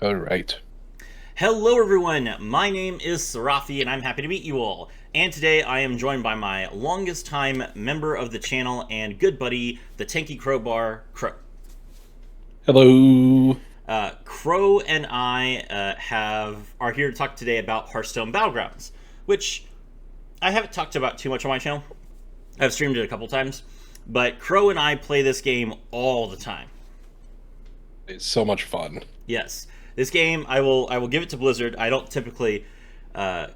All right. Hello, everyone. My name is Sarafi, and I'm happy to meet you all. And today I am joined by my longest time member of the channel and good buddy, the Tanky Crowbar, Crow. Hello. Crow and I are here to talk today about Hearthstone Battlegrounds, which I haven't talked about too much on my channel. I've streamed it a couple times, but Crow and I play this game all the time. It's so much fun. Yes, this game I will give it to Blizzard. I don't typically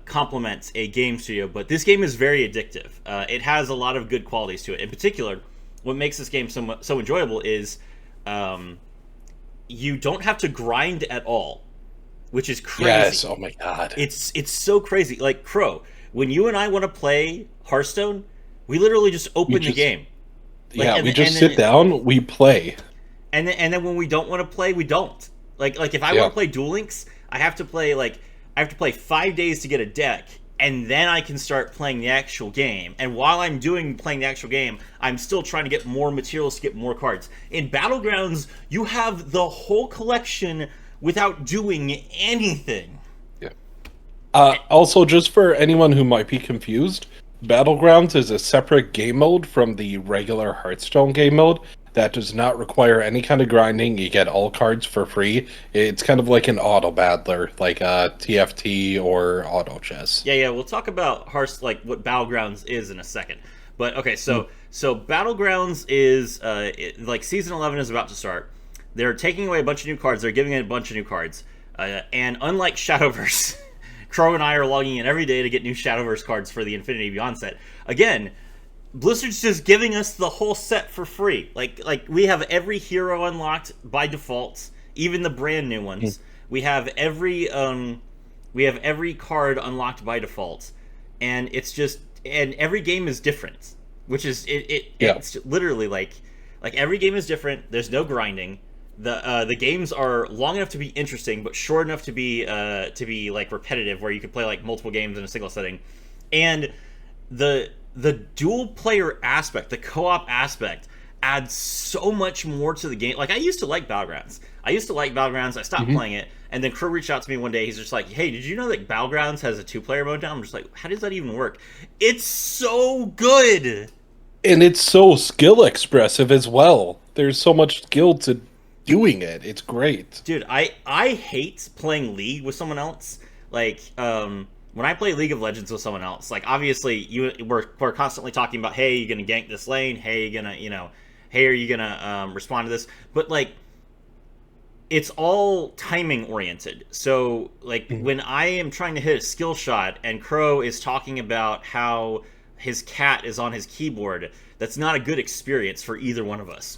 compliment a game studio, but this game is very addictive. It has a lot of good qualities to it. In particular, what makes this game so enjoyable is you don't have to grind at all, which is Yes. crazy. Oh my God. It's so crazy. Like Crow, when you and I want to play Hearthstone, we literally just We open the just, game. Like yeah, we and just sit then down, we play. and then when we don't want to play, we don't. Like if I want Yeah. to play Duel Links, I have to play 5 days to get a deck, and then I can start playing the actual game. And while I'm doing playing the actual game, I'm still trying to get more materials to get more cards. In Battlegrounds, you have the whole collection without doing anything. Yeah. Also, just for anyone who might be confused, Battlegrounds is a separate game mode from the regular Hearthstone game mode that does not require any kind of grinding. You get all cards for free. It's kind of like an auto battler, like TFT or auto chess. Yeah, we'll talk about Hearth, like what Battlegrounds is in a second. But okay, so Battlegrounds is like season 11 is about to start. They're taking away a bunch of new cards. They're giving it a bunch of new cards. And unlike Shadowverse, Crow and I are logging in every day to get new Shadowverse cards for the Infinity Beyond set. Again, Blizzard's just giving us the whole set for free. Like we have every hero unlocked by default, even the brand new ones. We have every card unlocked by default, and and every game is different, which is Yeah. it's literally like every game is different. There's no grinding. The games are long enough to be interesting, but short enough to be like repetitive, where you could play like multiple games in a single setting, and the dual player aspect, the co-op aspect, adds so much more to the game. Like I used to like Battlegrounds. I stopped Hmm. playing it, and then Crow reached out to me one day. He's just like, "Hey, did you know that Battlegrounds has a two-player mode now?" I'm just like, "How does that even work?" It's so good, And it's so skill expressive as well. There's so much skill to doing it. It's great. dude. I hate playing League with someone else. Like when I play League of Legends with someone else, like obviously we're constantly talking about, hey, you're gonna gank this lane, hey, you're gonna hey, are you gonna respond to this? But like it's all timing oriented. So like Mhm. when I am trying to hit a skill shot and Crow is talking about how his cat is on his keyboard, that's not a good experience for either one of us.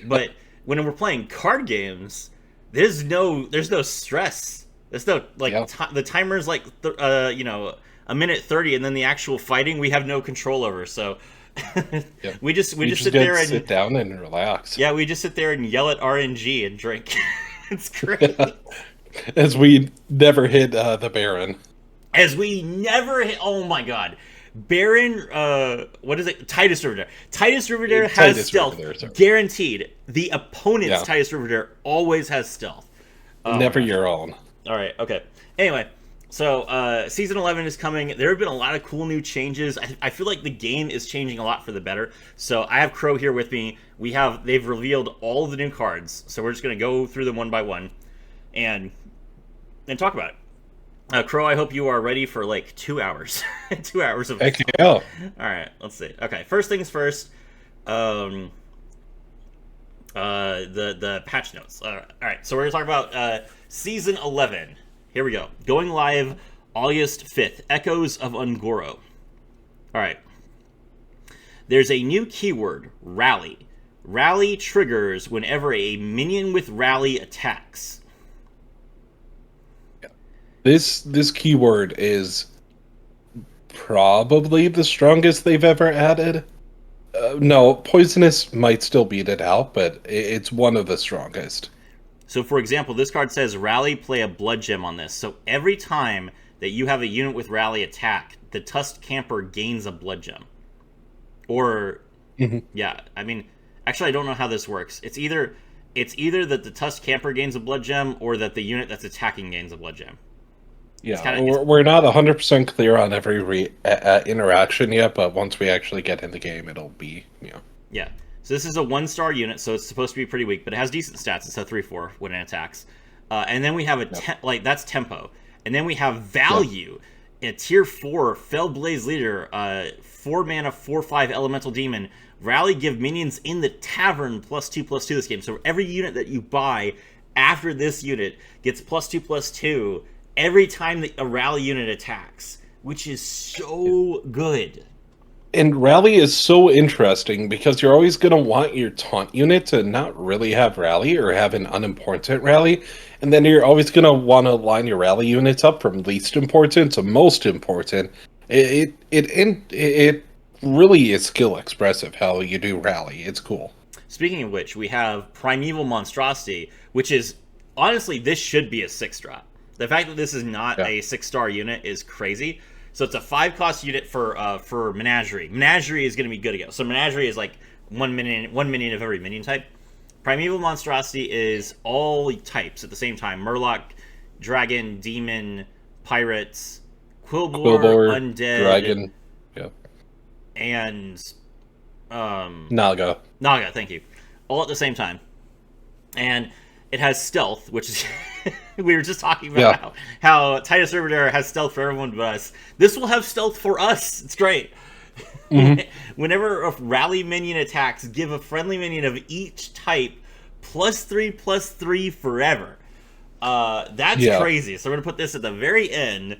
But when we're playing card games, there's no stress. There's no like Yeah. the timer's like a minute 30, and then the actual fighting we have no control over. So Yeah. we You just just sit get to there and sit down and relax. yeah, we just sit there and yell at RNG and drink. It's great. As we never hit the Baron. As we never hit, oh my god. Baron, what is it? Titus Riverdare. Titus Riverdare has Titus stealth. Riverdare, sorry. Guaranteed. The opponent's Yeah. Titus Riverdare always has stealth. Oh my Never gosh. your own. Alright, okay. Anyway, so season 11 is coming. There have been a lot of cool new changes. I feel like the game is changing a lot for the better. So I have Crow here with me. They've revealed all of the new cards. So we're just going to go through them one by one and talk about it. Crow, I hope you are ready for like 2 hours. 2 hours of Heck assault. yeah. All right, let's see. Okay, first things first. Um, the patch notes. All right, so we're gonna talk about season 11. Here we go. Going live August 5th. Echoes of Ungoro. All right. There's a new keyword, rally. Rally triggers whenever a minion with rally attacks. This keyword is probably the strongest they've ever added. No, poisonous might still beat it out, but it's one of the strongest. So, for example, this card says Rally, play a Blood Gem on this. So every time that you have a unit with Rally attack, the Tusked Camper gains a Blood Gem. Or, Mhm. yeah, I mean, actually, I don't know how this works. It's either it's either that the Tusk Camper gains a blood gem or that the unit that's attacking gains a blood gem. Yeah, we're not 100% clear on every interaction yet, but once we actually get in the game, it'll be, Yeah. So this is a 1-star unit, so it's supposed to be pretty weak, but it has decent stats. It's a 3/4 when it attacks. And then we have that's tempo. And then we have value. A tier 4 Fell Blaze Leader, 4 mana, 4/5 Elemental Demon. Rally give minions in the tavern +2/+2 this game. So every unit that you buy after this unit gets +2/+2 every time that a rally unit attacks, which is so good. And rally is so interesting because you're always going to want your taunt unit to not really have rally or have an unimportant rally, and then you're always going to want to line your rally units up from least important to most important. It really is skill expressive how you do rally. It's cool. Speaking of which, we have Primeval Monstrosity, which is honestly, this should be a 6-drop. The fact that this is not a 6-star unit is crazy. So it's a 5-cost unit for Menagerie. Menagerie is going to be good again. So Menagerie is like one minion of every minion type. Primeval Monstrosity is all types at the same time: Murloc, Dragon, Demon, Pirates, Quillbore, Undead, Dragon, and Naga. Naga, thank you. All at the same time. And it has stealth, which is we were just talking about how Titus Riverdare has stealth for everyone but us. This will have stealth for us. It's great. Mm-hmm. Whenever a rally minion attacks, give a friendly minion of each type +3/+3 forever. That's crazy. So we're gonna put this at the very end,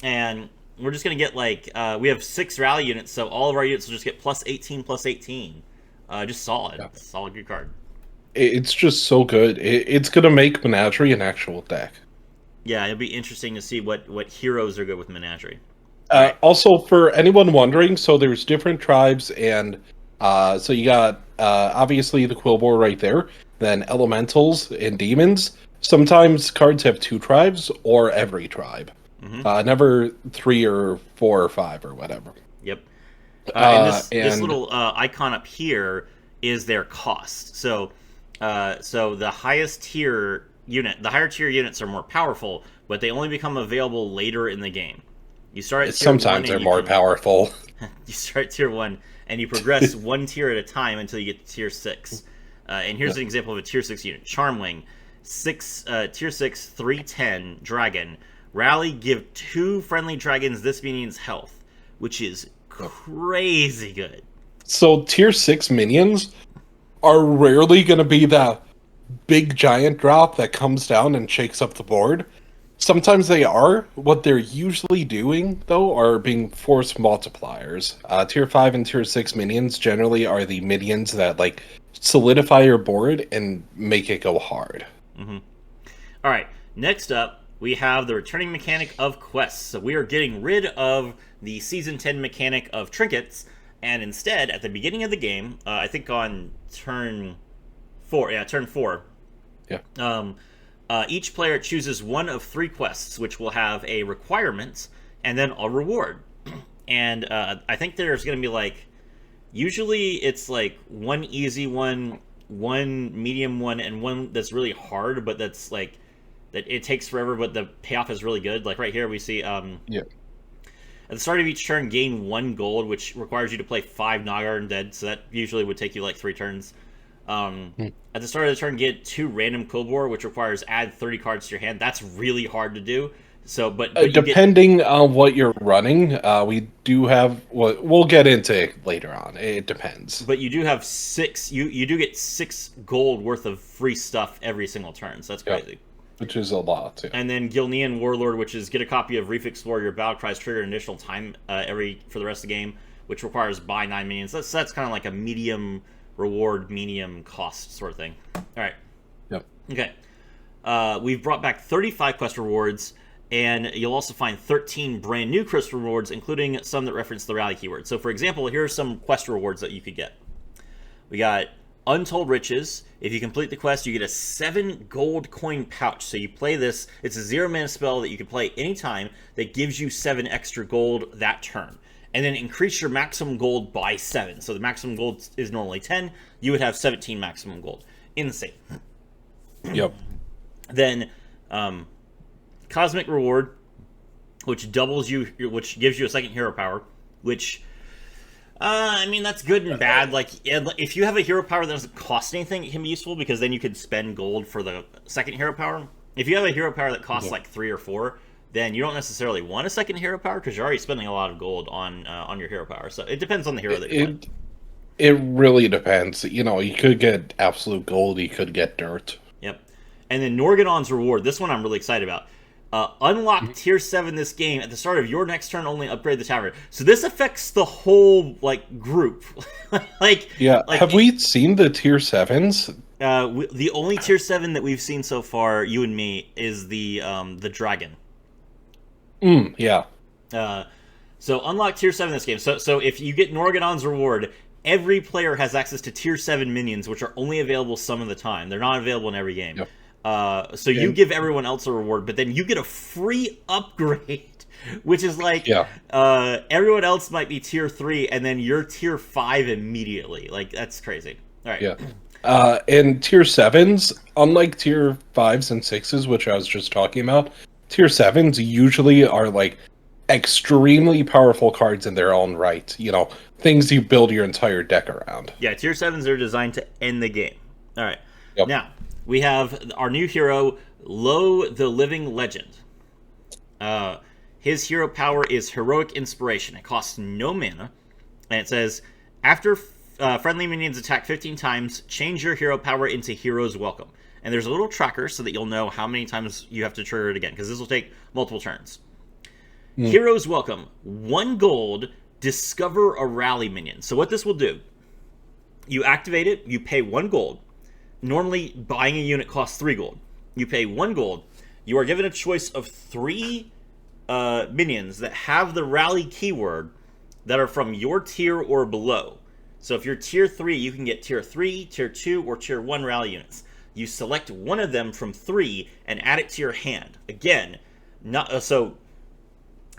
and we're just gonna get like we have 6 rally units, so all of our units will just get +18/+18. Just solid, solid good card. It's just so good. It's gonna make Menagerie an actual deck. Yeah, it'll be interesting to see what heroes are good with Menagerie. Also, for anyone wondering, so there's different tribes, and so you got obviously the Quillbore right there, then elementals and demons. Sometimes cards have 2 tribes or every tribe. Mm-hmm. Never 3 or 4 or 5 or whatever. Yep. And this little icon up here is their cost. So the highest tier unit, the higher tier units are more powerful, but they only become available later in the game. You start at tier sometimes 1 they're more powerful. You start at tier 1 and you progress 1 tier at a time until you get to tier 6. And here's an example of a tier 6 unit: Charmwing, tier 6, 310 dragon. Rally, give 2 friendly dragons this minion's health, which is crazy good. So tier 6 minions are rarely going to be that big giant drop that comes down and shakes up the board. Sometimes they are. What they're usually doing, though, are being force multipliers. Tier 5 and tier 6 minions generally are the minions that like solidify your board and make it go hard. Mm-hmm. All right, next up, we have the returning mechanic of quests. So we are getting rid of the Season 10 mechanic of trinkets, and instead, at the beginning of the game, I think on turn 4, each player chooses one of 3 quests, which will have a requirement and then a reward. And I think there's going to be like, usually it's like 1 easy one, 1 medium one, and 1 that's really hard, but that's like, that it takes forever, but the payoff is really good. Like right here, we see at the start of each turn, gain 1 gold, which requires you to play 5 Naga Undead, so that usually would take you like 3 turns. At the start of the turn, get 2 random Quillbore, which requires add 30 cards to your hand. That's really hard to do. So, but depending on what you're running, we do have. Well, we'll get into it later on. It depends. But you do have 6. You do get 6 gold worth of free stuff every single turn. So that's crazy. Which is a lot. Yeah. And then Gilnean Warlord, which is get a copy of Reef Explorer. Your battle cries trigger an additional time for the rest of the game, which requires buy 9 minions. That's kind of like a medium reward, medium cost sort of thing. All right. Yep. Okay. We've brought back 35 quest rewards, and you'll also find 13 brand new quest rewards, including some that reference the rally keyword. So, for example, here are some quest rewards that you could get. We got Untold Riches. If you complete the quest, you get a 7 gold coin pouch. So you play this. It's a 0-mana spell that you can play anytime that gives you 7 extra gold that turn. And then increase your maximum gold by 7. So the maximum gold is normally 10. You would have 17 maximum gold. Insane. Yep. Then Cosmic Reward, which gives you a second hero power, which I mean, that's good and bad. Like, if you have a hero power that doesn't cost anything, it can be useful because then you can spend gold for the second hero power. If you have a hero power that costs like 3 or 4, then you don't necessarily want a second hero power because you're already spending a lot of gold on your hero power. So it depends on the hero that you want. It really depends. You know, you could get absolute gold, you could get dirt. Yep. And then Norgadon's Reward. This one I'm really excited about. Unlock tier 7 this game at the start of your next turn. Only upgrade the tavern. So this affects the whole like group. Have we seen the tier 7s? The only tier 7 that we've seen so far, you and me, is the dragon. Yeah. So unlock tier 7 this game. So if you get Norgadon's Reward, every player has access to tier 7 minions, which are only available some of the time. They're not available in every game. Yep. So you give everyone else a reward, but then you get a free upgrade, which is like everyone else might be tier 3, and then you're tier 5 immediately. Like, that's crazy. All right. Yeah. And tier 7s, unlike tier 5s and 6s, which I was just talking about, tier 7s usually are like extremely powerful cards in their own right. You know, things you build your entire deck around. Yeah, tier 7s are designed to end the game. All right. Yep. Now, we have our new hero, Lo the Living Legend. His hero power is Heroic Inspiration. It costs no mana. And it says, after friendly minions attack 15 times, change your hero power into Hero's Welcome. And there's a little tracker so that you'll know how many times you have to trigger it again, because this will take multiple turns. Hero's Welcome. 1 gold, discover a rally minion. So what this will do, you activate it, you pay 1 gold. Normally, buying a unit costs 3 gold. You pay 1 gold. You are given a choice of 3 minions that have the rally keyword that are from your tier or below. So if you're tier 3, you can get tier 3, tier 2, or tier 1 rally units. You select one of them from 3 and add it to your hand. Again, so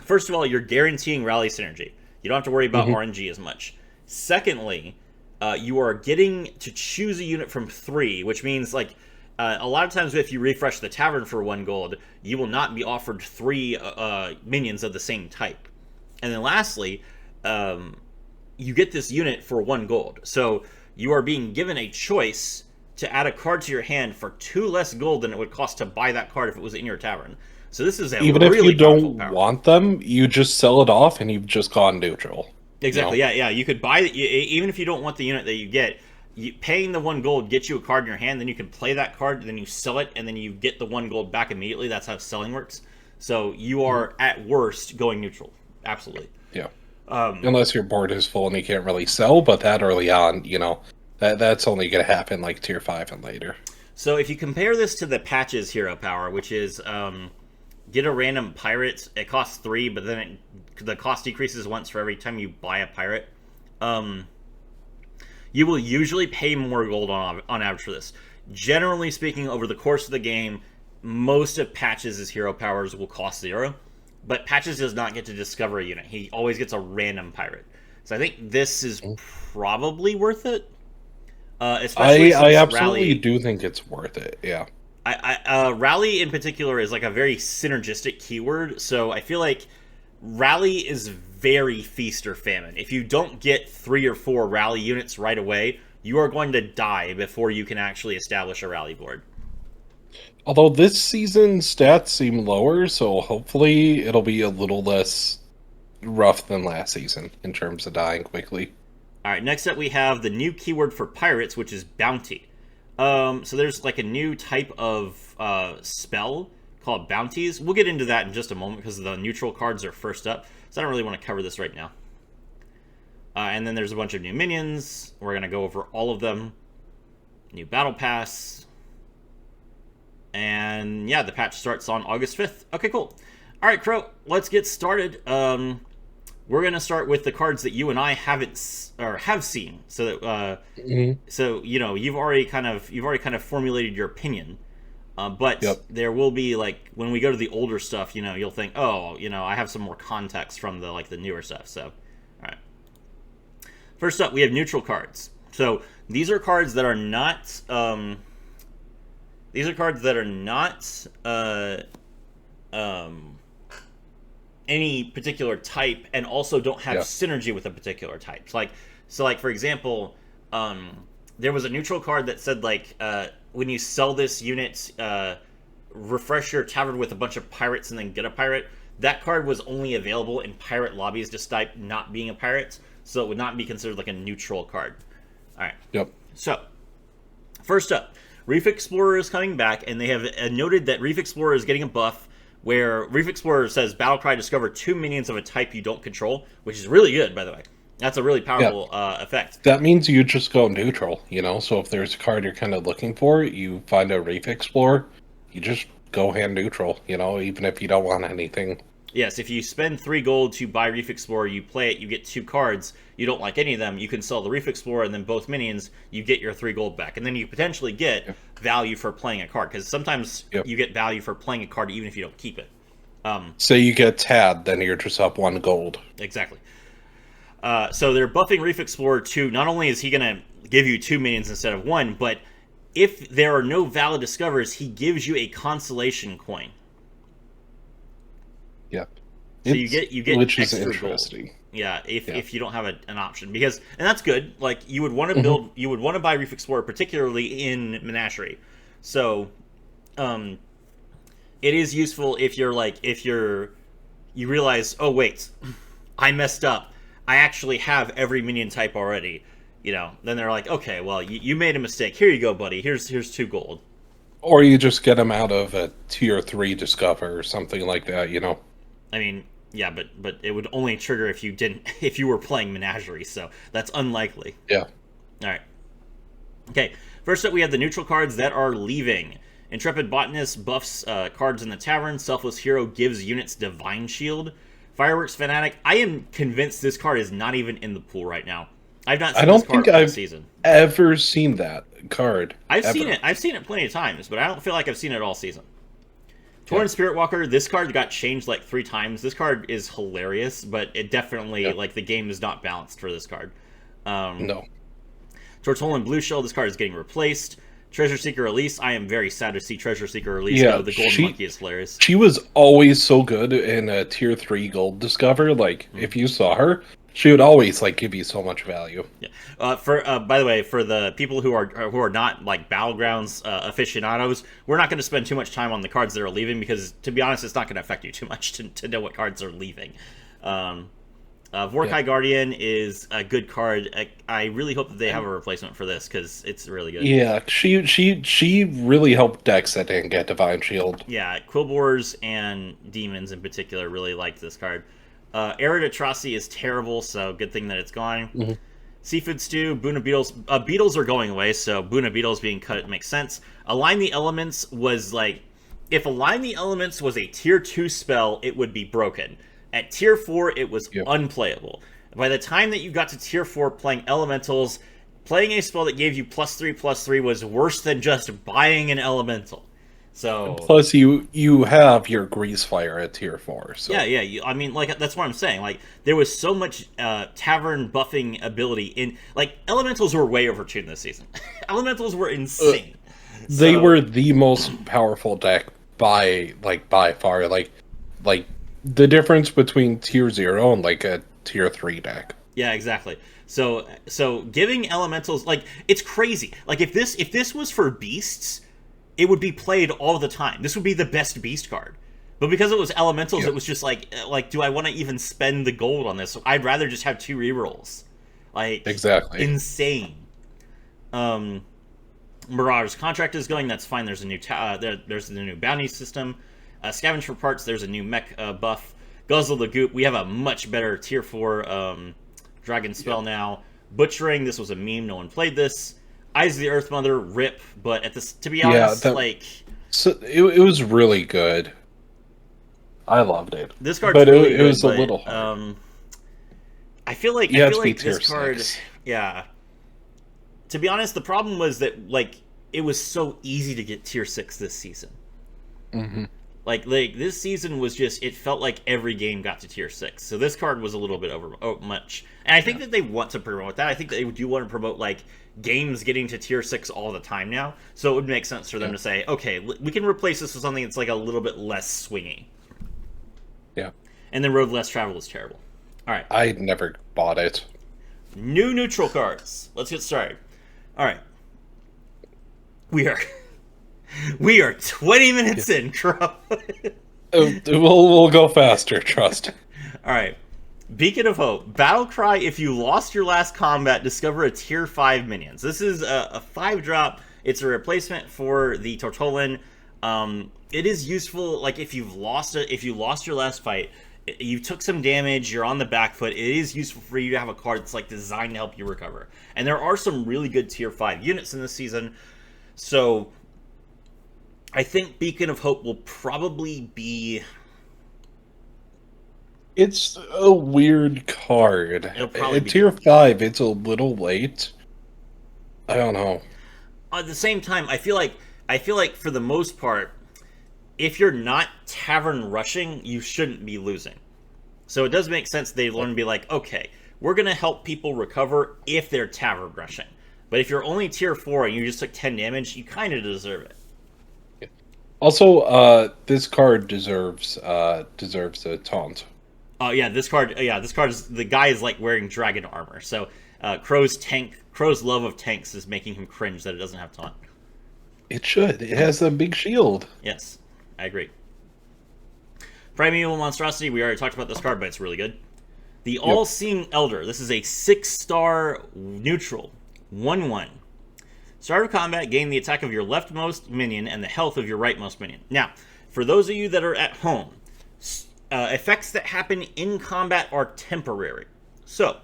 first of all, you're guaranteeing rally synergy. You don't have to worry about RNG as much. Secondly, you are getting to choose a unit from 3, which means, like, a lot of times if you refresh the tavern for 1 gold, you will not be offered 3 minions of the same type. And then lastly, you get this unit for 1 gold. So you are being given a choice to add a card to your hand for 2 less gold than it would cost to buy that card if it was in your tavern. So this is even really if you don't power. want them, you just sell it off and you've just gone neutral. Exactly. You know? Yeah. You could buy even if you don't want the unit that you get. Paying the 1 gold gets you a card in your hand. Then you can play that card. Then you sell it, and then you get the 1 gold back immediately. That's how selling works. So you are at worst going neutral. Absolutely. Yeah. Unless your board is full and you can't really sell, but that early on, you know, that's only going to happen like tier 5 and later. So if you compare this to the Patches hero power, which is get a random pirate, it costs 3, but then the cost decreases once for every time you buy a pirate. You will usually pay more gold on average for this. Generally speaking, over the course of the game, most of Patches' hero powers will cost 0, but Patches does not get to discover a unit. He always gets a random pirate. So I think this is probably worth it. Especially I absolutely Rally, do think it's worth it, yeah. Rally in particular is like a very synergistic keyword, so I feel like Rally is very feast or famine. If you don't get 3 or 4 Rally units right away, you are going to die before you can actually establish a Rally board. Although this season's stats seem lower, so hopefully it'll be a little less rough than last season in terms of dying quickly. Alright, next up we have the new keyword for pirates, which is bounty. So there's like a new type of spell called bounties. We'll get into that in just a moment because the neutral cards are first up, so I don't really want to cover this right now. And then there's a bunch of new minions. We're going to go over all of them. New battle pass. And yeah, the patch starts on August 5th. Okay, cool. Alright, Crow, let's get started. We're going to start with the cards that you and I have seen. So that so you know, you've already kind of formulated your opinion. But there will be, like, when we go to the older stuff, you know, you'll think, oh, you know, I have some more context from the newer stuff. So, all right. First up, we have neutral cards. So these are cards that are not These are cards that are not um, any particular type, and also don't have Yeah. synergy with a particular type. So, for example, there was a neutral card that said when you sell this unit, refresh your tavern with a bunch of pirates and then get a pirate. That card was only available in pirate lobbies, despite not being a pirate, so it would not be considered like a neutral card. All right. Yep. So, first up, Reef Explorer is coming back, and they have noted that Reef Explorer is getting a buff where Reef Explorer says Battlecry discover 2 minions of a type you don't control, which is really good, by the way. That's a really powerful effect. That means you just go neutral, so if there's a card you're kind of looking for, you find a Reef Explorer, you just go hand neutral, even if you don't want anything. Yes, if you spend 3 gold to buy Reef Explorer, you play it, you get 2 cards, you don't like any of them, you can sell the Reef Explorer, and then both minions, you get your 3 gold back. And then you potentially get value for playing a card, because sometimes you get value for playing a card even if you don't keep it. Say you get Tad, then you're just up 1 gold. Exactly. So they're buffing Reef Explorer 2. Not only is he going to give you 2 minions instead of 1, but if there are no valid discovers, he gives you a consolation coin. Yep. So you get which is extra interesting. Gold. Yeah, if you don't have an option, and that's good. Like you would want to build, you would want to buy Reef Explorer, particularly in Menagerie. So, it is useful if you realize, oh wait, I messed up. I actually have every minion type already. Then they're like, okay, well you made a mistake. Here you go, buddy. Here's 2 gold. Or you just get them out of a tier 3 discover or something like that. I mean, yeah, but it would only trigger if you were playing Menagerie, so that's unlikely. Yeah. All right. Okay. First up, we have the neutral cards that are leaving. Intrepid Botanist buffs cards in the tavern. Selfless Hero gives units Divine Shield. Fireworks Fanatic. I am convinced this card is not even in the pool right now. I've not seen this card all season. Ever seen that card. I've seen it. I've seen it plenty of times, but I don't feel like I've seen it all season. Torn Spirit Walker, this card got changed like 3 times. This card is hilarious, but it definitely, the game is not balanced for this card. No. Tortolan Blue Shell, this card is getting replaced. Treasure Seeker Elise, I am very sad to see Treasure Seeker Elise go. The Golden Monkey is hilarious. She was always so good in a tier 3 gold discover. If you saw her, she would always give you so much value. Yeah. By the way, for the people who are not Battlegrounds aficionados, we're not going to spend too much time on the cards that are leaving because, to be honest, it's not going to affect you too much to know what cards are leaving. Vorkai Guardian is a good card. I really hope that they have a replacement for this because it's really good. Yeah, she really helped decks that didn't get Divine Shield. Yeah, Quillbores and Demons in particular really liked this card. Arid Atrocity is terrible, so good thing that it's gone. Mm-hmm. Seafood Stew, Boona Beetles. Beetles are going away, so Boona Beetles being cut makes sense. Align the Elements was if Align the Elements was a tier 2 spell, it would be broken. At tier 4, it was unplayable. By the time that you got to tier 4 playing Elementals, playing a spell that gave you +3/+3 was worse than just buying an Elemental. So plus you have your Grease Fire at tier 4. So. Yeah. I mean, that's what I'm saying. There was so much tavern buffing ability in Elementals were way overtuned this season. Elementals were insane. They were the most powerful deck by far. The difference between tier 0 and a tier 3 deck. Yeah, exactly. So giving Elementals it's crazy. If this was for beasts, it would be played all the time. This would be the best beast card. But because it was Elementals, it was just do I want to even spend the gold on this? I'd rather just have 2 rerolls. Exactly. Insane. Marauders Contract is going. That's fine. There's a new there's the new bounty system. Scavenge for Parts. There's a new mech buff. Guzzle the Goop. We have a much better tier 4 dragon spell now. Butchering. This was a meme. No one played this. Eyes of the Earth Mother, rip, but to be honest, so it was really good. I loved it. This card's really good, it was a little hard. I feel like this card, 6. Yeah. To be honest, the problem was that it was so easy to get tier 6 this season. Mm-hmm. Like this season was just, it felt like every game got to tier 6. So this card was a little bit much. And I think that they want to promote that. I think they do want to promote like games getting to tier 6 all the time now. So it would make sense for them to say, okay, we can replace this with something that's like a little bit less swingy. Yeah. And then Road Less Travel is terrible. All right. I never bought it. New neutral cards. Let's get started. All right. We are 20 minutes in, Crow. We'll go faster, trust. All right. Beacon of Hope. Battle Cry. If you lost your last combat, discover a tier 5 minions. This is a 5-drop. It's a replacement for the Tortollan. It is useful, like if you lost your last fight, you took some damage, you're on the back foot, it is useful for you to have a card that's like designed to help you recover. And there are some really good tier 5 units in this season. So I think Beacon of Hope will probably be... It's a weird card. At tier 5, it's a little late. I don't know. At the same time, I feel like for the most part, if you're not tavern rushing, you shouldn't be losing. So it does make sense they want to be like, okay, we're going to help people recover if they're tavern rushing. But if you're only tier 4 and you just took 10 damage, you kind of deserve it. Also, this card deserves a taunt. Oh yeah, this card is, the guy is like wearing dragon armor. So Crow's love of tanks is making him cringe that it doesn't have taunt. It should. It has a big shield. Yes, I agree. Primeval Monstrosity, we already talked about this card, but it's really good. The All-Seeing Elder. This is a 6-star neutral. 1/1. Start of combat, gain the attack of your leftmost minion and the health of your rightmost minion. Now, for those of you that are at home, effects that happen in combat are temporary. So,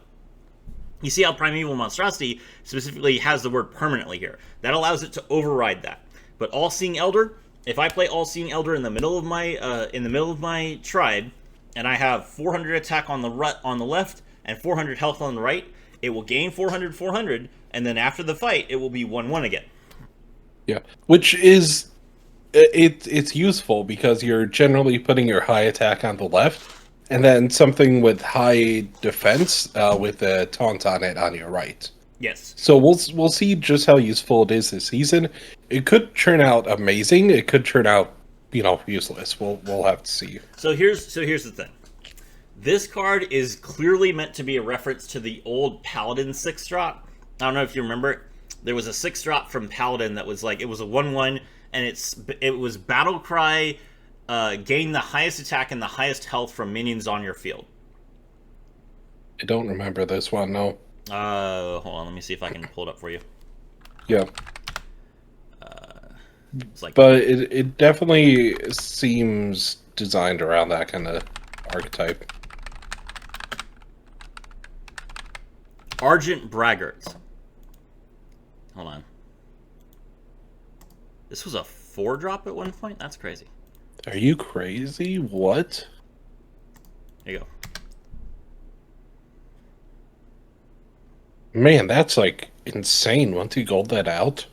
you see how Primeval Monstrosity specifically has the word permanently here. That allows it to override that. But All-Seeing Elder, if I play All-Seeing Elder in the middle of my tribe, and I have 400 attack on the left and 400 health on the right, it will gain 400, and then after the fight, it will be 1/1 again. Yeah, which is it's useful because you're generally putting your high attack on the left, and then something with high defense with a taunt on it on your right. Yes. So we'll see just how useful it is this season. It could turn out amazing. It could turn out, useless. We'll have to see. So here's the thing. This card is clearly meant to be a reference to the old Paladin 6-drop. I don't know if you remember it. There was a 6-drop from Paladin that was like, it was a 1/1, and it was Battle Cry, gain the highest attack and the highest health from minions on your field. I don't remember this one, no. Hold on, let me see if I can pull it up for you. Yeah. It's but it definitely seems designed around that kind of archetype. Argent Braggart. Hold on. This was a 4-drop at one point? That's crazy. Are you crazy? What? There you go. Man, that's like insane once you gold that out.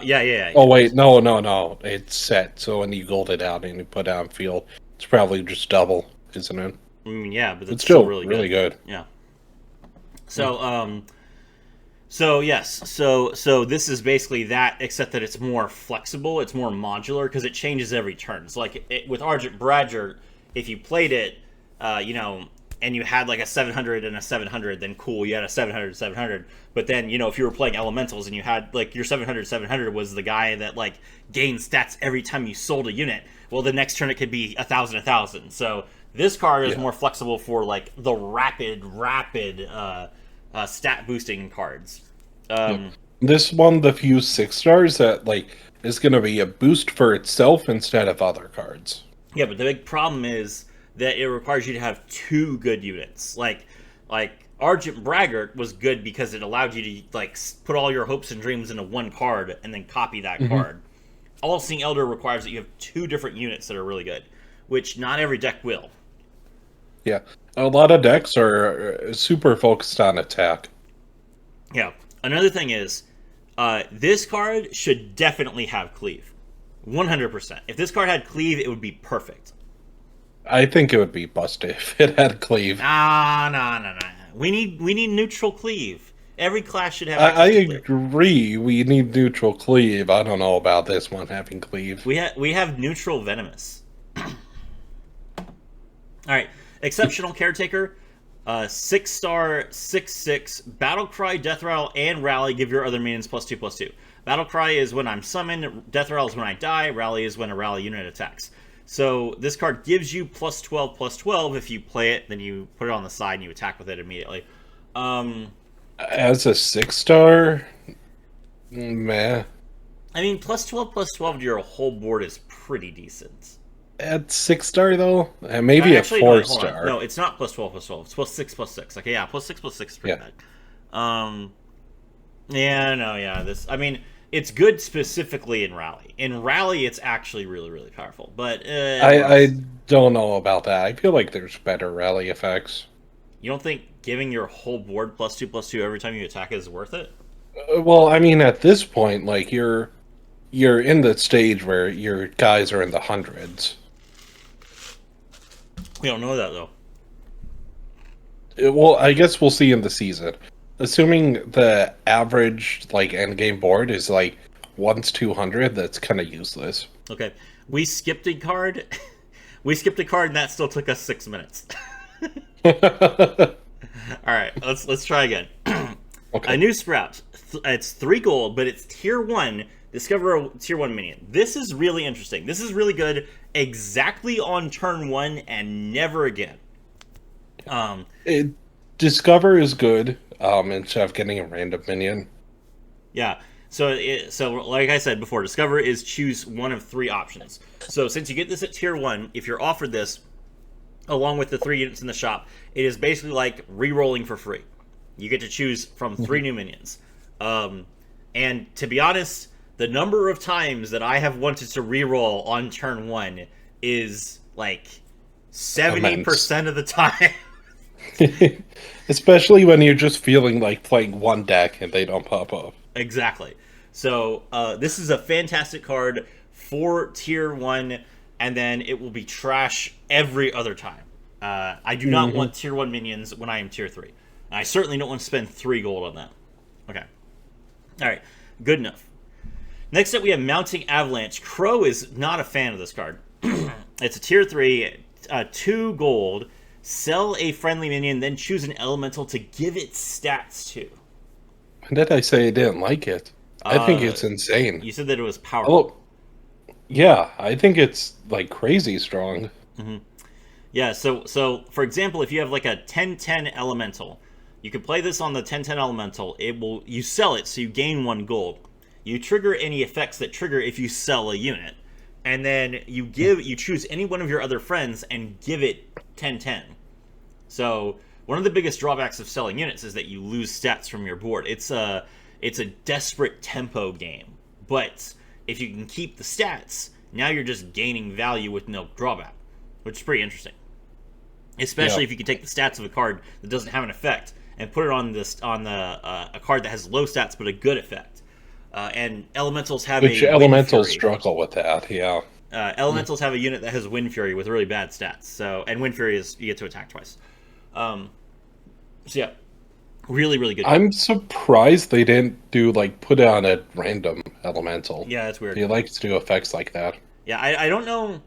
Yeah. Oh, wait, no. It's set, so when you gold it out and you put it on field, it's probably just double, isn't it? I mean, yeah, but it's still really good. Yeah. So, so this is basically that, except that it's more flexible, it's more modular, because it changes every turn. It's like, with Argent Braggart, if you played it, and you had like a 700 and a 700, then cool, you had a 700. But then, if you were playing elementals and you had like your 700 was the guy that like gained stats every time you sold a unit, well, the next turn it could be 1,000. So this card is more flexible for like the rapid stat boosting cards. This one, the few 6-stars that like is going to be a boost for itself instead of other cards. Yeah, but the big problem is that it requires you to have 2 good units. Like Argent Braggart was good because it allowed you to like put all your hopes and dreams into one card and then copy that card. All-Seeing Elder requires that you have 2 different units that are really good, which not every deck will. Yeah, a lot of decks are super focused on attack. Yeah. Another thing is, this card should definitely have Cleave. 100%. If this card had cleave, it would be perfect. I think it would be busted if it had cleave. Nah. We need neutral cleave. Every class should have I access to cleave. agree. We need neutral cleave. I don't know about this one having cleave. We have neutral venomous. All right, exceptional caretaker, 6-star, 6/6. Battle cry, death rattle, and rally give your other minions +2/+2. Battle cry is when I'm summoned. Death rattle is when I die. Rally is when a rally unit attacks. So this card gives you +12/+12. If you play it, then you put it on the side and you attack with it immediately. As a 6-star, meh. I mean, +12/+12 to your whole board is pretty decent. At 6-star though, and maybe Actually, a no, hold 4-star. on. No, it's not +12/+12. It's +6/+6. Okay, yeah, +6/+6 is pretty bad. Yeah. I mean, it's good specifically in rally. In rally, it's actually really, really powerful. But I don't know about that. I feel like there's better rally effects. you don't think giving your whole board +2/+2 every time you attack is worth it? Well, I mean, at this point, like you're in the stage where your guys are in the hundreds. We don't know that though. Well, I guess we'll see in the season. Assuming the average like end game board is like 1/200, that's kind of useless. Okay, we skipped a card. We skipped a card, and that still took us 6 minutes. All right, let's try again. Okay. A new sprout. It's 3 gold, but it's tier 1. Discover a tier 1 minion. This is really interesting. This is really good exactly on turn 1 and never again. Discover is good instead of getting a random minion. Yeah. So like I said before, Discover is choose one of 3 options. So since you get this at tier 1, if you're offered this along with the 3 units in the shop, it is basically like re-rolling for free. You get to choose from 3 new minions. And to be honest, the number of times that I have wanted to re-roll on turn 1 is like 70% of the time. Especially when you're just feeling like playing one deck and they don't pop up. Exactly. So this is a fantastic card for tier 1, and then it will be trash every other time. I do not want tier 1 minions when I am tier 3. I certainly don't want to spend 3 gold on that. Okay. Alright, good enough. Next up we have Mounting Avalanche. Crow is not a fan of this card. It's a tier 3, 2 gold. Sell a friendly minion, then choose an elemental to give it stats to. When did I say I didn't like it? I think it's insane. You said that it was powerful. Oh, yeah, I think it's like crazy strong. Yeah, so for example, if you have like a 10/10 elemental, you can play this on the 10/10 elemental. You sell it, so you gain 1 gold. You trigger any effects that trigger if you sell a unit, and then you choose any one of your other friends and give it 10/10. So one of the biggest drawbacks of selling units is that you lose stats from your board. It's a desperate tempo game, but if you can keep the stats, now you're just gaining value with no drawback, which is pretty interesting. Especially if you can take the stats of a card that doesn't have an effect and put it on a card that has low stats but a good effect. And elementals have elementals struggle with that. Yeah. Elementals have a unit that has Wind Fury with really bad stats. And Wind Fury is you get to attack twice. So yeah, really, really good. I'm surprised they didn't do put it on a random elemental. Yeah, that's weird. They like to do effects like that. Yeah, I don't know,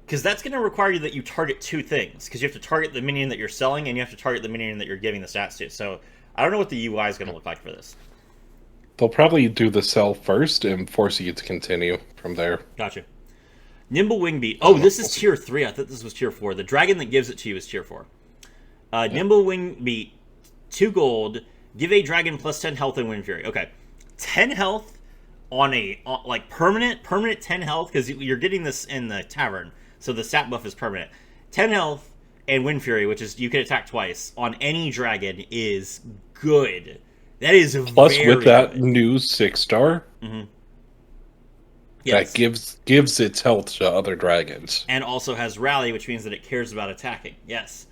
because that's going to require you that you target 2 things. Because you have to target the minion that you're selling, and you have to target the minion that you're giving the stats to. So I don't know what the UI is going to look like for this. They'll probably do the sell first and force you to continue from there. Gotcha. Nimble Wingbeat. Oh, this is tier 3. I thought this was tier 4. The dragon that gives it to you is tier 4. Nimble Wingbeat, 2 gold. Give a dragon plus 10 health and Wind Fury. Okay, 10 health on permanent 10 health, because you're getting this in the tavern, so the stat buff is permanent. 10 health and Wind Fury, which is you can attack twice on any dragon, is good. That is plus very with that good. new 6-star. Yes. That gives its health to other dragons. And also has rally, which means that it cares about attacking. Yes.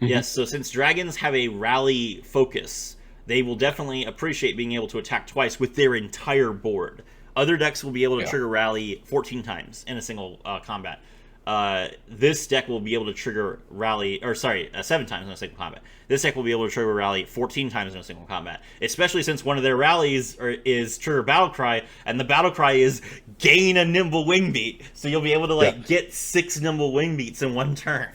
Yes, so since dragons have a rally focus, they will definitely appreciate being able to attack twice with their entire board. Other decks will be able to Yeah. trigger rally 14 times in a single combat. This deck will be able to trigger rally, 7 times in a single combat. This deck will be able to trigger rally 14 times in a single combat, especially since one of their rallies is trigger battle cry, and the battle cry is gain a nimble wing beat. So you'll be able to get 6 nimble wing beats in one turn.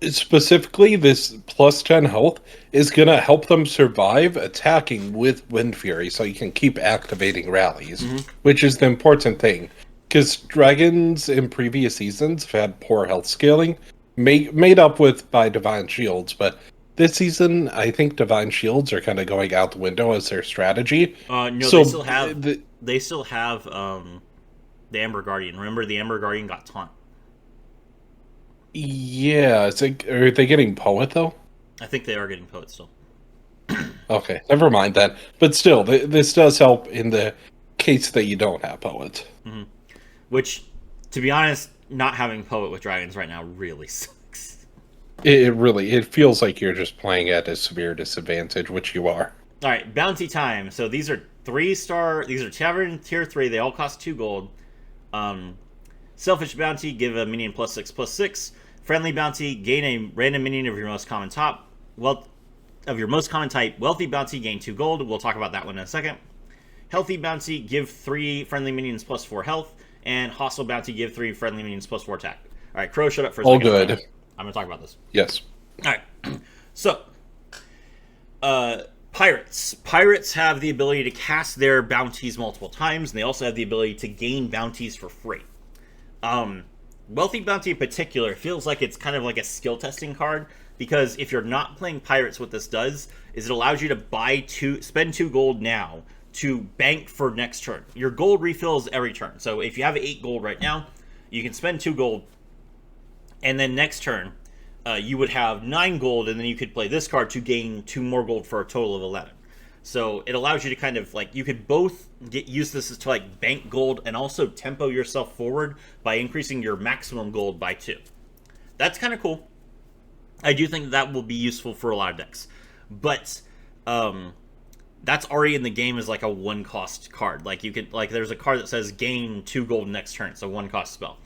Specifically, this plus 10 health is going to help them survive attacking with Wind Fury, so you can keep activating rallies, which is the important thing. Because dragons in previous seasons have had poor health scaling, made up with by Divine Shields, but this season, I think Divine Shields are kind of going out the window as their strategy. No, so they still have the Amber Guardian. Remember, the Amber Guardian got taunt. Yeah, are they getting Poet, though? I think they are getting Poet still. Okay, never mind that. But still, this does help in the case that you don't have Poet. Mm-hmm. Which, to be honest, not having Poet with dragons right now really sucks. It feels like you're just playing at a severe disadvantage, which you are. All right, bounty time. So these are 3-star. These are Tavern Tier 3. They all cost 2 gold. Selfish bounty, give a minion +6/+6. Friendly bounty, gain a random minion of your most common type. Wealthy bounty, gain 2 gold. We'll talk about that one in a second. Healthy bounty, give 3 friendly minions +4 health. And hostile bounty, give 3 friendly minions +4 attack. All right, Crow, shut up for a second. All good. I'm going to talk about this. Yes. All right. So, Pirates. Pirates have the ability to cast their bounties multiple times, and they also have the ability to gain bounties for free. Wealthy Bounty in particular feels like it's kind of like a skill testing card, because if you're not playing Pirates, what this does is it allows you to spend 2 gold now to bank for next turn. Your gold refills every turn. So if you have 8 gold right now, you can spend 2 gold, and then next turn you would have 9 gold, and then you could play this card to gain 2 more gold for a total of 11. So it allows you to kind of you could both use this to bank gold and also tempo yourself forward by increasing your maximum gold by 2. That's kind of cool. I do think that will be useful for a lot of decks, but that's already in the game as a 1-cost card. You could there's a card that says gain 2 gold next turn. It's a 1-cost spell.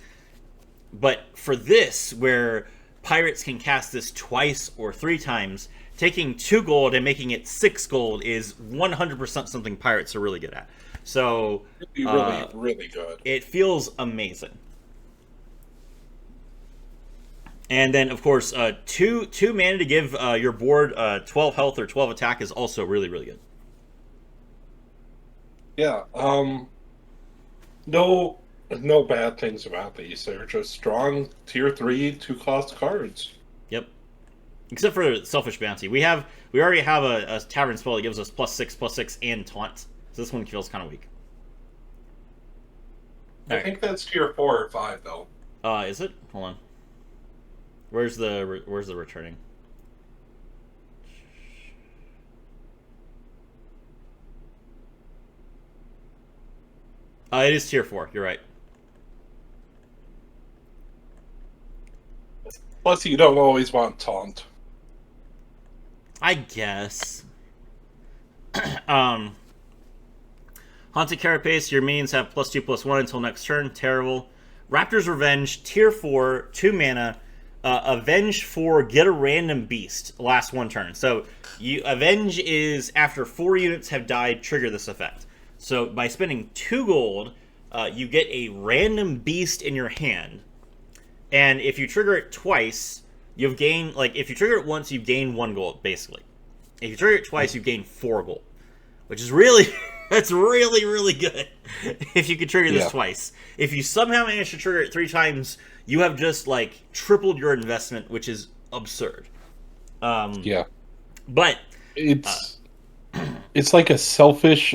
But for this, where Pirates can cast this twice or 3 times, taking 2 gold and making it 6 gold is 100% something Pirates are really good at. So really good. It feels amazing. And then, of course, 2 mana to give your board 12 health or 12 attack is also really, really good. Yeah. No bad things about these. They're just strong Tier 3 2-cost cards. Yep. Except for Selfish Bounty. We already have a Tavern spell that gives us +6/+6 and taunt. So this one feels kind of weak. I think that's Tier 4 or 5, though. Is it? Hold on. Where's the returning? It is Tier 4. You're right. Plus, you don't always want taunt. I guess. Haunted Carapace, your minions have +2/+1 until next turn. Terrible. Raptor's Revenge, Tier 4, 2 mana. Avenge for get a random beast, last 1 turn. So, Avenge is after 4 units have died, trigger this effect. So, by spending 2 gold, you get a random beast in your hand. And if you trigger it twice, you've gained, if you trigger it once, you've gained 1 gold, basically. If you trigger it twice, you've gained 4 gold. Which is really, that's really, really good. If you could trigger this twice. If you somehow manage to trigger it 3 times, you have just, tripled your investment, which is absurd. But... It's like a selfish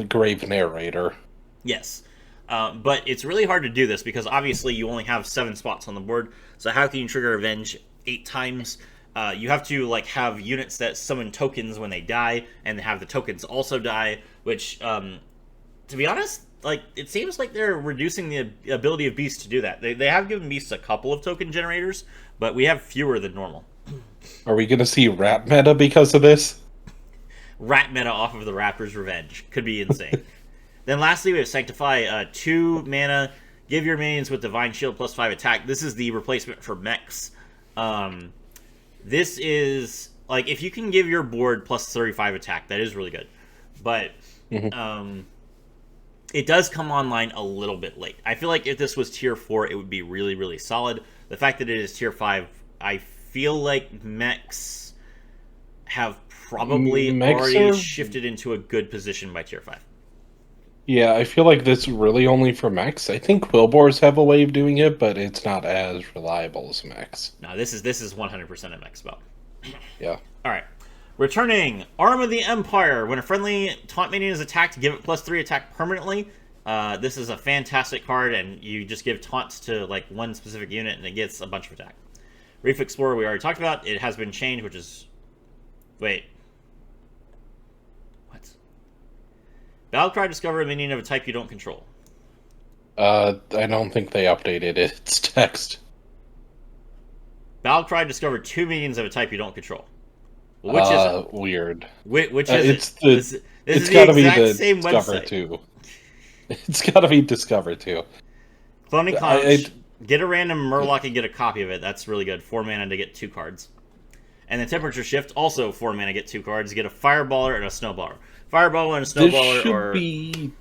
grave narrator. Yes. But it's really hard to do this because obviously you only have 7 spots on the board. So how can you trigger Avenge 8 times? You have to have units that summon tokens when they die and have the tokens also die, which, to be honest, it seems like they're reducing the ability of beasts to do that. They have given beasts a couple of token generators, but we have fewer than normal. Are we going to see rat meta because of this? Rat meta off of the Raptor's Revenge. Could be insane. Then lastly, we have Sanctify, 2 mana. Give your minions with Divine Shield plus 5 attack. This is the replacement for mechs. This is, like, if you can give your board plus 35 attack, that is really good. But it does come online a little bit late. I feel like if this was tier 4, it would be really, really solid. The fact that it is tier 5, I feel like mechs have probably already shifted into a good position by tier 5. Yeah, I feel like this is really only for mechs. I think Quillbores have a way of doing it, but it's not as reliable as mechs. No, this is 100% a mech spell. Yeah. All right. Returning Arm of the Empire. When a friendly taunt minion is attacked, give it plus 3 attack permanently. This is a fantastic card, and you just give taunts to like one specific unit, and it gets a bunch of attack. Reef Explorer we already talked about. It has been changed, which is... Wait. What? Battlecry, discover a minion of a type you don't control. I don't think they updated its text. Battlecry, discover 2 minions of a type you don't control. Well, which is it? Weird. Which is it? It's gotta be the Discover 2. It's gotta be Discover 2. Cloning Conch, get a random Murloc and get a copy of it. That's really good. 4 mana to get 2 cards. And the Temperature Shift, also 4 mana, get 2 cards. You get a Fireballer and a Snowballer. Fireballer and a Snowballer this should be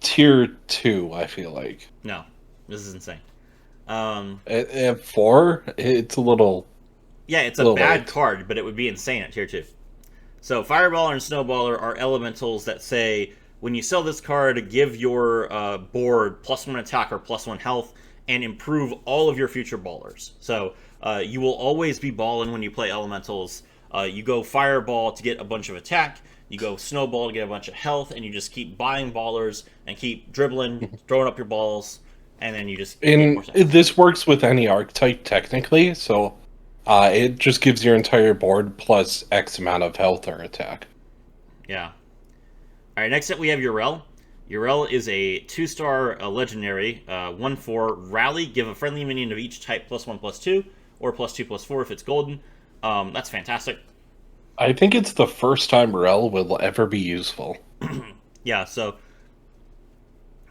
tier 2, I feel like. No. This is insane. At 4, it's a little... Yeah, it's a bad card, but it would be insane at tier 2. So Fireballer and Snowballer are elementals that say, when you sell this card, give your board +1 attack or +1 health, and improve all of your future ballers. So you will always be balling when you play elementals. You go Fireball to get a bunch of attack, you go Snowball to get a bunch of health, and you just keep buying ballers and keep dribbling, throwing up your balls, and then you just get more attack. This works with any archetype, technically, so... it just gives your entire board plus X amount of health or attack. Yeah. Alright, next up we have Urel. Urel is a 2-star legendary, 1/4 rally. Give a friendly minion of each type +1/+2, or +2/+4 if it's golden. That's fantastic. I think it's the first time Urel will ever be useful. Yeah, so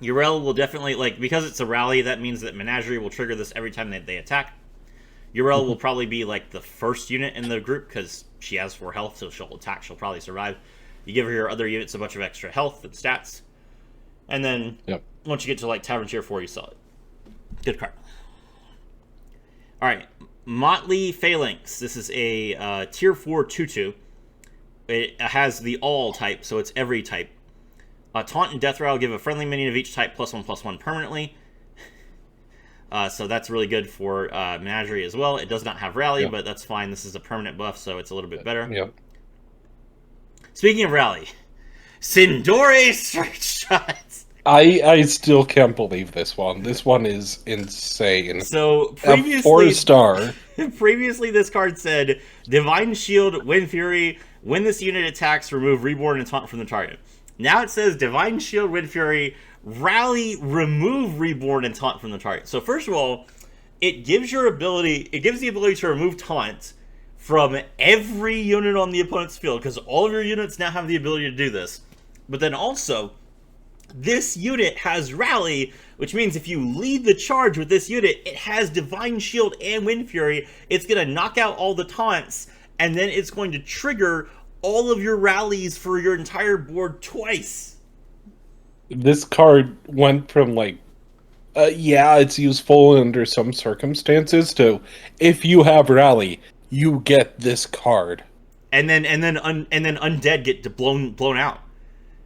Urel will definitely, like, because it's a rally, that means that Menagerie will trigger this every time that they attack. Urel will probably be like the first unit in the group because she has 4 health, so she'll attack. She'll probably survive. You give her your other units a bunch of extra health and stats, and then once you get to like Tavern Tier 4, you sell it. Good card. All right, Motley Phalanx. This is a Tier 4 2/2. It has the all type, so it's every type. Taunt and Death Rattle give a friendly minion of each type +1/+1 permanently. So that's really good for Menagerie as well. It does not have Rally, but that's fine. This is a permanent buff, so it's a little bit better. Yep. Speaking of Rally, Sindori Straight Shots. I still can't believe this one. This one is insane. So previously, 4-star. Previously, this card said Divine Shield, Wind Fury. When this unit attacks, remove Reborn and Taunt from the target. Now it says Divine Shield, Wind Fury, Rally, remove Reborn and Taunt from the target. So first of all, it gives the ability to remove Taunt from every unit on the opponent's field, because all of your units now have the ability to do this. But then also, this unit has Rally, which means if you lead the charge with this unit, it has Divine Shield and Wind Fury. It's going to knock out all the taunts, and then it's going to trigger all of your rallies for your entire board twice. This card went from like, yeah, it's useful under some circumstances, to if you have Rally, you get this card. And then Undead get blown out.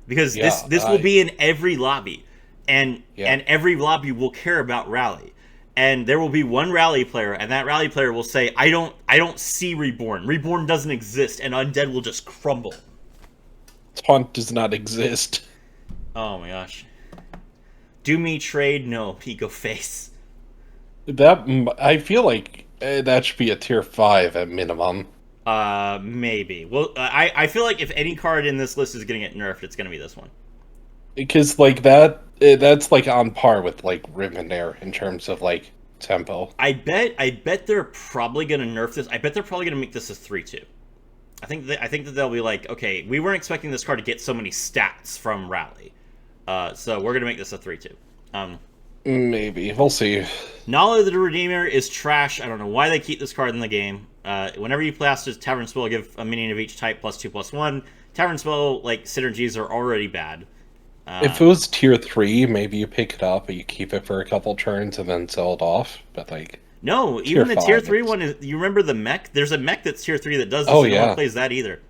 Because this will be in every lobby. And every lobby will care about Rally. And there will be one Rally player, and that Rally player will say, I don't see Reborn. Reborn doesn't exist, and Undead will just crumble. Taunt does not exist. Oh my gosh. Do me trade? No, Pico face. That, I feel like that should be a tier 5 at minimum. Maybe. Well, I feel like if any card in this list is going to get nerfed, it's going to be this one. Because, like, that's, like, on par with, like, Rivendare in terms of, like, tempo. I bet they're probably going to nerf this. I bet they're probably going to make this a 3/2. I think that they'll be like, okay, we weren't expecting this card to get so many stats from Rally. So we're gonna make this a 3-2. Maybe we'll see. Nala the Redeemer is trash. I don't know why they keep this card in the game. Whenever you play a Tavern Spell, give a minion of each type +2/+1. Tavern Spell like synergies are already bad. If it was tier 3, maybe you pick it up, but you keep it for a couple turns and then sell it off. But like, no, even the tier 3 it's... one is. You remember the mech? There's a mech that's tier 3 that does this. Oh, and no yeah. one plays that either.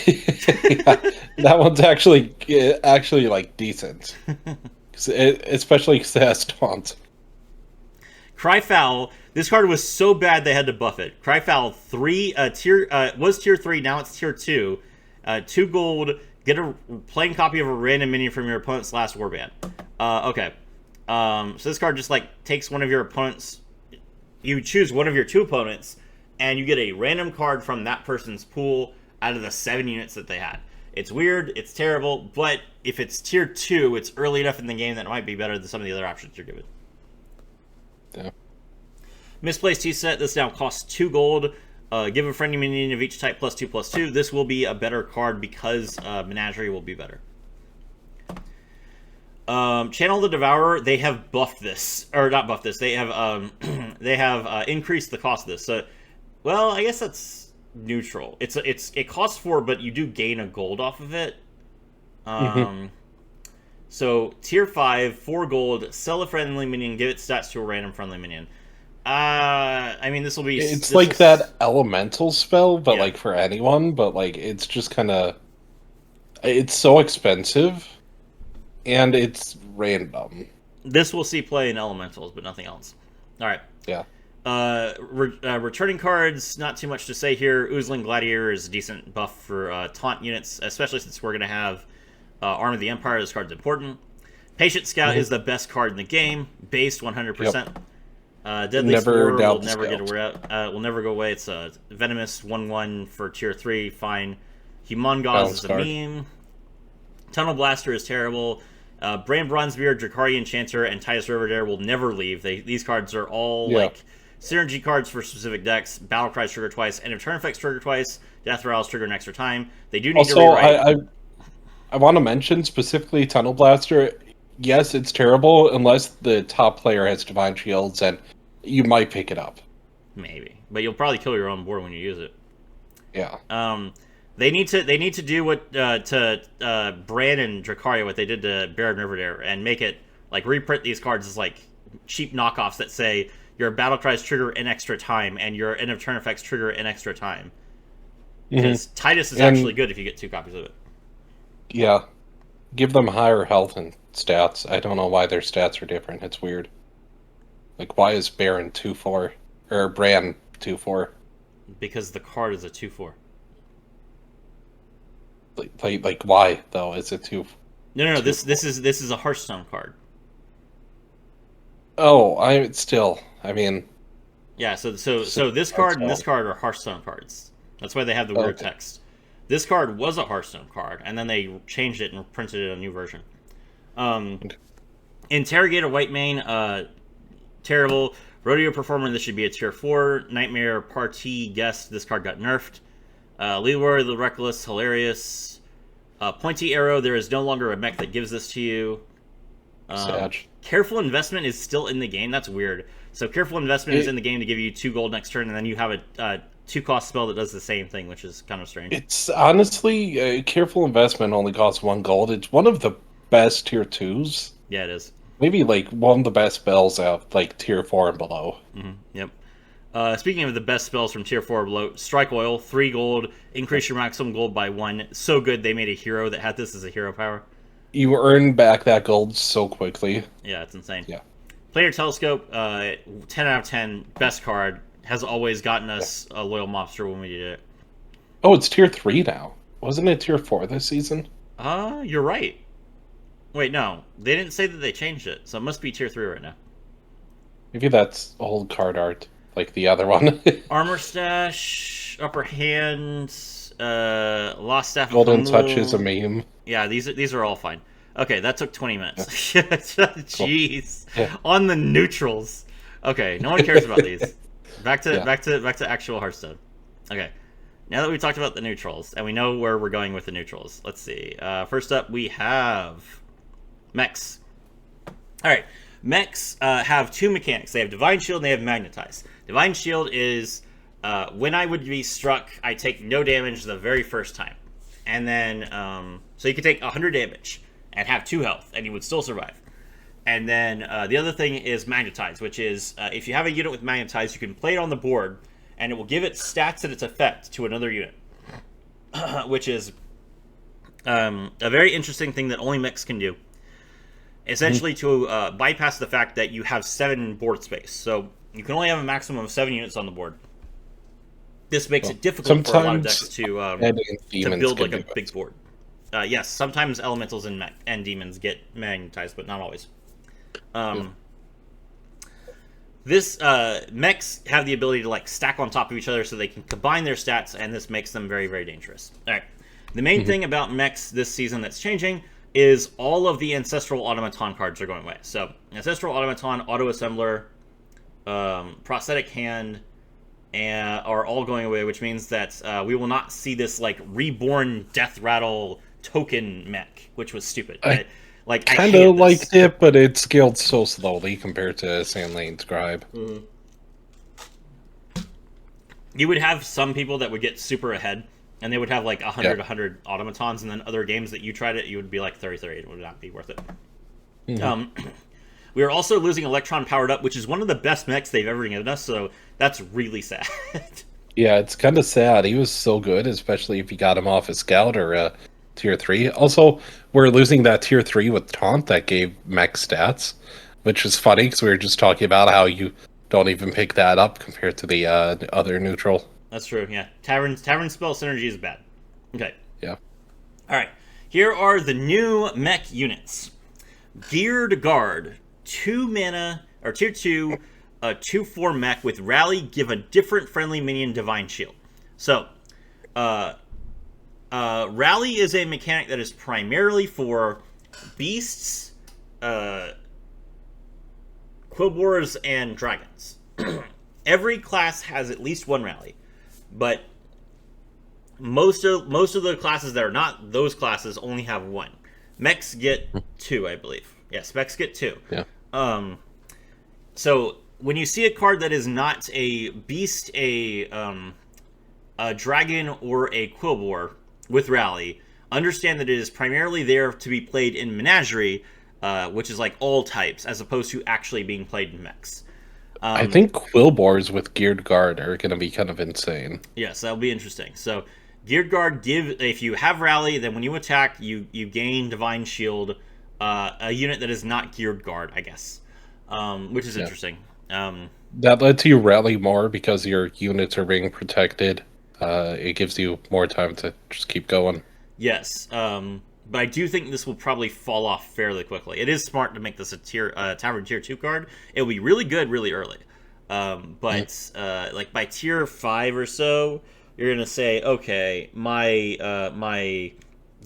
Yeah, that one's actually like decent, especially because it has taunts. Cryfoul. This card was so bad they had to buff it. Cryfoul 3 was tier 3. Now it's tier 2. 2 gold. Get a playing copy of a random minion from your opponent's last warband. Okay. So this card just like takes one of your opponents. You choose one of your 2 opponents, and you get a random card from that person's pool out of the 7 units that they had. It's weird, it's terrible, but if it's tier 2, it's early enough in the game that it might be better than some of the other options you're given. Yeah. Misplaced T-Set, this now costs 2 gold. Give a friendly minion of each type +2/+2. This will be a better card because Menagerie will be better. Channel the Devourer, they have buffed this. Or not buffed this, they have they have increased the cost of this. So, well, I guess that's neutral. It costs 4, but you do gain a gold off of it. So tier 5, 4 gold, sell a friendly minion, give it stats to a random friendly minion. I mean, this will be. It's like that elemental spell, but Yeah. like for anyone. But like, it's just kind of. It's so expensive, and it's random. This will see play in elementals, but nothing else. All right. Yeah. Returning cards, not too much to say here. Oozling Gladiator is a decent buff for taunt units, especially since we're going to have Arm of the Empire. This card's important. Patient Scout is the best card in the game, based 100%. Yep. Deadly Never Spore doubt will the never get Scout. will never go away. It's a Venomous 1/1 for tier 3, fine. Humongous is a card. meme. Tunnel Blaster is terrible. Brand Bronzebeard, Dracari Enchanter, and Titus Riverdare will never leave. These cards are all like synergy cards for specific decks. Battle Cries trigger twice, and if turn effects trigger twice, Death Rattles trigger an extra time. They do need to rewrite. I want to mention specifically Tunnel Blaster. Yes, it's terrible unless the top player has Divine Shields, and you might pick it up. Maybe, but you'll probably kill your own board when you use it. Yeah. They need to do what to Bran and Dracaria what they did to Baron Riverdare and make it like reprint these cards as like cheap knockoffs that say your battle cries trigger an extra time and your end of turn effects trigger an extra time. Because Titus is actually good if you get 2 copies of it. Yeah. Give them higher health and stats. I don't know why their stats are different. It's weird. Like, why is Baron 2/4 or Bran 2/4? Because the card is a 2/4. Like why though? Is it 2? No. This is a Hearthstone card. Oh, I mean. Yeah. So this card and this card are Hearthstone cards. That's why they have the weird text. This card was a Hearthstone card, and then they changed it and printed it a new version. Interrogator Whitemane, terrible. Rodeo Performer, this should be a tier 4. Nightmare Party Guest, this card got nerfed. Leroy the Reckless, hilarious. Pointy Arrow, there is no longer a mech that gives this to you. Careful Investment is still in the game, that's weird. So Careful Investment is in the game to give you 2 gold next turn, and then you have a 2-cost spell that does the same thing, which is kind of strange. It's honestly, Careful Investment only costs 1 gold. It's one of the best tier 2s. Yeah, it is. Maybe like one of the best spells out like tier 4 and below. Yep. Speaking of the best spells from tier 4 or below, Strike Oil, 3 gold, increase your maximum gold by 1. So good they made a hero that had this as a hero power. You earn back that gold so quickly. Yeah, it's insane. Yeah. Player Telescope, 10 out of 10, best card. Has always gotten us a loyal mobster when we did it. Oh, it's tier 3 now. Wasn't it tier 4 this season? You're right. Wait, no. They didn't say that they changed it, so it must be tier 3 right now. Maybe that's old card art, like the other one. Armor Stash, Upper Hand, Lost Staff of Golden Humble. Touch is a meme. Yeah, these are all fine. Okay, that took 20 minutes. Jeez. Yeah. On the neutrals. Okay, no one cares about these. Back to actual Hearthstone. Okay. Now that we've talked about the neutrals, and we know where we're going with the neutrals, let's see. First up, we have Mechs. All right. Mechs have two mechanics. They have Divine Shield and they have Magnetize. Divine Shield is when I would be struck, I take no damage the very first time. And then, so you could take 100 damage and have 2 health, and you would still survive. And then the other thing is Magnetize, which is if you have a unit with Magnetize, you can play it on the board, and it will give its stats and its effect to another unit, which is a very interesting thing that only mechs can do. Essentially, to bypass the fact that you have 7 board space, so you can only have a maximum of 7 units on the board. This makes it difficult for a lot of decks to build like a big board. Yes, sometimes elementals and demons get magnetized, but not always. This mechs have the ability to like stack on top of each other, so they can combine their stats, and this makes them very, very dangerous. All right, the main thing about mechs this season that's changing is all of the Ancestral Automaton cards are going away. So Ancestral Automaton, Auto Assembler, Prosthetic Hand, are all going away, which means that we will not see this like reborn Death Rattle token mech, which was stupid. I kind of liked it, but it scaled so slowly compared to Sand Lane Scribe. Mm-hmm. You would have some people that would get super ahead, and they would have like 100 automatons, and then other games that you tried it, you would be like 30. It would not be worth it. Mm-hmm. We are also losing Electron Powered Up, which is one of the best mechs they've ever given us, so that's really sad. Yeah, it's kind of sad. He was so good, especially if you got him off a Scout or Tier 3. Also, we're losing that Tier 3 with Taunt that gave mech stats, which is funny, because we were just talking about how you don't even pick that up compared to the other neutral. That's true, yeah. Tavern Spell Synergy is bad. Okay. Yeah. Alright, here are the new mech units. Geared Guard. 2 mana, or tier 2, 2/4 mech with Rally, give a different friendly minion Divine Shield. So, Rally is a mechanic that is primarily for beasts, Quilboars, and dragons. Every class has at least 1 Rally, but most of the classes that are not those classes only have 1. Mechs get 2, I believe. Yes, mechs get 2. Yeah. So when you see a card that is not a beast, a dragon, or a Quilboar with Rally, understand that it is primarily there to be played in Menagerie, which is like all types, as opposed to actually being played in mechs. I think Quilboars with Geared Guard are going to be kind of insane. Yes, that'll be interesting. So Geared Guard, if you have Rally, then when you attack, you gain Divine Shield, a unit that is not Geared Guard, I guess, which is interesting. That lets you rally more because your units are being protected. It gives you more time to just keep going. Yes, but I do think this will probably fall off fairly quickly. It is smart to make this a Tavern Tier 2 card. It'll be really good really early. But like by Tier 5 or so, you're going to say, okay, my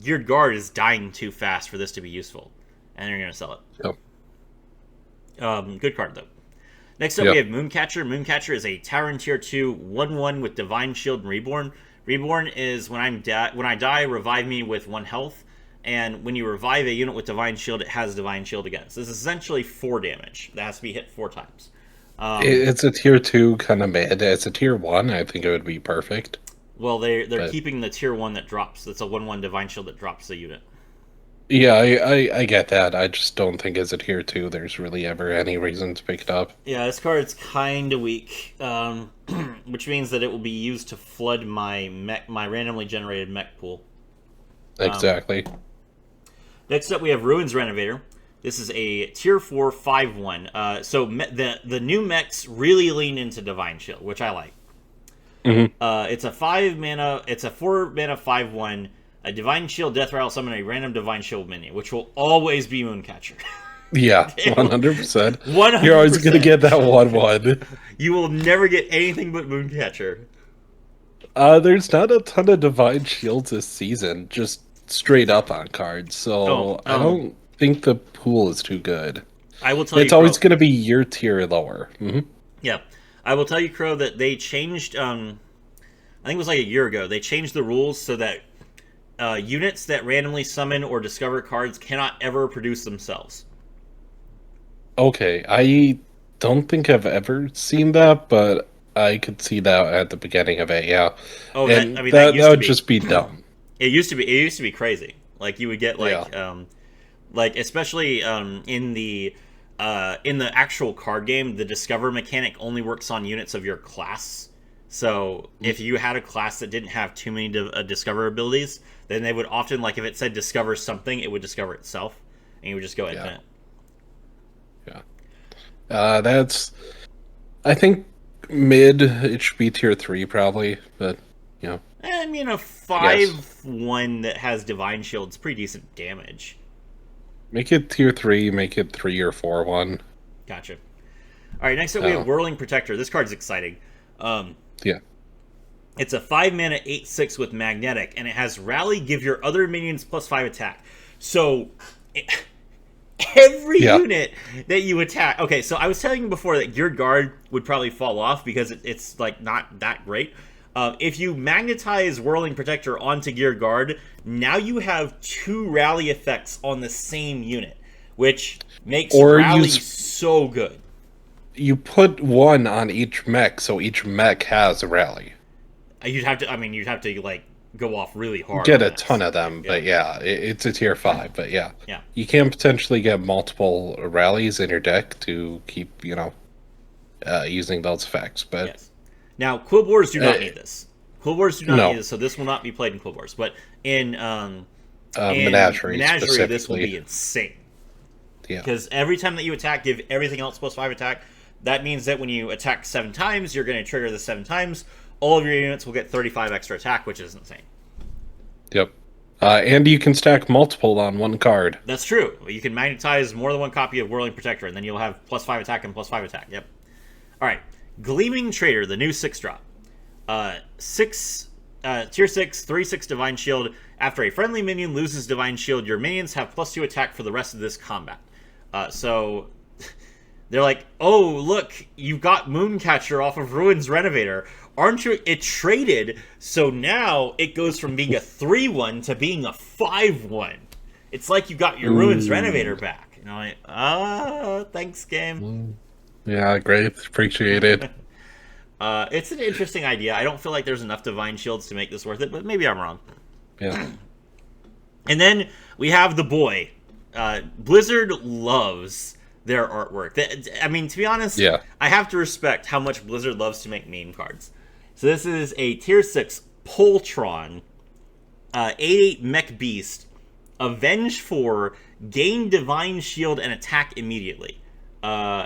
Geared Guard is dying too fast for this to be useful. And you're going to sell it. Yep. Good card, though. Next up, we have Mooncatcher. Mooncatcher is a Tavern Tier 2 1/1 with Divine Shield and Reborn. Reborn is when I die, revive me with 1 health. And when you revive a unit with Divine Shield, it has Divine Shield again. So this is essentially 4 damage. That has to be hit 4 times. It's a Tier 2 kind of mid. It's a Tier 1. I think it would be perfect. Well, they're keeping the Tier 1 that drops. That's a 1/1 Divine Shield that drops the unit. Yeah, I get that. I just don't think as a Tier 2 there's really ever any reason to pick it up. Yeah, this card's kind of weak, which means that it will be used to flood my randomly generated mech pool. Exactly. Next up, we have Ruins Renovator. This is a Tier 4 5/1. So the new mechs really lean into Divine Shield, which I like. Mm-hmm. It's a 4 mana 5/1. A Divine Shield Death Rattle summon a random Divine Shield minion, which will always be Mooncatcher. Yeah, 100%. 100%. You're always going to get that 1/1. You will never get anything but Mooncatcher. There's not a ton of Divine Shields this season, just straight up on cards, so I don't think the pool is too good. I will tell you, it's always going to be your tier lower. Mm-hmm. Yeah, I will tell you, Crow, that they changed. I think it was like a year ago. They changed the rules so that units that randomly summon or discover cards cannot ever produce themselves. Okay, I don't think I've ever seen that, but I could see that at the beginning of it, yeah. Oh, that I And mean that that used to would be. just be dumb. It used to be crazy. Like you would get Yeah. like especially in the actual card game, the discover mechanic only works on units of your class. So if you had a class that didn't have too many discover abilities, then they would often, like, if it said discover something, it would discover itself, and you would just go Yeah. infinite. Yeah. That's I think mid it should be tier 3 probably, but you know, I mean, a I guess 5/1 that has divine shield's pretty decent damage. make it tier 3, make it 3 or 4 one. Gotcha. All right, next up we have Oh, Whirling Protector. This card's exciting. yeah. It's a 5 mana 8/6 with magnetic, and it has rally, give your other minions +5 attack. So every Yeah. unit that you attack. Okay, so I was telling you before that Geared Guard would probably fall off because it's like not that great. If you magnetize Whirling Protector onto Geared Guard, now you have 2 rally effects on the same unit, which makes Or rally so good. you put one on each mech, so each mech has a rally. You'd have to. I mean, you'd have to like go off really hard. Get On a that. ton of them, Yeah. but yeah, it's a tier 5, but yeah. Yeah. You can potentially get multiple rallies in your deck to keep, using those effects, but Yes. Now, Quill Wars do not need this. Quill Wars do not no. need this, so this will not be played in Quill Wars. But in Menagerie this will specifically. be insane. Yeah. Because every time that you attack, give everything else +5 attack. That means that when you attack 7 times, you're going to trigger the 7 times. All of your units will get 35 extra attack, which is insane. Yep. And you can stack multiple on one card. That's true. You can magnetize more than one copy of Whirling Protector, and then you'll have +5 attack and +5 attack. Yep. All right. Gleaming Trader, the new 6-drop. Tier 6, 3/6 Divine Shield. After a friendly minion loses Divine Shield, your minions have +2 attack for the rest of this combat. So they're like, oh, look, you got Mooncatcher off of Ruins Renovator. Aren't you? It traded, so now it goes from being a 3/1 to being a 5/1. It's like you got your Ruins Renovator back. And I'm like, thanks, game. Yeah, great. Appreciate it. It's an interesting idea. I don't feel like there's enough Divine Shields to make this worth it, but maybe I'm wrong. Yeah. And then we have the boy. Blizzard loves their artwork. I mean, to be honest, Yeah. I have to respect how much Blizzard loves to make meme cards. So this is a tier 6 Poltron, 8/8 Mech Beast, Avenge 4, gain Divine Shield and attack immediately,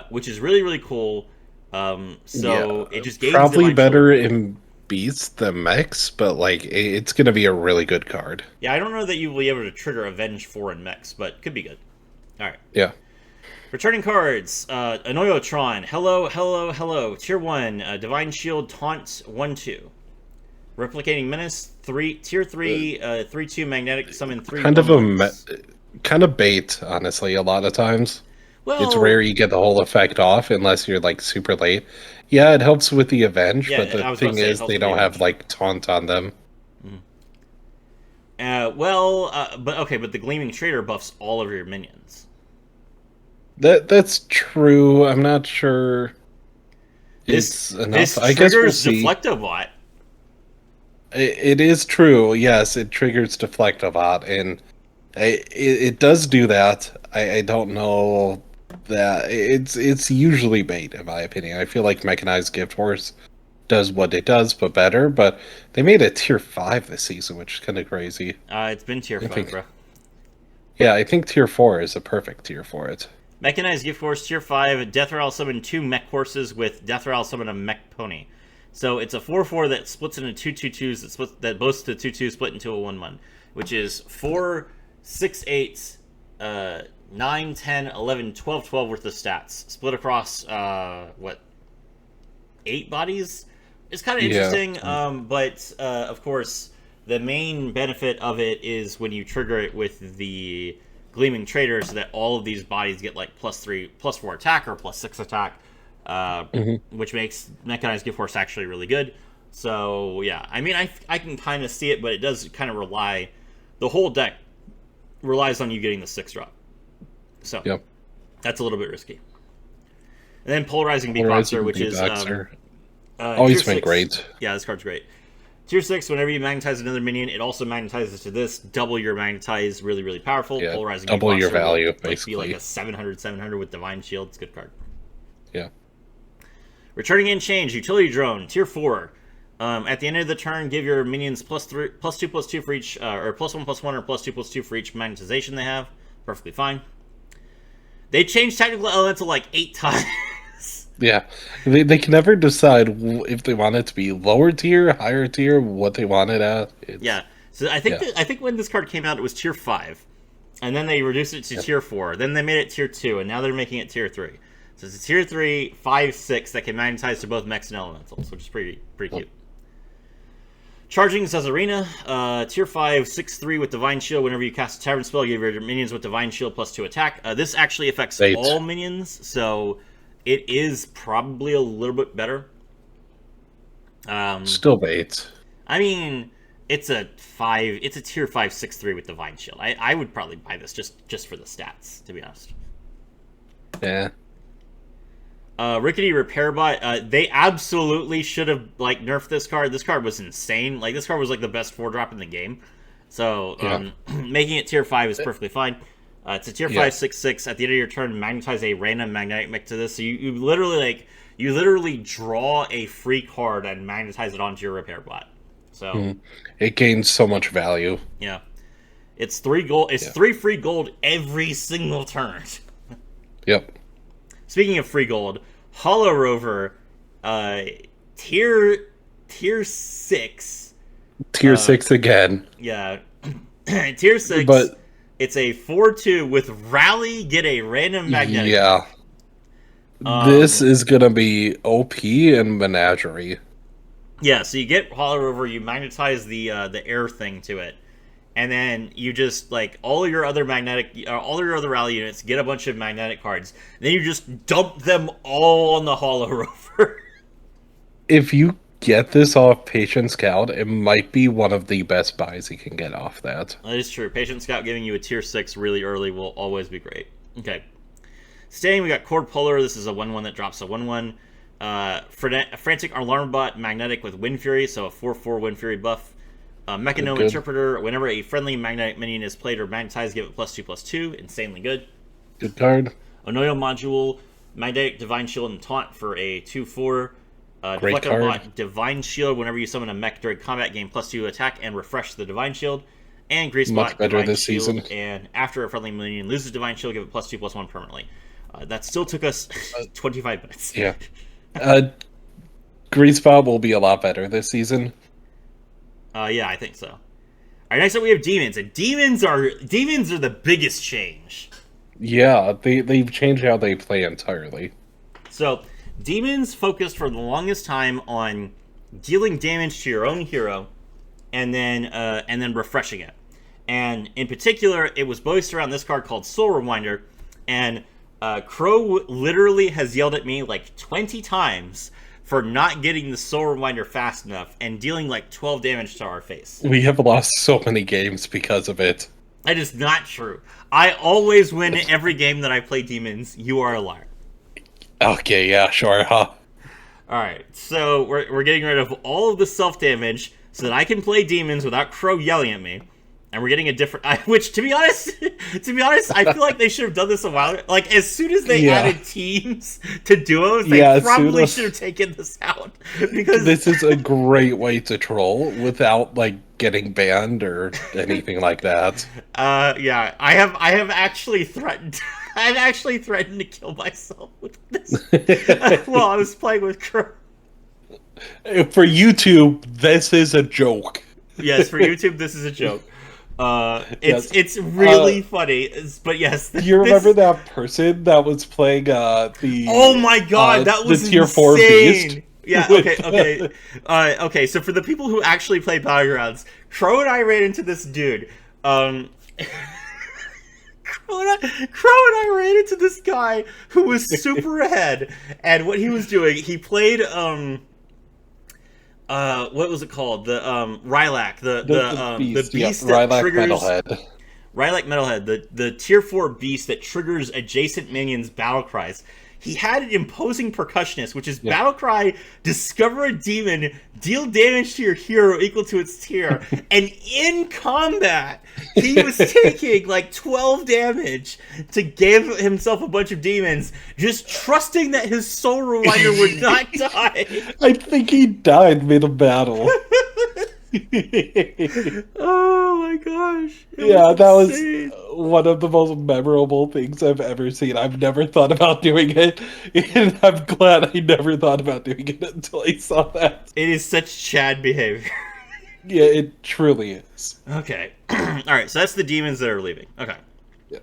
which is really, really cool. It just gains probably Divine better Shield. in beasts than mechs, but like it's gonna be a really good card. Yeah, I don't know that you will be able to trigger Avenge 4 in mechs, but could be good. All right. Yeah. Returning cards, Anoyotron, hello, hello, hello. Tier 1, Divine Shield, Taunt, 1/2. Replicating Menace, Tier 3, 3/2 Magnetic, Summon 3 Kind of 1/1s. kind of bait, honestly, a lot of times. Well, It's rare you get the whole effect off unless you're like super late. Yeah, it helps with the Avenge, Yeah, but I the was about thing to say, it is helps they with the don't have Avenge. like taunt on them. but the Gleaming Trader buffs all of your minions. That's true. I'm not sure This it's enough. this I guess we'll triggers see. Deflectobot. It is true. Yes, it triggers deflect a lot, and it does do that. I don't know that it's usually bait in my opinion. I feel like Mechanized Gift Horse does what it does, but better. But they made it tier 5 this season, which is kind of crazy. It's been tier 5, bro. Yeah, I think tier 4 is a perfect tier for it. Mechanized Gift Force, Tier 5, Death Rattle summon 2 mech horses with Death Rattle summon a mech pony. So it's a 4/4 that splits into 2/2/2s that boasts the 2/2 split into a 1/1, which is 4, 6, 8, 9, 10, 11, 12, 12 worth of stats. Split across, 8 bodies? It's kind of interesting, but of course, the main benefit of it is when you trigger it with the Gleaming Trader, so that all of these bodies get like +4 attack or +6 attack, which makes Mechanized Gift Force actually really good. So yeah, I mean, I can kind of see it, but it does kind of rely the whole deck relies on you getting the 6-drop. So Yep. that's a little bit risky. And then Polarizing Polarizing Beatboxer, which is Beatboxer. tier Always been 6. great. Yeah, this card's great. Tier 6, whenever you magnetize another minion, it also magnetizes to this. Double your magnetize, really, really powerful. Yeah, Polarizing double Beatboxer your value, would, basically. be like a 700 with Divine Shield. It's a good card. Yeah. Returning in Change, Utility Drone, tier 4. At the end of the turn, give your minions +2/+2 for each, or +1/+1 or +2/+2 for each magnetization they have. Perfectly fine. They changed Technical Elemental like 8 times. Yeah, they can never decide if they want it to be lower tier, higher tier, what they want it at. Yeah, so I think when this card came out, it was tier 5, and then they reduced it to tier 4. Then they made it tier 2, and now they're making it tier 3. So it's a tier 3, 5, 6 that can magnetize to both mechs and elementals, which is pretty cute. Charging Zazarina, tier 5, 6/3 with Divine Shield. Whenever you cast a Tavern spell, give your minions with Divine Shield +2 attack. This actually affects all minions, so it is probably a little bit better. Still bait. I mean, it's a tier 5, 6/3 with Divine Shield. I would probably buy this just for the stats, to be honest. Yeah. Rickety Repair Bot. They absolutely should have nerfed this card. This card was insane. This card was the best 4-drop in the game. So making it tier 5 is perfectly fine. It's a tier 5, 6/6. At the end of your turn, magnetize a random magnetic mech to this. So you literally draw a free card and magnetize it onto your Repair Bot. So it gains so much value. Yeah, it's 3 gold. It's 3 free gold every single turn. Yep. Speaking of free gold, Hollow Rover, tier 6. Tier 6 again. Yeah, tier 6. But it's a 4/2 with Rally. Get a random magnetic. Yeah. This is gonna be OP and Menagerie. Yeah, so you get Hollow Rover, you magnetize the air thing to it, and then you just all your other rally units get a bunch of magnetic cards. And then you just dump them all on the Hollow Rover. If you get this off Patient Scout, it might be one of the best buys you can get off that. That is true. Patient Scout giving you a tier 6 really early will always be great. Okay. Staying, we got Cord Polar. This is a 1/1 that drops a 1/1. Frantic Alarm Bot, magnetic with Wind Fury, so a 4/4 Wind Fury buff. Mechanome Interpreter, whenever a friendly magnetic minion is played or magnetized, give it +2/+2. Insanely good. Good card. Onoyo Module, Magnetic Divine Shield and Taunt for a 2/4. Great card. Bot, Divine Shield, whenever you summon a mech during combat, gain +2 attack and refresh the Divine Shield. And Grease Much Bot, better Divine this Shield, season. and after a friendly minion loses Divine Shield, give it +2/+1 permanently. That still took us 25 minutes. Yeah. Greasebot will be a lot better this season. Yeah, I think so. All right, next up we have Demons, and Demons are the biggest change. Yeah, they've changed how they play entirely. So, Demons focused for the longest time on dealing damage to your own hero, and then refreshing it. And in particular, it was based around this card called Soul Rewinder, and Crow literally has yelled at me 20 times for not getting the Soul Rewinder fast enough and dealing 12 damage to our face. We have lost so many games because of it. That is not true. I always win every game that I play Demons. You are a liar. Okay, yeah, sure, huh? Alright, so we're getting rid of all of the self-damage so that I can play Demons without Crow yelling at me. And we're getting a different... Which, to be honest, I feel like they should have done this a while ago. As soon as they added teams to duos, they probably should have taken this out. Because this is a great way to troll without, getting banned or anything like that. Yeah, I have actually threatened... I've actually threatened to kill myself with this while I was playing with Crow. For YouTube, this is a joke. Yes, for YouTube, this is a joke. It's really funny, but yes. Do you remember that person that was playing the? Oh my god, that was the tier insane. 4 beast. Yeah. Okay. Okay. So for the people who actually play Battlegrounds, Crow and I ran into this dude. Crow and I ran into this guy who was super ahead, and what he was doing, he played what was it called? The Rylak, The the beast, yep, beast that Rylac triggers Metalhead. Rylak Metalhead, the tier 4 beast that triggers adjacent minions' battle cries. He had an imposing percussionist, which is Yeah. battle cry, discover a demon, deal damage to your hero equal to its tier, and in combat, he was taking like 12 damage to give himself a bunch of demons, just trusting that his soul rewinder would not die. I think he died mid battle. Oh my gosh. Yeah, that was insane. one of the most memorable things I've ever seen. I've never thought about doing it, and I'm glad I never thought about doing it until I saw that. It is such Chad behavior. Yeah, it truly is. Okay. Alright, so that's the demons that are leaving. Okay. Yeah.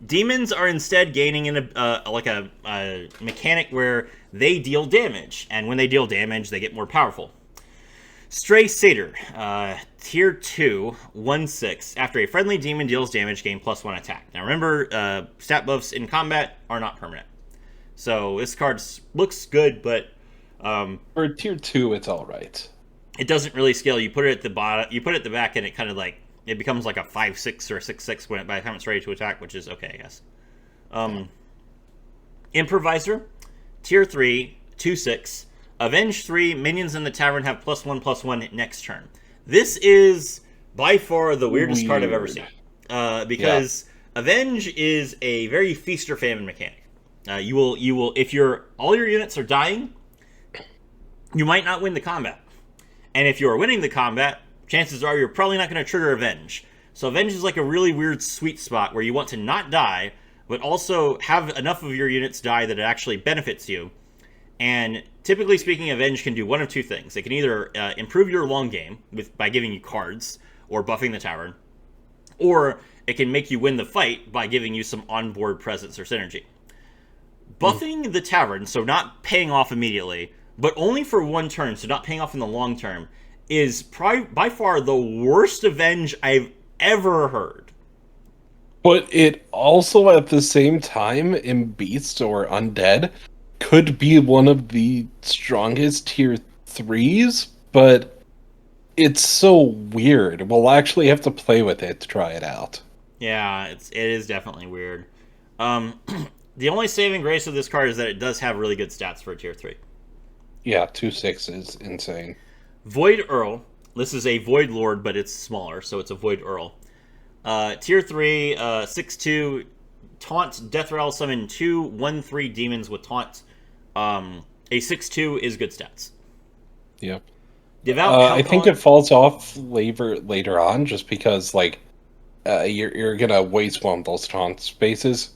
Demons are instead gaining in a mechanic where they deal damage, and when they deal damage, they get more powerful. Stray Satyr, tier 2, 1/6. After a friendly demon deals damage, gain +1 attack. Now remember, stat buffs in combat are not permanent. So this card looks good, but For tier 2, it's alright. it doesn't really scale. You put it at the bottom, you put it at the back, and it kind of like it becomes like a 5/6 or a 6/6 when by the time it's ready to attack, which is okay, I guess. Improviser, tier 3, 2/6. Avenge 3, minions in the tavern have +1/+1 next turn. This is by far the weirdest card I've ever seen. Because Avenge is a very feast or famine mechanic. You will, if all your units are dying, you might not win the combat. And if you are winning the combat, chances are you're probably not going to trigger Avenge. So Avenge is like a really weird sweet spot where you want to not die, but also have enough of your units die that it actually benefits you. And typically speaking, Avenge can do one of two things. It can either improve your long game by giving you cards or buffing the tavern, or it can make you win the fight by giving you some onboard presence or synergy. Buffing the tavern, so not paying off immediately, but only for one turn, so not paying off in the long term, is by far the worst Avenge I've ever heard. But it also, at the same time, in Beast or Undead, could be one of the strongest tier 3s, but it's so weird. We'll actually have to play with it to try it out. Yeah, it is definitely weird. The only saving grace of this card is that it does have really good stats for a tier 3. Yeah, 2/6 is insane. Void Earl. This is a Void Lord, but it's smaller, so it's a Void Earl. Tier 3, 6/2, Taunt, Death Rattle, summon 2 1/3 demons with Taunt. A 6/2 is good stats. Yep. Devout I think it falls off later on, just because you're gonna waste one of those taunt spaces.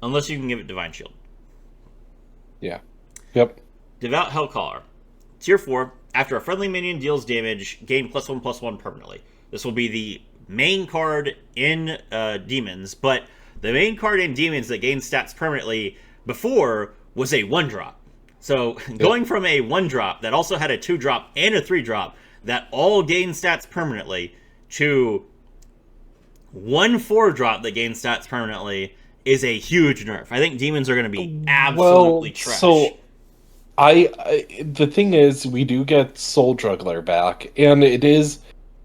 Unless you can give it Divine Shield. Yeah. Yep. Devout Hellcaller. Tier 4, after a friendly minion deals damage, gain +1/+1 permanently. This will be the main card in Demons, but the main card in Demons that gains stats permanently before was a 1-drop. So going from a 1-drop that also had a 2-drop and a 3-drop that all gain stats permanently to 1 4-drop that gains stats permanently is a huge nerf. I think Demons are going to be absolutely trash. So the thing is, we do get Soul Juggler back, and it is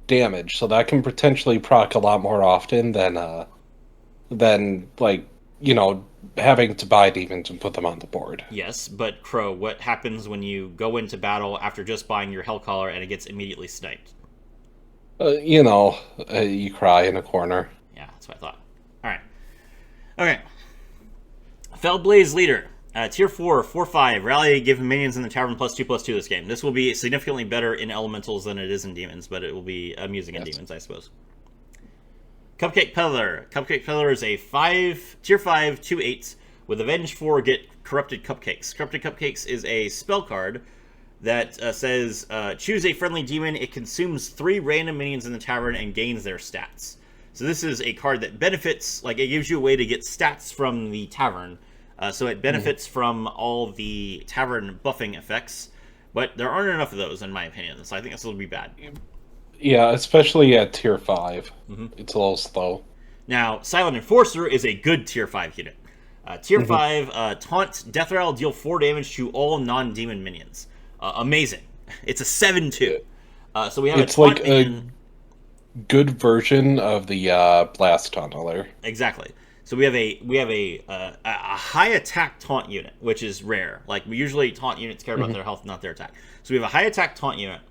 damage, so that can potentially proc a lot more often than having to buy demons and put them on the board. Yes, but Crow, what happens when you go into battle after just buying your Hellcaller and it gets immediately sniped? You cry in a corner. Yeah, that's what I thought. Alright. Okay. Fellblaze Leader. Tier 4, 4/5. Rally, give minions in the tavern +2/+2 this game. This will be significantly better in elementals than it is in demons, but it will be amusing in demons, I suppose. Cupcake Peddler. Cupcake Peddler is a tier 5, 2/8 with Avenge 4, get Corrupted Cupcakes. Corrupted Cupcakes is a spell card that says, choose a friendly demon. It consumes 3 random minions in the tavern and gains their stats. So this is a card that benefits, it gives you a way to get stats from the tavern. So it benefits from all the tavern buffing effects, but there aren't enough of those, in my opinion, so I think this will be bad. Yeah, especially at tier 5. It's a little slow. Now, Silent Enforcer is a good tier 5 unit. Tier 5, Taunt, Death Rattle, deal 4 damage to all non-demon minions. Amazing. It's a 7/2. So we have a It's like taunt a minion. good version of the blast tunneler. Exactly. So we have a high attack taunt unit, which is rare. Like we usually taunt units care about their health, not their attack. So we have a high attack taunt unit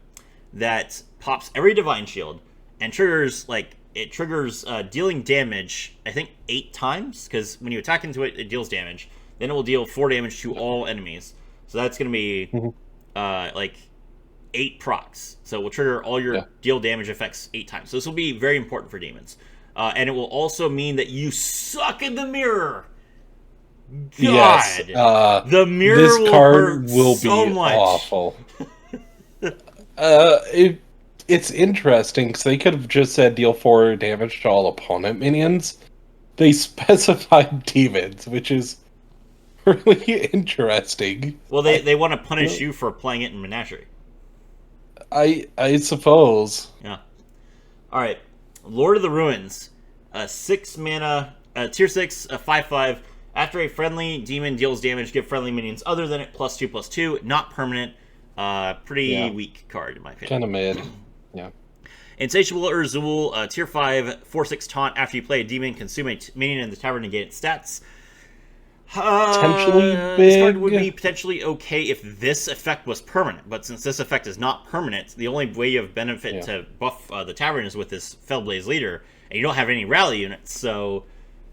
that pops every divine shield and triggers dealing damage. I think 8 times because when you attack into it, it deals damage. Then it will deal 4 damage to all enemies. So that's going to be like 8 procs. So it will trigger all your deal damage effects 8 times. So this will be very important for demons. And it will also mean that you suck in the mirrit. God, Yes, the mirror this will card hurt will so be much. awful. It's interesting because they could have just said deal 4 damage to all opponent minions. They specified demons, which is really interesting. Well, they want to punish you for playing it in Menagerie. I suppose. Yeah. All right, Lord of the Ruins, 6 mana, tier 6, 5/5. After a friendly demon deals damage, give friendly minions other than it +2/+2. Not permanent. Pretty weak card in my opinion. Kind of mid. Yeah. Insatiable Urzul, tier 5, 4/6 taunt. After you play a demon, consume a minion in the tavern and gain its stats. Potentially This card would big. be potentially okay if this effect was permanent, but since this effect is not permanent, the only way you have benefit to buff the tavern is with this Fellblaze leader, and you don't have any rally units, so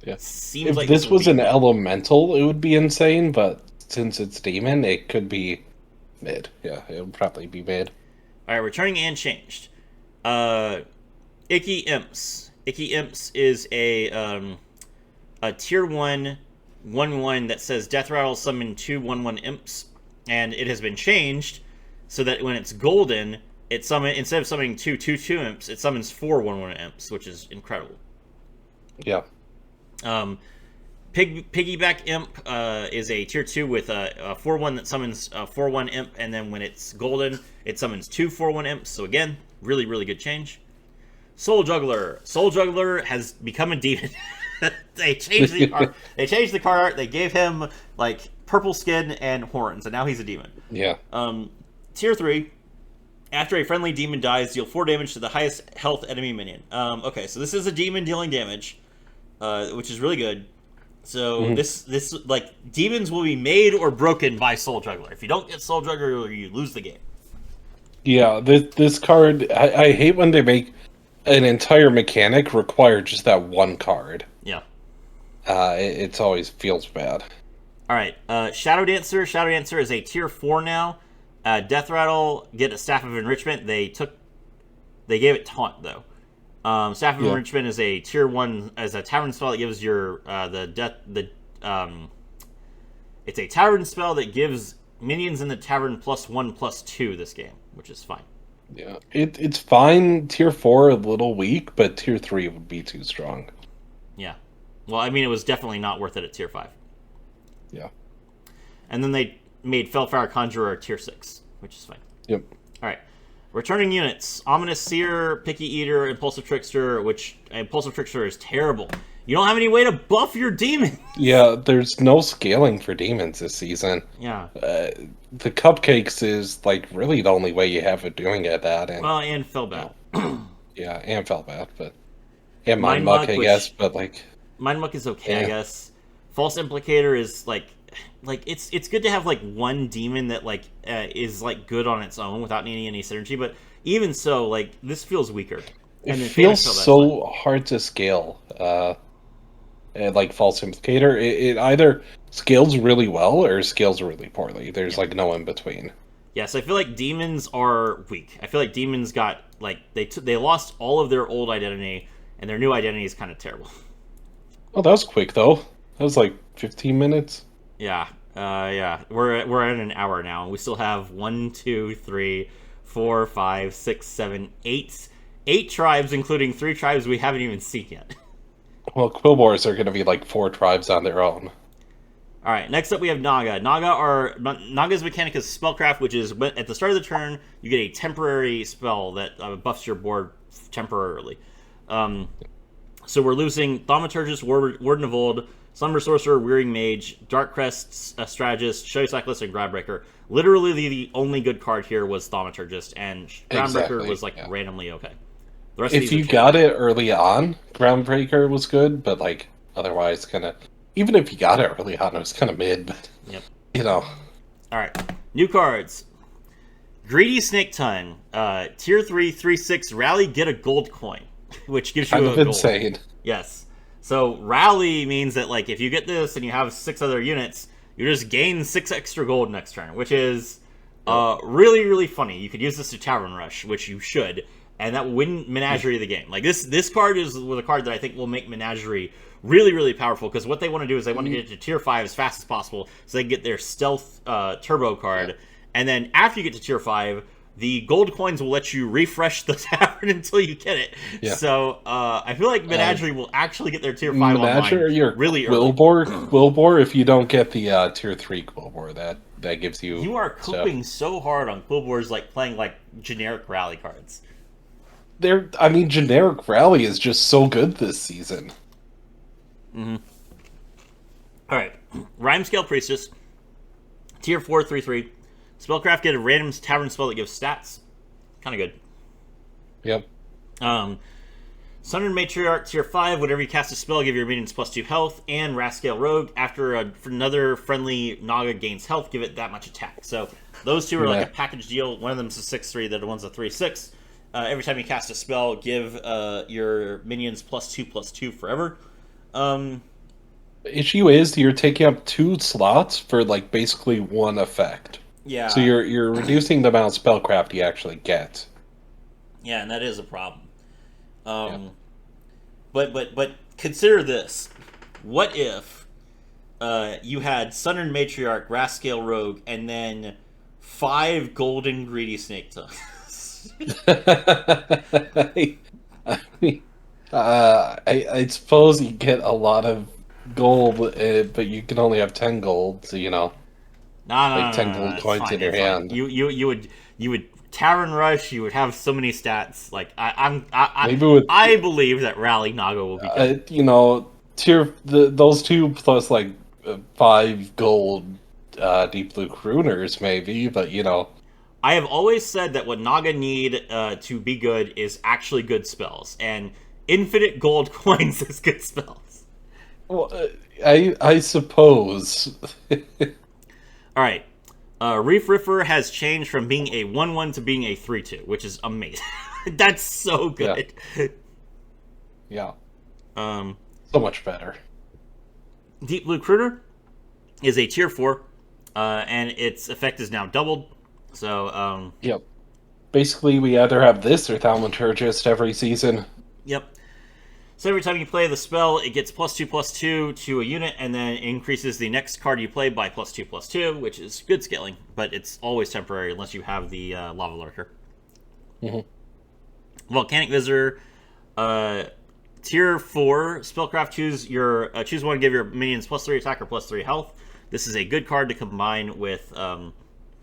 Yeah. seems If like this was an weak. elemental, it would be insane, but since it's demon, it could be mid. Yeah, it would probably be mid. All right, returning and changed. Icky Imps. Icky Imps is a tier 1/1/1 that says Death Rattle summon 2 1/1 imps, and it has been changed so that when it's golden, instead of summoning 2 2/2 imps, it summons 4 1/1 imps, which is incredible. Yeah. Piggyback Imp is a tier 2 with a 4/1 that summons 4/1 imp, and then when it's golden, it summons 2 4/1 imps. So again, really, really good change. Soul Juggler. Soul Juggler has become a demon. They changed the art. They changed the card art. They gave him like purple skin and horns, and now he's a demon. Yeah. Tier 3. After a friendly demon dies, deal 4 damage to the highest health enemy minion. Okay, so this is a demon dealing damage, which is really good. So this like demons will be made or broken by Soul Juggler. If you don't get Soul Juggler, you lose the game. Yeah, this card, I hate when they make an entire mechanic require just that one card. Yeah. It's always feels bad. All right. Shadow Dancer. Shadow Dancer is a tier 4 now. Death Rattle, get a Staff of Enrichment. They gave it Taunt though. Staff of Enrichment is a tier 1 as a tavern spell that gives your it's a tavern spell that gives minions in the tavern +1/+2 this game, which is fine. Yeah, it's fine. Tier 4 a little weak, but tier 3 would be too strong. Yeah. Well, I mean, it was definitely not worth it at tier 5. Yeah. And then they made Felfire Conjurer tier 6, which is fine. Yep. All right. Returning units. Ominous Seer, Picky Eater, Impulsive Trickster, which Impulsive Trickster is terrible. You don't have any way to buff your demon. Yeah, there's no scaling for demons this season. Yeah. The cupcakes is like really the only way you have of doing it. And Well, and Fellbat. yeah, and Felbat, but and Mind Mind Muck, Muck, I which- guess. But like, Mind Muck is okay, I Yeah. guess. False Implicator is like it's good to have like one demon that is like good on its own without needing any synergy. But even so, like this feels weaker. it And then feels Phantom Fellbat's so hard to scale. And like False Implicator, it either scales really well or scales really poorly. There's like no in between. Yes, I feel like demons are weak. I feel like demons got like they lost all of their old identity, and their new identity is kind of terrible. Oh, that was quick though. That was like 15 minutes. Yeah, yeah. We're at an hour now, and we still have 1, 2, 3, 4, 5, 6, 7, 8 tribes, including 3 tribes we haven't even seen yet. Well, Quillbores are going to be like 4 tribes on their own. All right, next up we have Naga. Naga's mechanic is Spellcraft, which is at the start of the turn you get a temporary spell that buffs your board temporarily. So we're losing Thaumaturgist, Warden of Old, Slumber Sorcerer, Wearing Mage, Dark Crest, Strategist, Show Cyclist, and Groundbreaker. Literally, the only good card here was Thaumaturgist, and Groundbreaker was like randomly okay. The rest if you got it early on, Groundbreaker was good, but like otherwise, kind of. Even if you got it early on, it was kind of mid. But yep. You know. All right, new cards. Greedy Snake Tongue, tier 3, 3/6 rally, get a gold coin, which gives you a gold. Insane. Yes. So rally means that like if you get this and you have 6 other units, you just gain 6 extra gold next turn, which is really, really funny. You could use this to Tavern Rush, which you should, and that will win Menagerie the game. Like this card is a card that I think will make Menagerie really, really powerful, because what they want to do is they want to get it to tier 5 as fast as possible so they can get their stealth turbo card, and then after you get to tier 5, the gold coins will let you refresh the tavern until you get it. Yeah. So I feel like Menagerie will actually get their tier 5 Menagerie online really early. Quillbore, if you don't get the tier 3 Quillbore, that gives you... You are cooping so hard on Quillbores, like playing like generic rally cards. Generic rally is just so good this season. Mm-hmm. Alright. Rhymescale Priestess. Tier 4, 3/3. Spellcraft, get a random tavern spell that gives stats. Kind of good. Yep. Sundered Matriarch, tier 5. Whenever you cast a spell, give your minions +2 health. And Rascale Rogue, after another friendly Naga gains health, give it that much attack. So those two are like a package deal. One of them is a 6/3, the other one's a 3/6. Every time you cast a spell, give your minions +2/+2 forever. Issue is you're taking up 2 slots for like basically one effect. Yeah. So you're reducing the amount of spellcraft you actually get. Yeah, and that is a problem. But consider this: what if you had Sundered Matriarch, Rascale Rogue, and then 5 golden greedy snake tongues? I suppose you get a lot of gold, but you can only have 10 gold, so you know. No, 10 gold coins in your hand. You would Tavern Rush. You would have so many stats. Like I believe that Rally Naga will be good. Those 2 plus like 5 gold Deep Blue Crooners maybe, but you know. I have always said that what Naga need to be good is actually good spells, and infinite gold coins is good spells. Well, I suppose. All right, Reef Riffer has changed from being a 1/1 to being a 3/2, which is amazing. That's so good. Yeah. So much better. Deep Blue Crooner is a tier 4, and its effect is now doubled. So, Yep. Basically, we either have this or Thaumaturgist every season. Yep. So every time you play the spell, it gets +2/+2 to a unit, and then increases the next card you play by +2/+2, which is good scaling, but it's always temporary unless you have the Lava Lurker. Mm-hmm. Volcanic Visitor, tier 4, Spellcraft, choose one, give your minions +3 attack or +3 health. This is a good card to combine with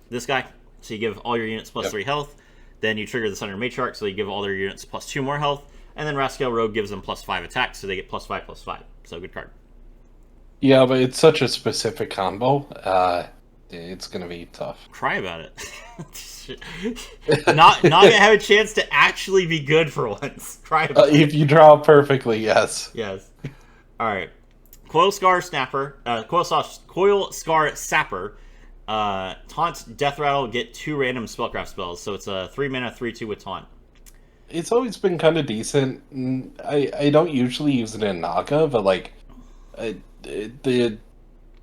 this guy. So you give all your units +3 health, then you trigger the Sundered Matriarch, so you give all their units +2 more health. And then Rascale Rogue gives them +5 attack, so they get +5/+5. So good card. Yeah, but it's such a specific combo. It's gonna be tough. Cry about it. not gonna have a chance to actually be good for once. Cry about it. If you draw perfectly, yes. Yes. All right. Coil Scar Sapper. Taunt, Death Rattle, get 2 random spellcraft spells. So it's a 3-mana 3/2 with Taunt. It's always been kind of decent. I don't usually use it in Naga, but like the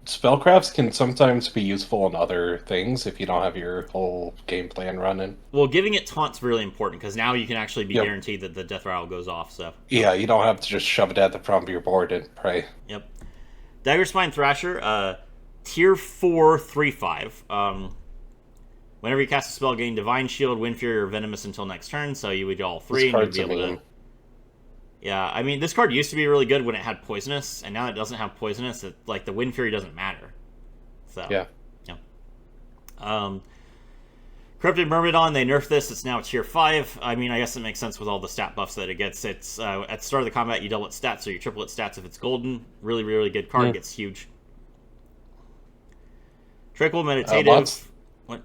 spellcrafts can sometimes be useful in other things if you don't have your whole game plan running. Well, giving it Taunt's really important because now you can actually be guaranteed that the Death Rattle goes off. So yeah, you don't have to just shove it at the front of your board and pray. Yep. Daggerspine Thrasher, tier 4, 3/5. Whenever you cast a spell, gain Divine Shield, Wind Fury, or Venomous until next turn. So you would do all 3, and you'd be able to. Yeah, I mean, this card used to be really good when it had Poisonous, and now it doesn't have Poisonous. Like the Wind Fury doesn't matter. So yeah. Corrupted Myrmidon, they nerfed this. It's now tier 5. I mean, I guess it makes sense with all the stat buffs that it gets. It's at the start of the combat, you double its stats, so you triple its stats if it's golden. Really, really good card. Gets huge. Tranquil Meditative. What?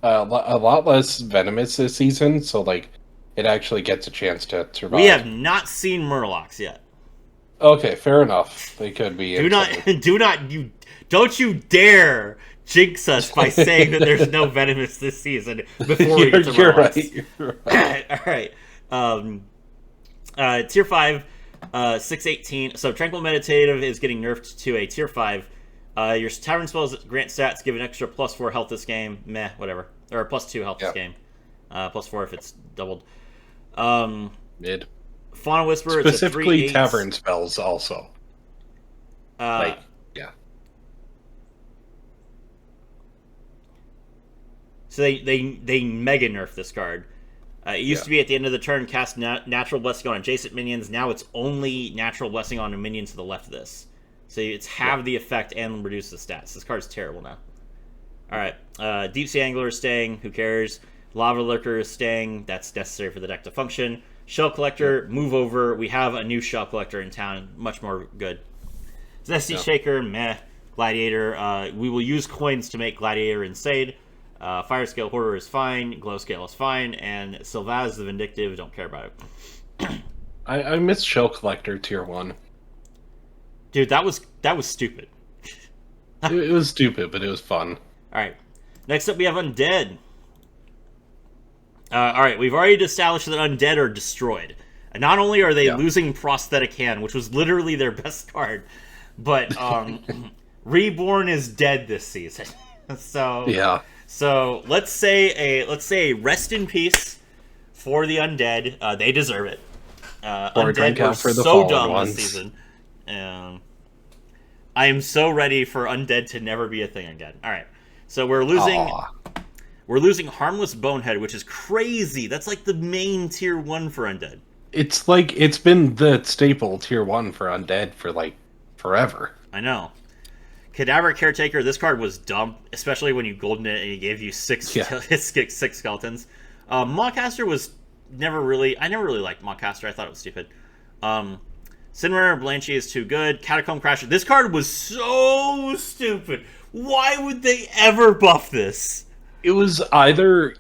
A lot less venomous this season, so like it actually gets a chance to survive. We have not seen Murlocs yet. Okay, fair enough. They could be. Don't you dare jinx us by saying that there's no venomous this season before we get to Murlocs. You're right. All right. Tier 5, 618. So Tranquil Meditative is getting nerfed to a tier 5. Your Tavern spells grant stats give an extra +4 health this game. Meh, whatever. Or +2 health this game. +4 if it's doubled. Mid. Fauna Whisperer, specifically it's a 3/8. Tavern spells also. Yeah. So they mega nerf this card. It used to be at the end of the turn, cast Natural Blessing on adjacent minions. Now it's only Natural Blessing on a minion to the left of this. So it's halve the effect and reduce the stats. This card's terrible now. Alright. Deep Sea Angler is staying. Who cares? Lava Lurker is staying. That's necessary for the deck to function. Shell Collector, move over. We have a new Shell Collector in town. Much more good. Zesty Shaker, meh. Gladiator. We will use coins to make Gladiator insane. Fire Scale Hoarder is fine. Glow Scale is fine. And Sylvaz the Vindictive, don't care about it. I miss Shell Collector tier 1. Dude, that was stupid. It was stupid, but it was fun. Alright. Next up we have Undead. Alright, we've already established that Undead are destroyed. And not only are they losing Prosthetic Hand, which was literally their best card, but Reborn is dead this season. So let's say a rest in peace for the Undead. They deserve it. Undead were so dumb this season. I am so ready for Undead to never be a thing again. Alright. So we're losing Harmless Bonehead, which is crazy. That's like the main tier 1 for Undead. It's like it's been the staple tier 1 for Undead for like forever. I know. Cadaver Caretaker, this card was dumb, especially when you golden it and he gave you six skeletons. Mawcaster was I never really liked Mawcaster. I thought it was stupid. Cinerator Blanchie is too good. Catacomb Crasher. This card was so stupid. Why would they ever buff this? It was either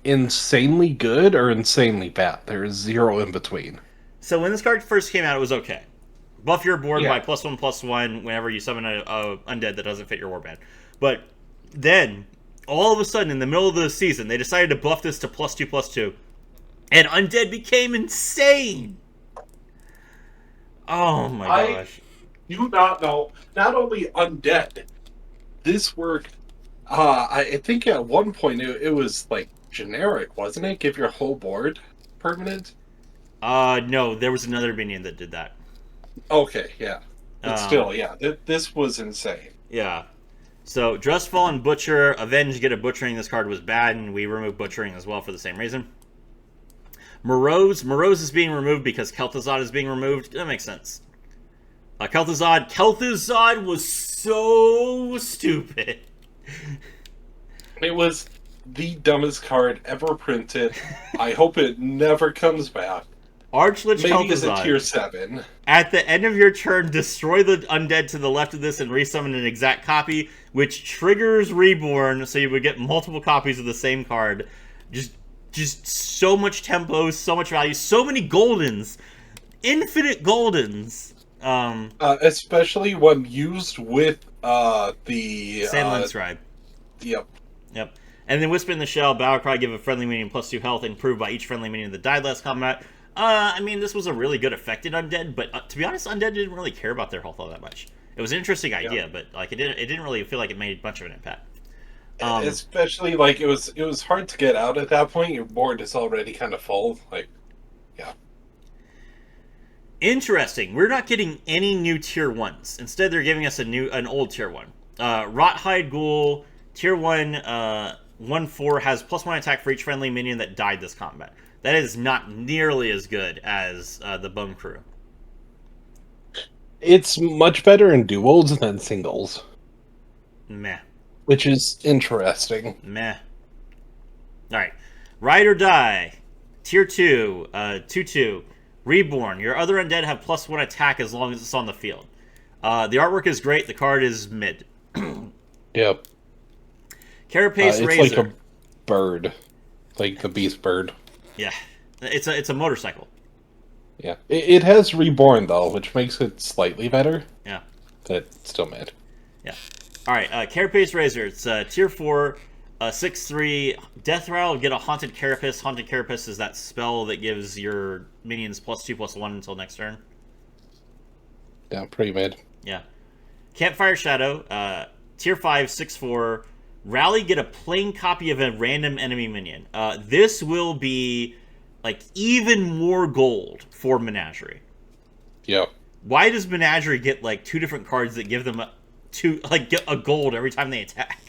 insanely good or insanely bad. There is zero in between. So when this card first came out, it was okay. Buff your board by +1/+1 whenever you summon a undead that doesn't fit your warband. But then, all of a sudden, in the middle of the season, they decided to buff this to +2/+2. And undead became insane! Oh my gosh. I do not know. Not only undead, this worked. I think at one point it was like generic, wasn't it? Give your whole board permanent? No, there was another minion that did that. Okay, yeah. But still, yeah, this was insane. Yeah. So, Dressfall and Butcher, Avenge, get a Butchering. This card was bad, and we removed Butchering as well for the same reason. Morose is being removed because Kel'Thuzad is being removed. That makes sense. Kel'Thuzad was so stupid. It was the dumbest card ever printed. I hope it never comes back. Archlich Maybe it's a Kel'Thuzad. tier 7. At the end of your turn, destroy the undead to the left of this and resummon an exact copy, which triggers Reborn, so you would get multiple copies of the same card. Just so much tempo, so much value, so many goldens. Infinite goldens. Especially when used with the Sandland Scribe. Yep. And then Whisper in the Shell, Battlecry, give a friendly minion +2 health, improved by each friendly minion that died last combat. I mean, this was a really good affected undead, but to be honest, undead didn't really care about their health all that much. It was an interesting idea, but like it didn't really feel like it made much of an impact. Especially like it was hard to get out at that point. Your board is already kind of full. Like, yeah. Interesting. We're not getting any new tier 1s. Instead, they're giving us an old tier 1. Rothhide Ghoul, tier 1, 1/4 has +1 attack for each friendly minion that died this combat. That is not nearly as good as the Bone Crew. It's much better in duos than singles. Meh. Which is interesting. Meh. All right. Ride or Die. Tier 2. 2/2. Reborn. Your other undead have +1 attack as long as it's on the field. The artwork is great. The card is mid. Yep. Carapace It's Razor. like a bird. Like the beast bird. Yeah. It's a motorcycle. Yeah. It has Reborn, though, which makes it slightly better. Yeah. But it's still mid. Yeah. All right. Carapace Razor. It's tier 4, 6/3. Death Rattle. Get a Haunted Carapace. Haunted Carapace is that spell that gives your minions +2/+1 until next turn. Yeah, pretty mid. Yeah. Campfire Shadow. Tier 5, 6/4. Rally. Get a plain copy of a random enemy minion. This will be like even more gold for Menagerie. Yep. Why does Menagerie get like 2 different cards that give them get a gold every time they attack?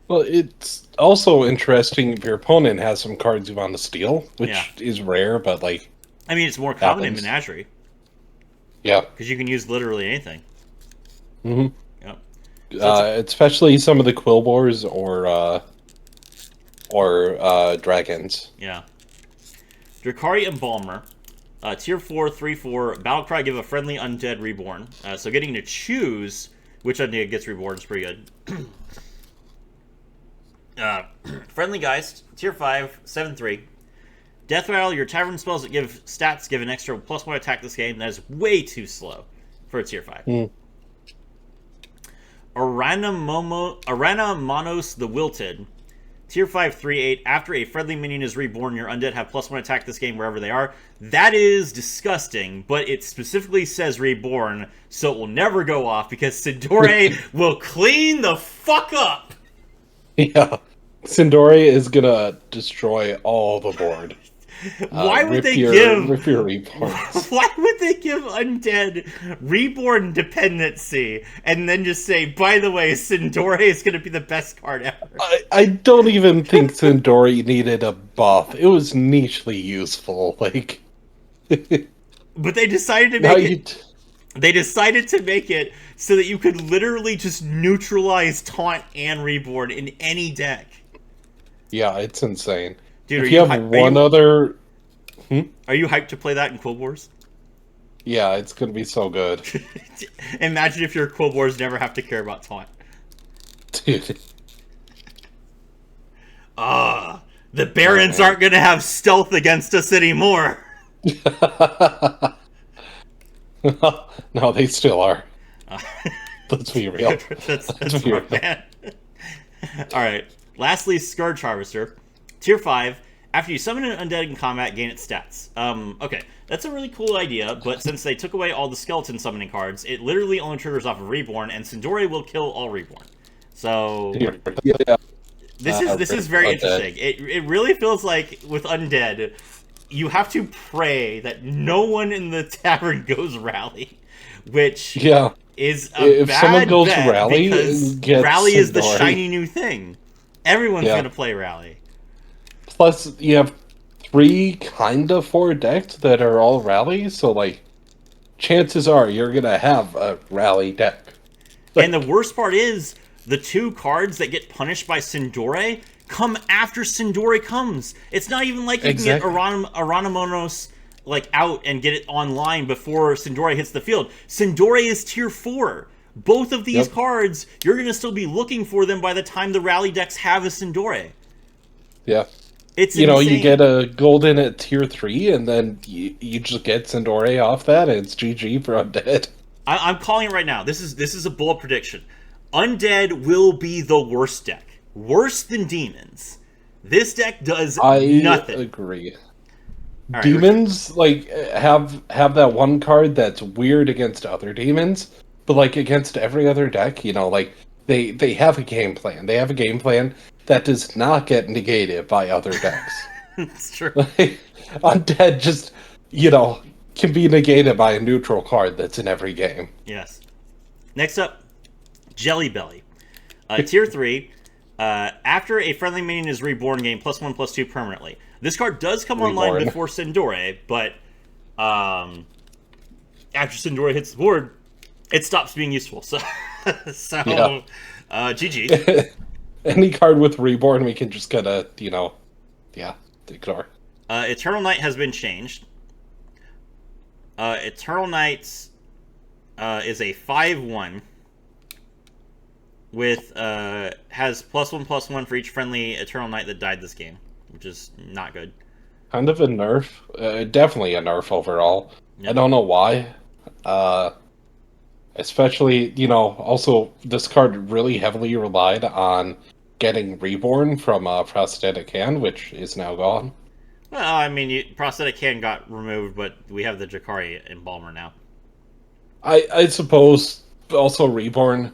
Well, it's also interesting if your opponent has some cards you want to steal, which is rare, but like. I mean, it's more common happens. in Menagerie. Yeah. Because you can use literally anything. Mm-hmm. Yep. So especially some of the Quillbores or dragons. yeah. Drakari Embalmer. Tier 4, 3/4. Battlecry. Give a friendly undead reborn. So getting to choose which undead gets reborn is pretty good. Friendly Geist. Tier 5, 7/3. Death Rattle. Your tavern spells that give stats give an extra +1 attack this game. That is way too slow for a tier 5. Arana Monos the Wilted. Tier 5, 3/8. After a friendly minion is reborn, your undead have +1 attack this game wherever they are. That is disgusting, but it specifically says reborn, so it will never go off because Sidore will clean the fuck up. Yeah. Sindori is gonna destroy all the board. Why would they rip your reborns. Why would they give undead reborn dependency and then just say, by the way, Sindore is going to be the best card ever? I don't even think Sindori needed a buff. It was nichely useful. Like, but they decided to make it. They decided to make it so that you could literally just neutralize Taunt and Reborn in any deck. Yeah, it's insane. Dude, if you have one other... Are you hyped to play that in Quill Wars? Yeah, it's going to be so good. Imagine if your Quill Wars never have to care about Taunt. Dude. The Barons aren't going to have stealth against us anymore. No, they still are. Let's be real. That's rough, man. Alright. Lastly, Scourge Harvester. Tier 5. After you summon an undead in combat, gain its stats. Okay. That's a really cool idea, but since they took away all the skeleton summoning cards, it literally only triggers off of Reborn, and Sindori will kill all Reborn. So... Yeah. This is very interesting. It really feels like with undead, you have to pray that no one in the tavern goes rally, which is a if bad someone goes bet rally, because gets rally is the Sindori. shiny new thing. Everyone's gonna play rally. Plus, you have 3 kind of 4 decks that are all rally, so like, chances are you're gonna have a rally deck. And the worst part is, the 2 cards that get punished by Sindore come after Sindori comes. It's not even like you can get Aranamonos like out and get it online before Sindori hits the field. Sindori is tier 4. Both of these cards, you're going to still be looking for them by the time the rally decks have a Sindori. Yeah. It's you insane. You get a golden at tier 3, and then you just get Sindori off that, and it's GG for undead. I'm calling it right now. This is a bold prediction. Undead will be the worst deck. Worse than demons. This deck does nothing. I agree. Right, demons have that one card that's weird against other demons, but like against every other deck, they have a game plan. They have a game plan that does not get negated by other decks. It's true. Undead just can be negated by a neutral card that's in every game. Yes. Next up, Jelly Belly. Tier 3. After a friendly minion is reborn, gain +1/+2 permanently. This card does come online before Sindore, but after Sindore hits the board, it stops being useful. So GG. any card with Reborn, we can just kind of, yeah, ignore. Eternal Night has been changed. Eternal Knights is a 5/1 with has +1/+1 for each friendly Eternal Knight that died this game, which is not good. Kind of a nerf. Definitely a nerf overall. I Yep. don't know why. Uh, Especially, also this card really heavily relied on getting Reborn from Prosthetic Hand, which is now gone. Well, I mean, prosthetic hand got removed, but we have the Jakari Embalmer now. I suppose also Reborn.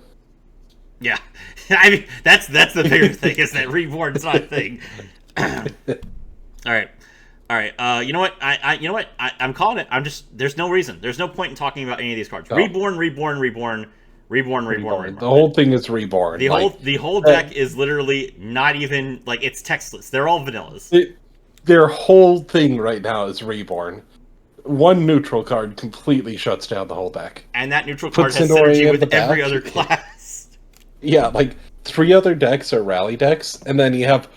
Yeah, I mean that's the bigger thing is that Reborn's not a thing. All right, all right. You know what? You know what? I'm calling it. I'm just. There's no reason. There's no point in talking about any of these cards. No. Reborn, Reborn, Reborn, Reborn, Reborn, Reborn. The whole thing is Reborn. The whole deck is literally not even like it's textless. They're all vanillas. Their whole thing right now is Reborn. One neutral card completely shuts down the whole deck. And that neutral card Puts has Sindori synergy in with the every back. other class. Yeah, like 3 other decks are rally decks, and then you have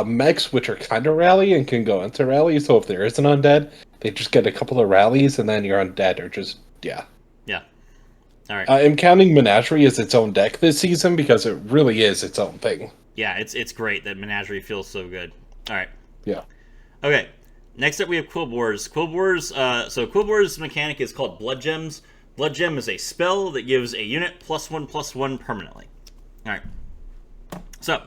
mechs, which are kind of rally and can go into rally. So if there is an undead, they just get a couple of rallies, and then your undead are just Yeah. All right. I'm counting Menagerie as its own deck this season because it really is its own thing. Yeah, it's great that Menagerie feels so good. All right. Yeah. Okay. Next up, we have Quill Wars. Quill Wars. So Quill Wars' mechanic is called Blood Gems. Blood Gem is a spell that gives a unit +1/+1 permanently. All right. So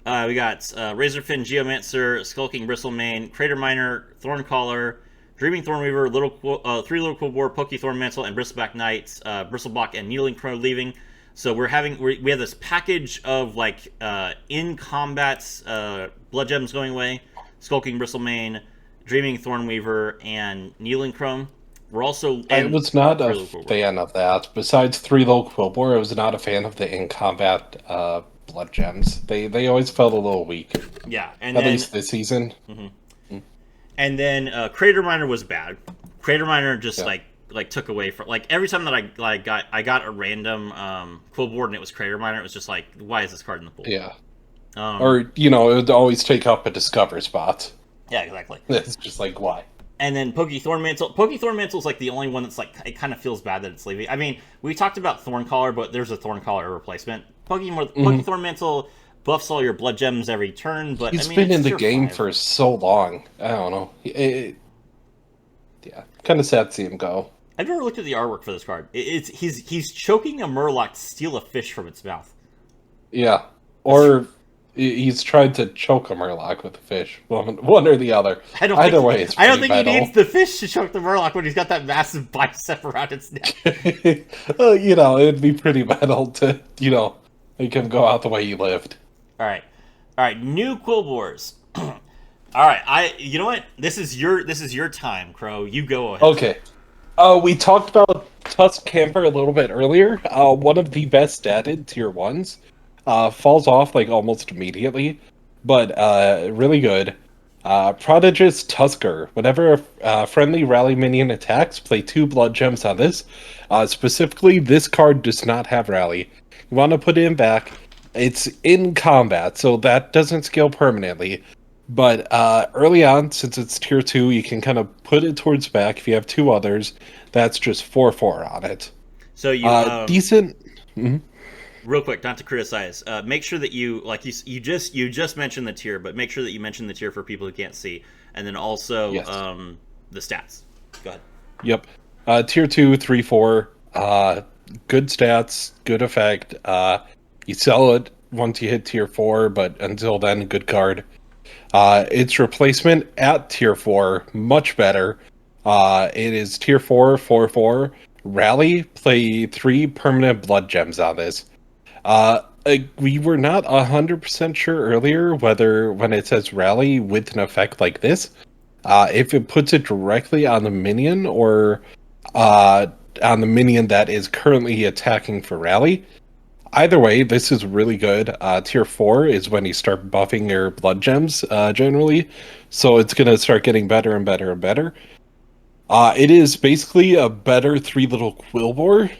we got Razorfin, Geomancer, Skulking Bristlemane, Crater Miner, Thorncaller, Dreaming Thornweaver, three Little Quill Boar, Pokey Thornmantle, and Bristleback Knights, Bristlebach, and Needling Crow leaving. So we have this package of like in combat Blood Gems going away, Skulking Bristlemane, Dreaming Thornweaver, and Needling Crow. We're also I was not a fan of that. Besides 3 Little Quillbore, I was not a fan of the in combat Blood Gems. They always felt a little weak. Yeah, and at least this season. Mm-hmm. And then Crater Miner was bad. Crater Miner just like took away from like every time that I got a random Quill board and it was Crater Miner, it was just like, why is this card in the pool? Yeah. Or it would always take up a discover spot. Yeah, exactly. It's just like, why? And then Pokey Thornmantle. Pokey Thornmantle is like the only one that's like, it kind of feels bad that it's leaving. I mean, we talked about Thorncaller, but there's a Thorncaller replacement. Pokey Thornmantle buffs all your blood gems every turn, but he's I mean, been in the tier game 5. for so long. I don't know. Yeah, kind of sad to see him go. I've never looked at the artwork for this card. He's choking a Murloc to steal a fish from its mouth. Yeah, or he's tried to choke a Murloc with a fish. One or the other. Either way, it's I don't think metal. he needs the fish to choke the Murloc when he's got that massive bicep around its neck. It'd be pretty metal to make him go out the way he lived. All right. New Quill Wars. All right, you know what? This is your time, Crow. You go ahead. Okay. We talked about Tusk Camper a little bit earlier. One of the best statted tier 1s. Falls off like almost immediately, but really good. Prodigious Tusker. Whenever a friendly rally minion attacks, play 2 blood gems on this. Specifically, this card does not have rally. You want to put it in back. It's in combat, so that doesn't scale permanently. But early on, since it's tier 2, you can kind of put it towards back. If you have 2 others, that's just 4/4 on it. So you decent. Mm-hmm. Real quick, not to criticize. Make sure that you you just mentioned the tier, but make sure that you mention the tier for people who can't see, and then also the stats. Go ahead. Yep. Tier 2, 3, 4. Good stats, good effect. You sell it once you hit tier 4, but until then, good card. Its replacement at tier 4, much better. It is tier 4, 4/4. Rally, play 3 permanent blood gems on this. We were not 100% sure earlier whether when it says rally with an effect like this, if it puts it directly on the minion or on the minion that is currently attacking for rally. Either way, this is really good. Tier 4 is when you start buffing your blood gems, generally. So it's going to start getting better and better and better. It is basically a better three little Quillbore,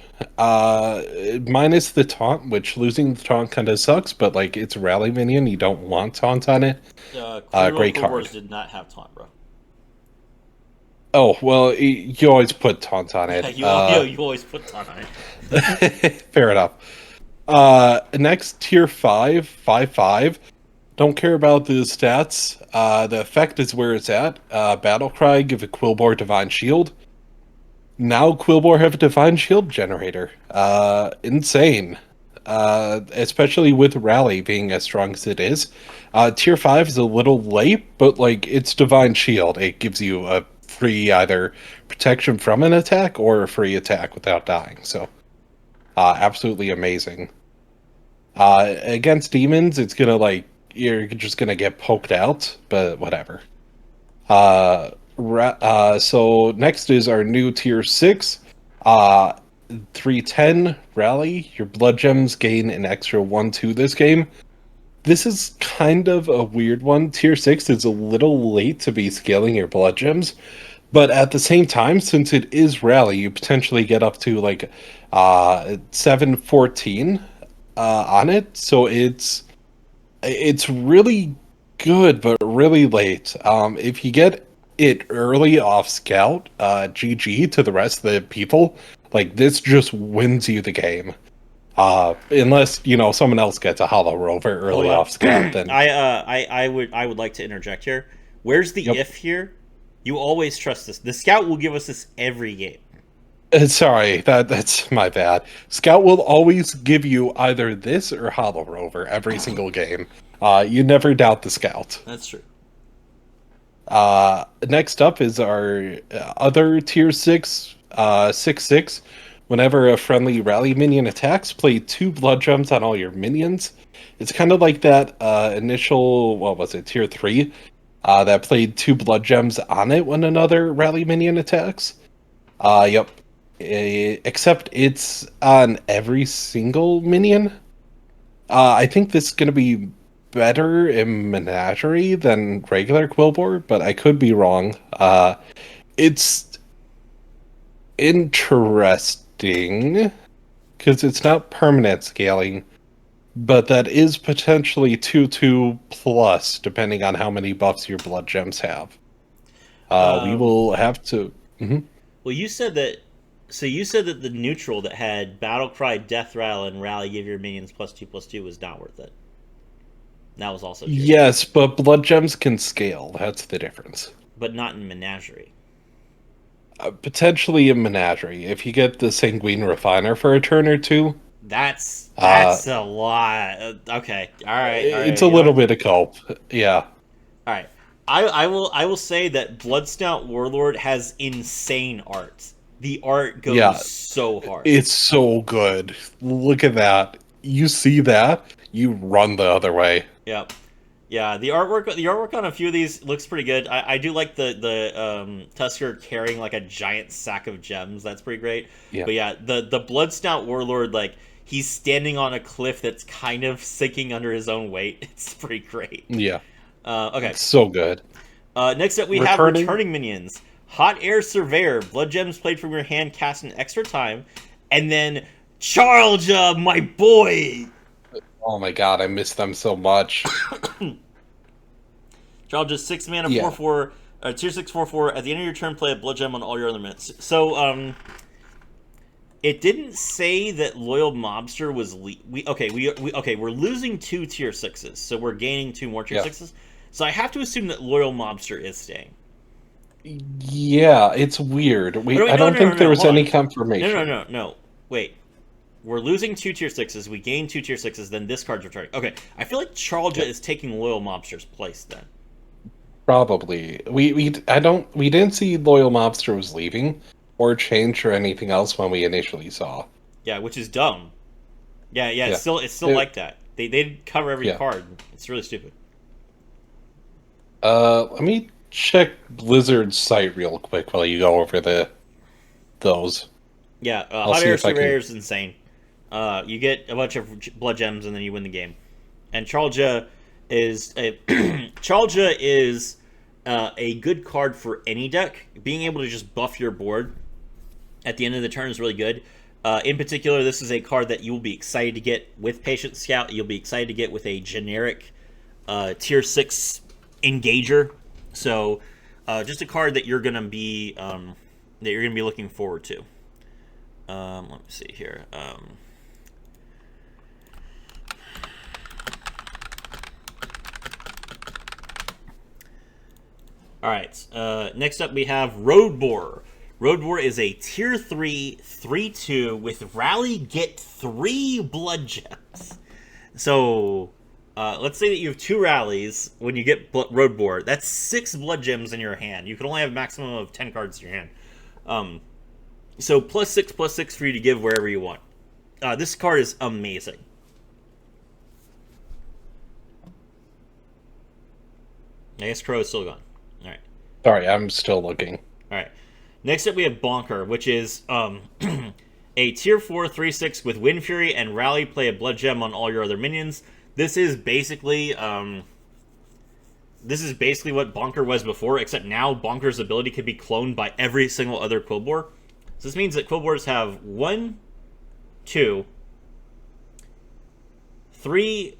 minus the taunt, which losing the taunt kind of sucks, but like it's a rally minion, you don't want taunt on it. Three little Great Quill Wars card. did not have taunt, bro. Oh well, you always put taunt on Yeah, it. you always put taunt on it. Fair enough. Next tier 5. Don't care about the stats. The effect is where it's at. Battle Cry, give a Quillbore Divine Shield. Now Quillbore have a Divine Shield generator. Insane. Especially with Rally being as strong as it is. Tier 5 is a little late, but like it's Divine Shield. It gives you a free either protection from an attack or a free attack without dying. So, absolutely amazing. Against demons, it's gonna like you're just gonna get poked out, but whatever. So next is our new tier 6, uh, 310 rally. Your blood gems gain an extra 1/2 this game. This is kind of a weird one. Tier 6 is a little late to be scaling your blood gems, but at the same time, since it is rally, you potentially get up to like 714 on it. So it's really good, but really late. If you get it early off scout, GG to the rest of the people. Like this just wins you the game. Unless someone else gets a hollow rover early off scout, then I would like to interject here. Where's the yep. if here? You always trust this. The scout will give us this every game. Sorry, that's my bad. Scout will always give you either this or hollow rover every single game. You never doubt the scout. That's true. Next up is our other tier 6, 6/6. Whenever a friendly rally minion attacks, play 2 blood gems on all your minions. It's kind of like that initial, what was it, tier 3, that played 2 blood gems on it when another rally minion attacks. Yep. Except it's on every single minion. I think this is going to be better in Menagerie than regular Quillbore, but I could be wrong. It's interesting because it's not permanent scaling, but that is potentially 2/2 plus, depending on how many buffs your blood gems have. We will have to. Mhm. Well, you said that. So you said that the neutral that had Battle Cry, Death Rattle, and Rally give your minions +2/+2 was not worth it. That was also tier 6. Yes, but blood gems can scale. That's the difference. But not in Menagerie. Potentially a Menagerie. If you get the Sanguine Refiner for a turn or two, That's uh, a lot. Okay, all right, all it's right. a little bit of cope. Yeah, All right. I will say that Bloodsnout Warlord has insane art. The art goes yeah, so hard. it's so good. Look at that. You see that, you run the other way. Yep. Yeah, the artwork on a few of these looks pretty good. I do like the Tusker carrying like a giant sack of gems. That's pretty great. Yeah, But yeah, the Bloodsnout Warlord, like he's standing on a cliff that's kind of sinking under his own weight. It's pretty great. yeah, Okay. it's so good. Next up, we have returning minions. Hot Air Surveyor. Blood gems played from your hand cast an extra time. And then Charlja, my boy! Oh my god, I miss them so much. Charlja, 6 mana, Yeah. 4/4, tier 6, 4/4. At the end of your turn, play a blood gem on all your other minutes. So, it didn't say that Loyal Mobster was we're losing 2 tier 6s, so we're gaining 2 more tier 6s. So I have to assume that Loyal Mobster is staying. Yeah, it's weird. I don't think there was any confirmation. No. Wait. We're losing 2 tier 6s, we gain 2 tier 6s, then this card's returning. Okay, I feel like Charlja is taking Loyal Mobster's place then. Probably. We didn't see Loyal Mobster was leaving or change or anything else when we initially saw. Yeah, which is dumb. Yeah. It's still like that. They didn't cover every card. It's really stupid. Let me check Blizzard's site real quick while you go over those. Yeah, I'll Hot see Air if I can- Surveyor is insane. You get a bunch of blood gems and then you win the game. And Charlja is a good card for any deck. Being able to just buff your board at the end of the turn is really good. In particular, this is a card that you will be excited to get with Patient Scout. You'll be excited to get with a generic Tier 6 Engager. So, just a card that you're gonna be looking forward to. Let me see here. All right. Next up, we have Road Boar. Road Boar is a Tier 3 3/2 with Rally get 3 Blood Gems. So, let's say that you have 2 rallies when you get Road Boar. That's 6 Blood Gems in your hand. You can only have a maximum of 10 cards in your hand. So +6/+6 for you to give wherever you want. This card is amazing. I guess Crow is still gone. All right. Sorry, I'm still looking. All right. Next up, we have Bonker, which is a Tier 4 3/6 with Wind Fury and Rally. Play a Blood Gem on all your other minions. This is basically what Bonker was before, except now Bonker's ability could be cloned by every single other Quillbore. So this means that Quillbores have 1, 2, 3,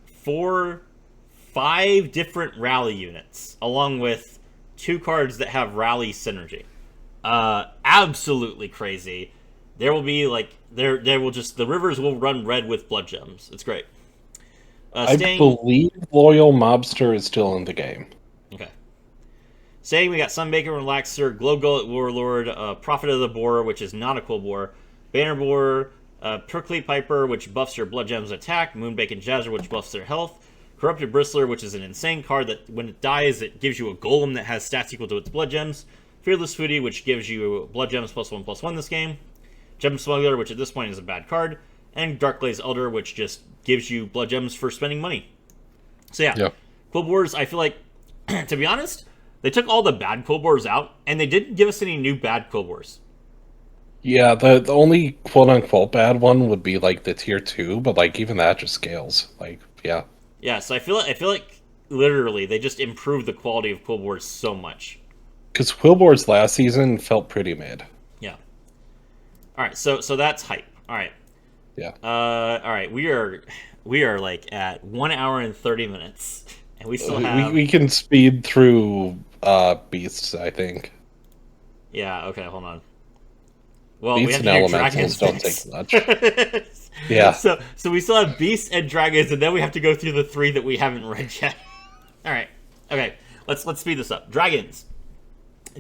4, 5 different Rally units, along with 2 cards that have Rally synergy. Absolutely crazy. There will be the rivers will run red with Blood Gems. It's great. I believe Loyal Mobster is still in the game. Okay. Saying we got Sunbaker, Relaxer, Glow Gullet Warlord, Prophet of the Boar, which is not a Quillbore, Banner Boar, Prickly Piper, which buffs your Blood Gems attack, Moonbacon Jazzer, which buffs their health, Corrupted Bristler, which is an insane card that when it dies, it gives you a golem that has stats equal to its Blood Gems, Fearless Foodie, which gives you Blood Gems +1/+1 this game, Gem Smuggler, which at this point is a bad card, and Darkblaze Elder, which just gives you Blood Gems for spending money. So yeah, Quillbores, I feel like, to be honest, they took all the bad Quillbores out, and they didn't give us any new bad Quillbores. Yeah, the only quote-unquote bad one would be, like, the Tier 2, but, like, even that just scales. Like, yeah. Yeah, so I feel like, literally, they just improved the quality of Quillbores so much. Because Quillbores last season felt pretty mid. Yeah. Alright, so that's hype. Alright. Yeah. Alright, we are like at 1 hour and 30 minutes. And we still have... We can speed through beasts, I think. Yeah, okay, hold on. Well, beasts we have and to do elementals dragons don't take much. Yeah. So we still have beasts and dragons, and then we have to go through the 3 that we haven't read yet. Alright. Okay, let's speed this up. Dragons.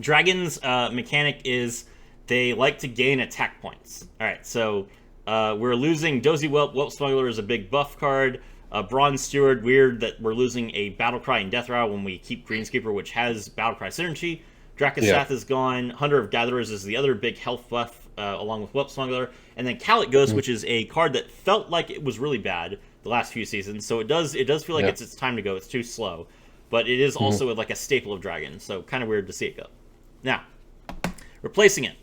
Dragons' mechanic is they like to gain attack points. Alright, so we're losing Dozy Whelp. Whelp Smuggler is a big buff card. Bronze Steward, weird that we're losing a Battlecry and Death Rattle when we keep Greenskeeper, which has Battlecry synergy. Dracosath is gone. Hunter of Gatherers is the other big health buff, along with Whelp Smuggler. And then Cowlet Ghost, which is a card that felt like it was really bad the last few seasons. So it does feel like it's time to go. It's too slow. But it is also like a staple of Dragons, so kind of weird to see it go. Now, replacing it.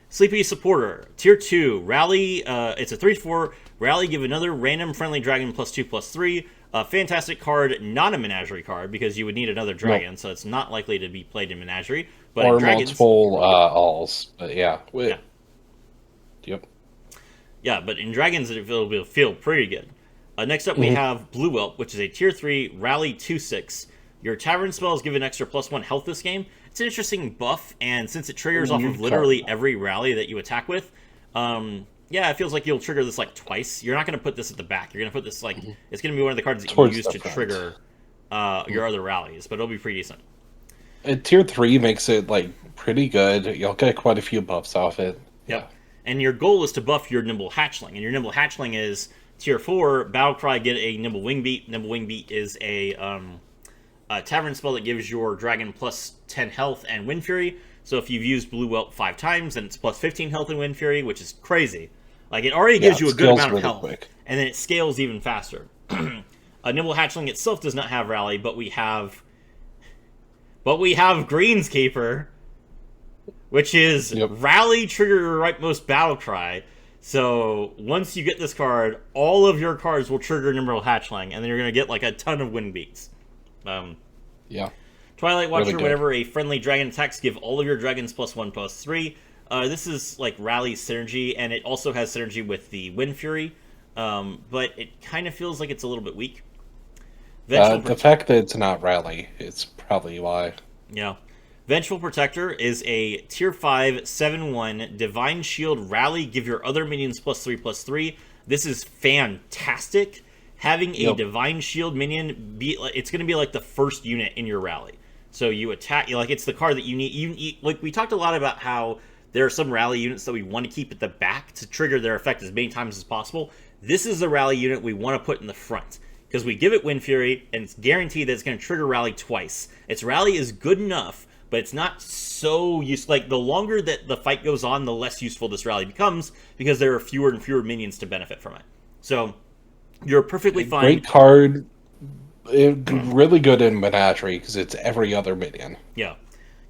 Sleepy Supporter, Tier 2, Rally, it's a 3/4, Rally, give another random friendly dragon +2/+3, a fantastic card, not a Menagerie card, because you would need another dragon, so it's not likely to be played in Menagerie. But or in Dragons, multiple alls, but yeah. Yep. Yeah, but in Dragons it will feel pretty good. Next up we have Blue Whelp, which is a Tier 3, Rally 2/6. Your Tavern spells give an extra +1 health this game. It's an interesting buff, and since it triggers off of literally every rally that you attack with, yeah, it feels like you'll trigger this like twice. You're not going to put this at the back. You're going to put this like it's going to be one of the cards that you use to trigger your other rallies, but it'll be pretty decent. Tier 3 makes it like pretty good. You'll get quite a few buffs off it. Yep. And your goal is to buff your Nimble Hatchling, and your Nimble Hatchling is Tier 4, Battlecry, get a Nimble Wingbeat. Nimble Wingbeat is a Tavern spell that gives your dragon +10 health and Wind Fury. So if you've used Blue Whelp 5 times, then it's +15 health and Wind Fury, which is crazy. Like, it already gives you a good amount of health, and then it scales even faster. Nimble Hatchling itself does not have Rally, but we have Greenskeeper, which is Rally, trigger your rightmost Battlecry. So once you get this card, all of your cards will trigger Nimble Hatchling, and then you're going to get like a ton of Wind Beats. Twilight Really Watcher, good. whenever a friendly dragon attacks, give all of your dragons +1/+3. This is like Rally synergy, and it also has synergy with the Wind Fury, but it kind of feels like it's a little bit weak. The fact that it's not Rally is probably why. Yeah. Vengeful Protector is a tier 5, 7/1 Divine Shield Rally. Give your other minions +3/+3. This is fantastic. Having a Divine Shield minion, it's going to be like the first unit in your rally. So you attack, like it's the card that you need. Like we talked a lot about how there are some rally units that we want to keep at the back to trigger their effect as many times as possible. This is the rally unit we want to put in the front. Because we give it Wind Fury, and it's guaranteed that it's going to trigger Rally twice. Its Rally is good enough, but it's not so useful. Like, the longer that the fight goes on, the less useful this Rally becomes, because there are fewer and fewer minions to benefit from it. So, you're perfectly fine. Great card. Really good in Menagerie, because it's every other minion. Yeah.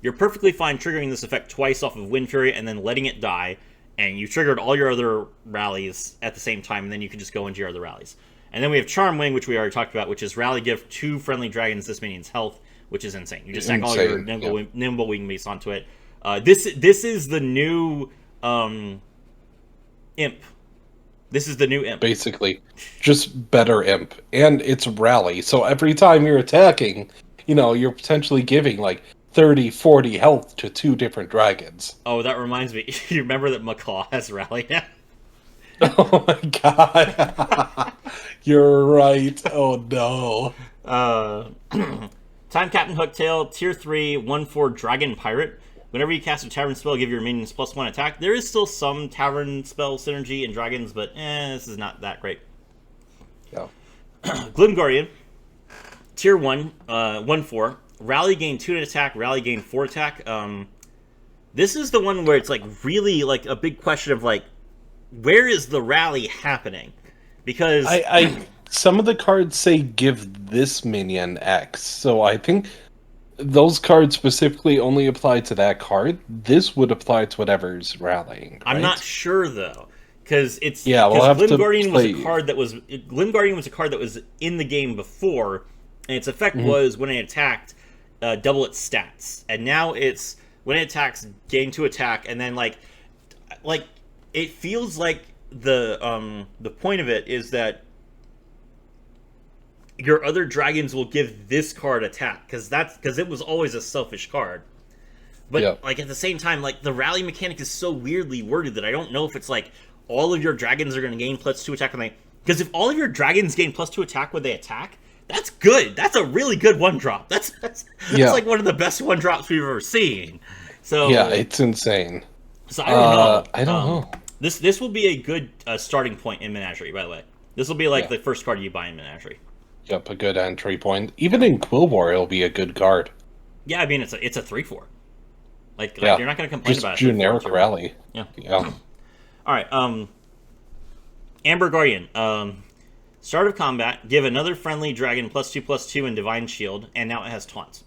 You're perfectly fine triggering this effect twice off of Wind Fury, and then letting it die, and you triggered all your other rallies at the same time, and then you can just go into your other rallies. And then we have Charm Wing, which we already talked about, which is Rally give 2 friendly dragons this minion's health, which is insane. You just stack all your nimble wing beasts onto it. This is the new Imp. This is the new Imp. Basically, just better Imp. And it's Rally, so every time you're attacking, you're potentially giving like 30, 40 health to 2 different dragons. Oh, that reminds me. You remember that Macaw has Rally now? Oh my god. You're right. Oh no. Time Captain Hooktail, tier 3, 1/4 Dragon Pirate. Whenever you cast a Tavern spell, give your minions +1 attack. There is still some Tavern spell synergy in dragons, but this is not that great. Yeah. Glim Guardian, tier 1, 1/4. Rally gain 2 attack, Rally gain 4 attack. This is the one where it's like really like a big question of like, where is the rally happening? Because some of the cards say give this minion X, so I think those cards specifically only apply to that card. This would apply to whatever's rallying. Right? I'm not sure though, because it's we'll have Glim to Guardian play. was a card that was in the game before, and its effect was when it attacked, double its stats, and now it's when it attacks, gain 2 attack, and then like it feels like the point of it is that your other dragons will give this card attack, because it was always a selfish card. But like at the same time, like the rally mechanic is so weirdly worded that I don't know if it's like all of your dragons are going to gain +2 attack when they. Because if all of your dragons gain +2 attack when they attack, that's good. That's a really good 1-drop. That's like one of the best 1-drops we've ever seen. So yeah, it's insane. So I don't know. I don't know. This will be a good starting point in Menagerie, by the way. This will be like the first card you buy in Menagerie. Yep, a good entry point. Even in Quill War, it'll be a good card. Yeah, I mean, it's a 3/4. Like you're not going to complain just about it. Generic rally. Yeah. Yeah. All right. Amber Guardian. Start of combat, give another friendly dragon +2/+2 in Divine Shield, and now it has taunts.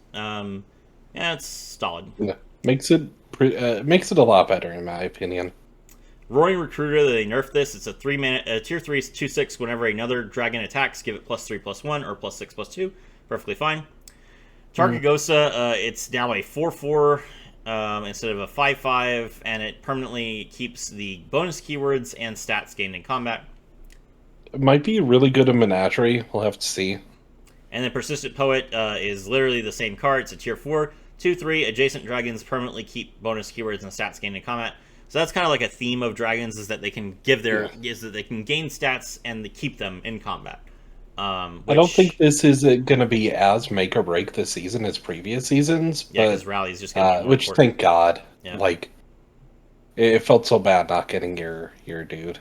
It's solid. Yeah. Makes it a lot better in my opinion. Roaring Recruiter, they nerfed this. It's a tier 3 2/6. Whenever another dragon attacks, give it +3/+1 or +6/+2. Perfectly fine. Targagosa, it's now a 4/4 instead of a 5/5, and it permanently keeps the bonus keywords and stats gained in combat. It might be really good in Menagerie. We'll have to see. And then Persistent Poet is literally the same card. It's a tier 4, 2/3. Adjacent dragons permanently keep bonus keywords and stats gained in combat. So that's kind of like a theme of dragons, is that they can is that they can gain stats and they keep them in combat. I don't think this is going to be as make or break this season as previous seasons. Yeah, because rally's just going to be which, important. thank God. Yeah. Like, it felt so bad not getting your dude.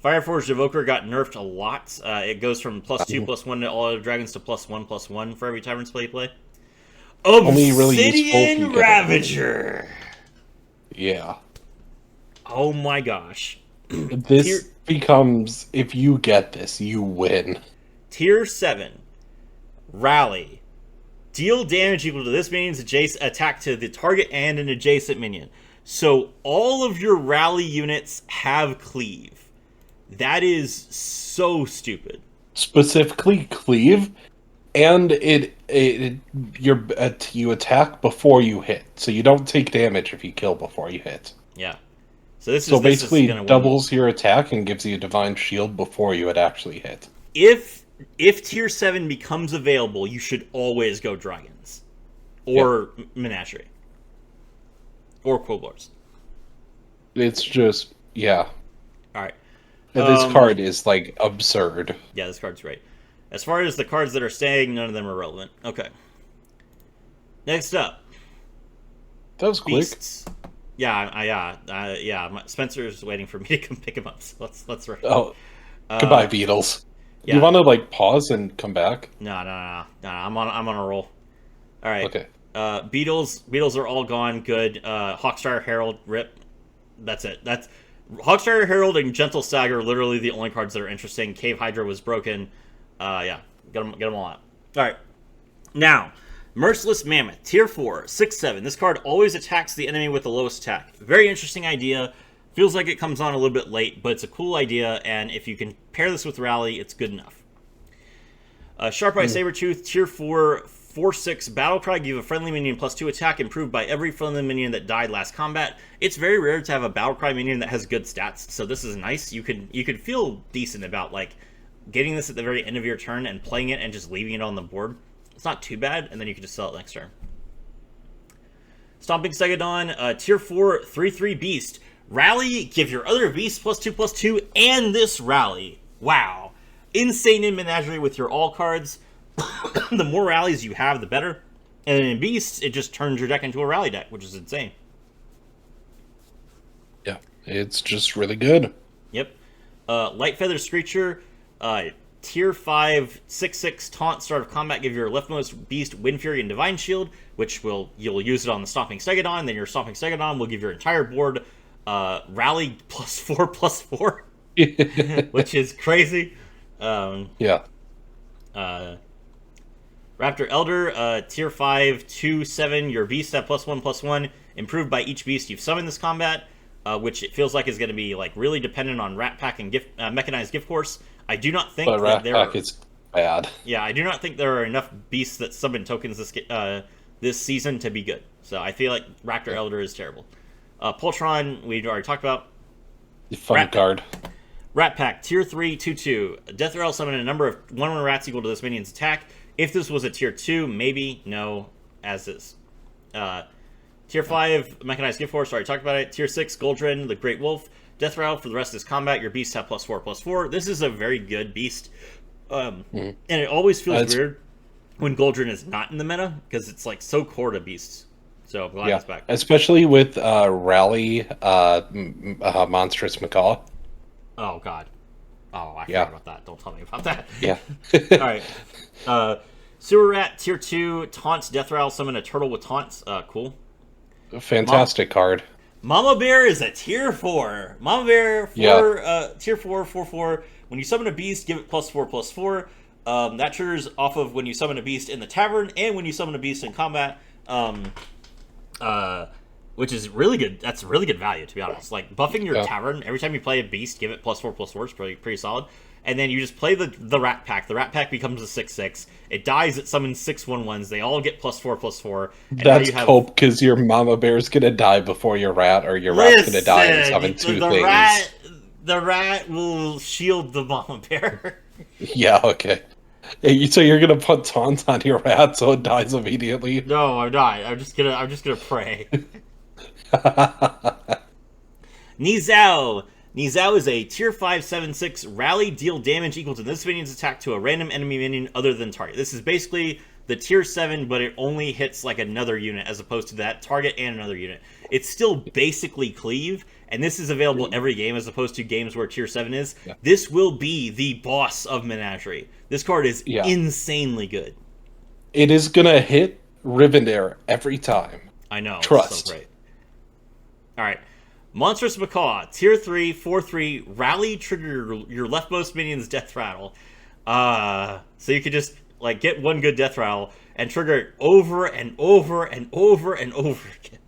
Fireforged Evoker got nerfed a lot. It goes from +2/+1 to all other dragons to +1/+1 for every Tavern spell you play. Only really useful if you Obsidian get Ravager! Yeah. Oh my gosh. This becomes, if you get this, you win. Tier 7. Rally. Deal damage equal to this minion's adjacent attack to the target and an adjacent minion. So all of your rally units have cleave. That is so stupid. Specifically cleave, and it it, you attack before you hit, so you don't take damage if you kill before you hit. Yeah. So this So is basically, gonna win. doubles your attack and gives you a divine shield before you had actually hit. If tier 7 becomes available, you should always go dragons or menagerie or quillboars. It's just yeah. All right. And this card is like absurd. Yeah, this card's great. As far as the cards that are staying, none of them are relevant. Okay. Next up, That was quick. beasts. Yeah. Spencer's waiting for me to come pick him up. So let's rush. Oh, goodbye, Beatles. Yeah. You want to like pause and come back? No. I'm on a roll. All right. Okay. Beatles are all gone. Good. Hawkstar Herald, rip. That's it. That's Hawkstar Herald and Gentle Stag are literally the only cards that are interesting. Cave Hydra was broken. Yeah, get them all out. All right. Now, Merciless Mammoth, tier 4, 6/7. This card always attacks the enemy with the lowest attack. Very interesting idea. Feels like it comes on a little bit late, but it's a cool idea, and if you can pair this with Rally, it's good enough. Sharp Eye Sabretooth, tier 4, 4/6. Battlecry, give a friendly minion +2 attack, improved by every friendly minion that died last combat. It's very rare to have a Battlecry minion that has good stats, so this is nice. You could feel decent about like getting this at the very end of your turn and playing it and just leaving it on the board. It's not too bad, and then you can just sell it next turn. Stomping Stegodon, tier 4, 3/3 Beast. Rally, give your other beast +2/+2, and this Rally. Wow. Insane in Menagerie with your all cards. The more rallies you have, the better. And in Beasts, it just turns your deck into a rally deck, which is insane. Yeah, it's just really good. Yep. Light Feather Screecher, tier 5, 6/6 Taunt, start of combat, give your leftmost beast Wind Fury and Divine Shield, which you'll use it on the Stomping Stegodon, then your Stomping Stegodon will give your entire board rally +4/+4, which is crazy. Yeah. Raptor Elder, tier 5, 2/7. Your beasts have +1/+1, improved by each beast you've summoned this combat, which it feels like is going to be like really dependent on Rat Pack and Mechanized Gift Horse. I do not think But Rat Pack is bad. Yeah, I do not think there are enough beasts that summon tokens this season to be good. So I feel like Raptor Elder is terrible. Poltron, we already talked about. Fun card. Rat Pack, tier 3, 2/2. Death Rattle summon a number of 1/1 rats equal to this minion's attack. If this was a tier 2, maybe, no, as is. Tier 5, Mechanized Gift Horse, already talked about it. Tier 6, Goldren, the Great Wolf. Death Rattle, for the rest of this combat, your beasts have +4/+4. This is a very good beast. And it always feels weird when Goldren is not in the meta, because it's like so core to beasts. So, glad it's back. Especially with Rally Monstrous Macaw. Oh, God. Oh, I forgot about that. Don't tell me about that. Yeah. All right. Sewer Rat, tier 2, taunts Death Rattle, summon a turtle with taunts. Cool. Fantastic card. Mama Bear is a tier 4. Mama Bear, tier 4, 4/4. When you summon a beast, give it +4/+4. That triggers off of when you summon a beast in the tavern and when you summon a beast in combat. Which is really good. That's really good value, to be honest. Like, buffing your tavern, every time you play a beast, give it +4/+4 is pretty solid. And then you just play the Rat Pack. The Rat Pack becomes a 6/6. It dies, it summons 6/1/1s. They all get +4/+4. And that's cope, because your Mama Bear's gonna die before your rat, or your rat's gonna die and summon two things. The rat will shield the Mama Bear. Yeah, okay. So you're gonna put taunt on your rat so it dies immediately? No, I'm not. I'm just gonna pray. Nizao. Nizao is a tier 5, 7/6 rally, deal damage equal to this minion's attack to a random enemy minion other than target. This is basically the tier 7, but it only hits like another unit as opposed to that target and another unit. It's still basically cleave, and this is available every game as opposed to games where tier 7 is. Yeah. This will be the boss of Menagerie. This card is insanely good. It is gonna hit Rivendare every time. I know. Trust. So great. All right. Monstrous Macaw, tier 3, 4/3, rally, trigger your leftmost minion's Death Rattle. So you could just like get one good Death Rattle and trigger it over and over and over and over again.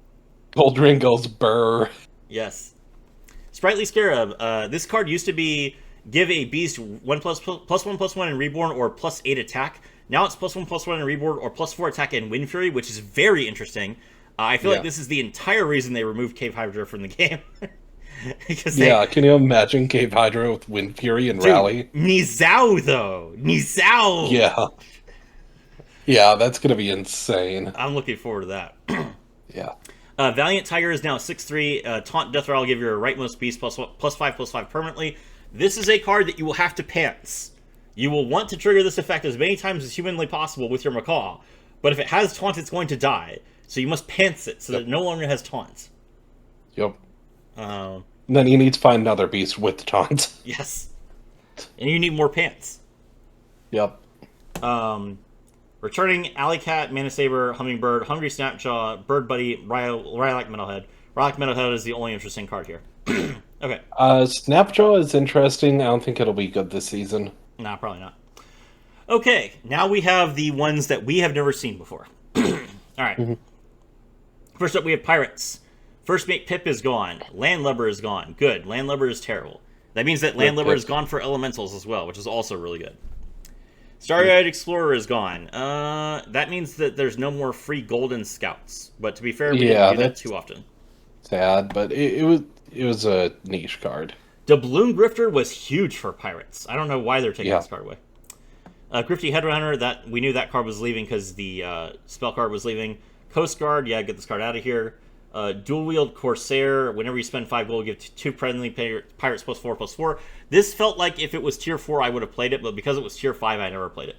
Goldring goes burr. Yes. Sprightly Scarab. This card used to be give a beast +1/+1 and reborn or +8 attack. Now it's +1/+1 in reboard or +4 attack and Wind Fury, which is very interesting. I feel like this is the entire reason they removed Cave Hydra from the game. Because can you imagine Cave Hydra with Wind Fury and Rally? Nizao though, Nizao. Yeah, that's gonna be insane. I'm looking forward to that. Yeah. Valiant Tiger is now 6/3. Taunt Death Rattle will give your rightmost beast +5/+5 permanently. This is a card that you will have to pants. You will want to trigger this effect as many times as humanly possible with your Macaw, but if it has taunt, it's going to die. So you must pants it so that it no longer has taunt. Yep. Then you need to find another beast with taunt. Yes. And you need more pants. Yep. Returning Alley Cat, Mana Saber, Hummingbird, Hungry Snapjaw, Bird Buddy, Rhylac Metalhead. Rhylac Metalhead is the only interesting card here. Okay. Snapjaw is interesting. I don't think it'll be good this season. Nah, probably not. Okay, now we have the ones that we have never seen before. Alright. First up, we have Pirates. First Mate Pip is gone. Landlubber is gone. Good. Landlubber is terrible. That means that Landlubber is gone for Elementals as well, which is also really good. Starry-Eyed Explorer is gone. That means that there's no more free Golden Scouts. But to be fair, we didn't do that too often. Sad, but it was a niche card. Doubloon Grifter was huge for Pirates. I don't know why they're taking this card away. Grifty Headhunter, that we knew that card was leaving because the spell card was leaving. Coast Guard, yeah, get this card out of here. Dual Wield Corsair, whenever you spend 5 gold, give 2 friendly pirates +4/+4. This felt like if it was tier 4, I would have played it, but because it was tier 5, I never played it.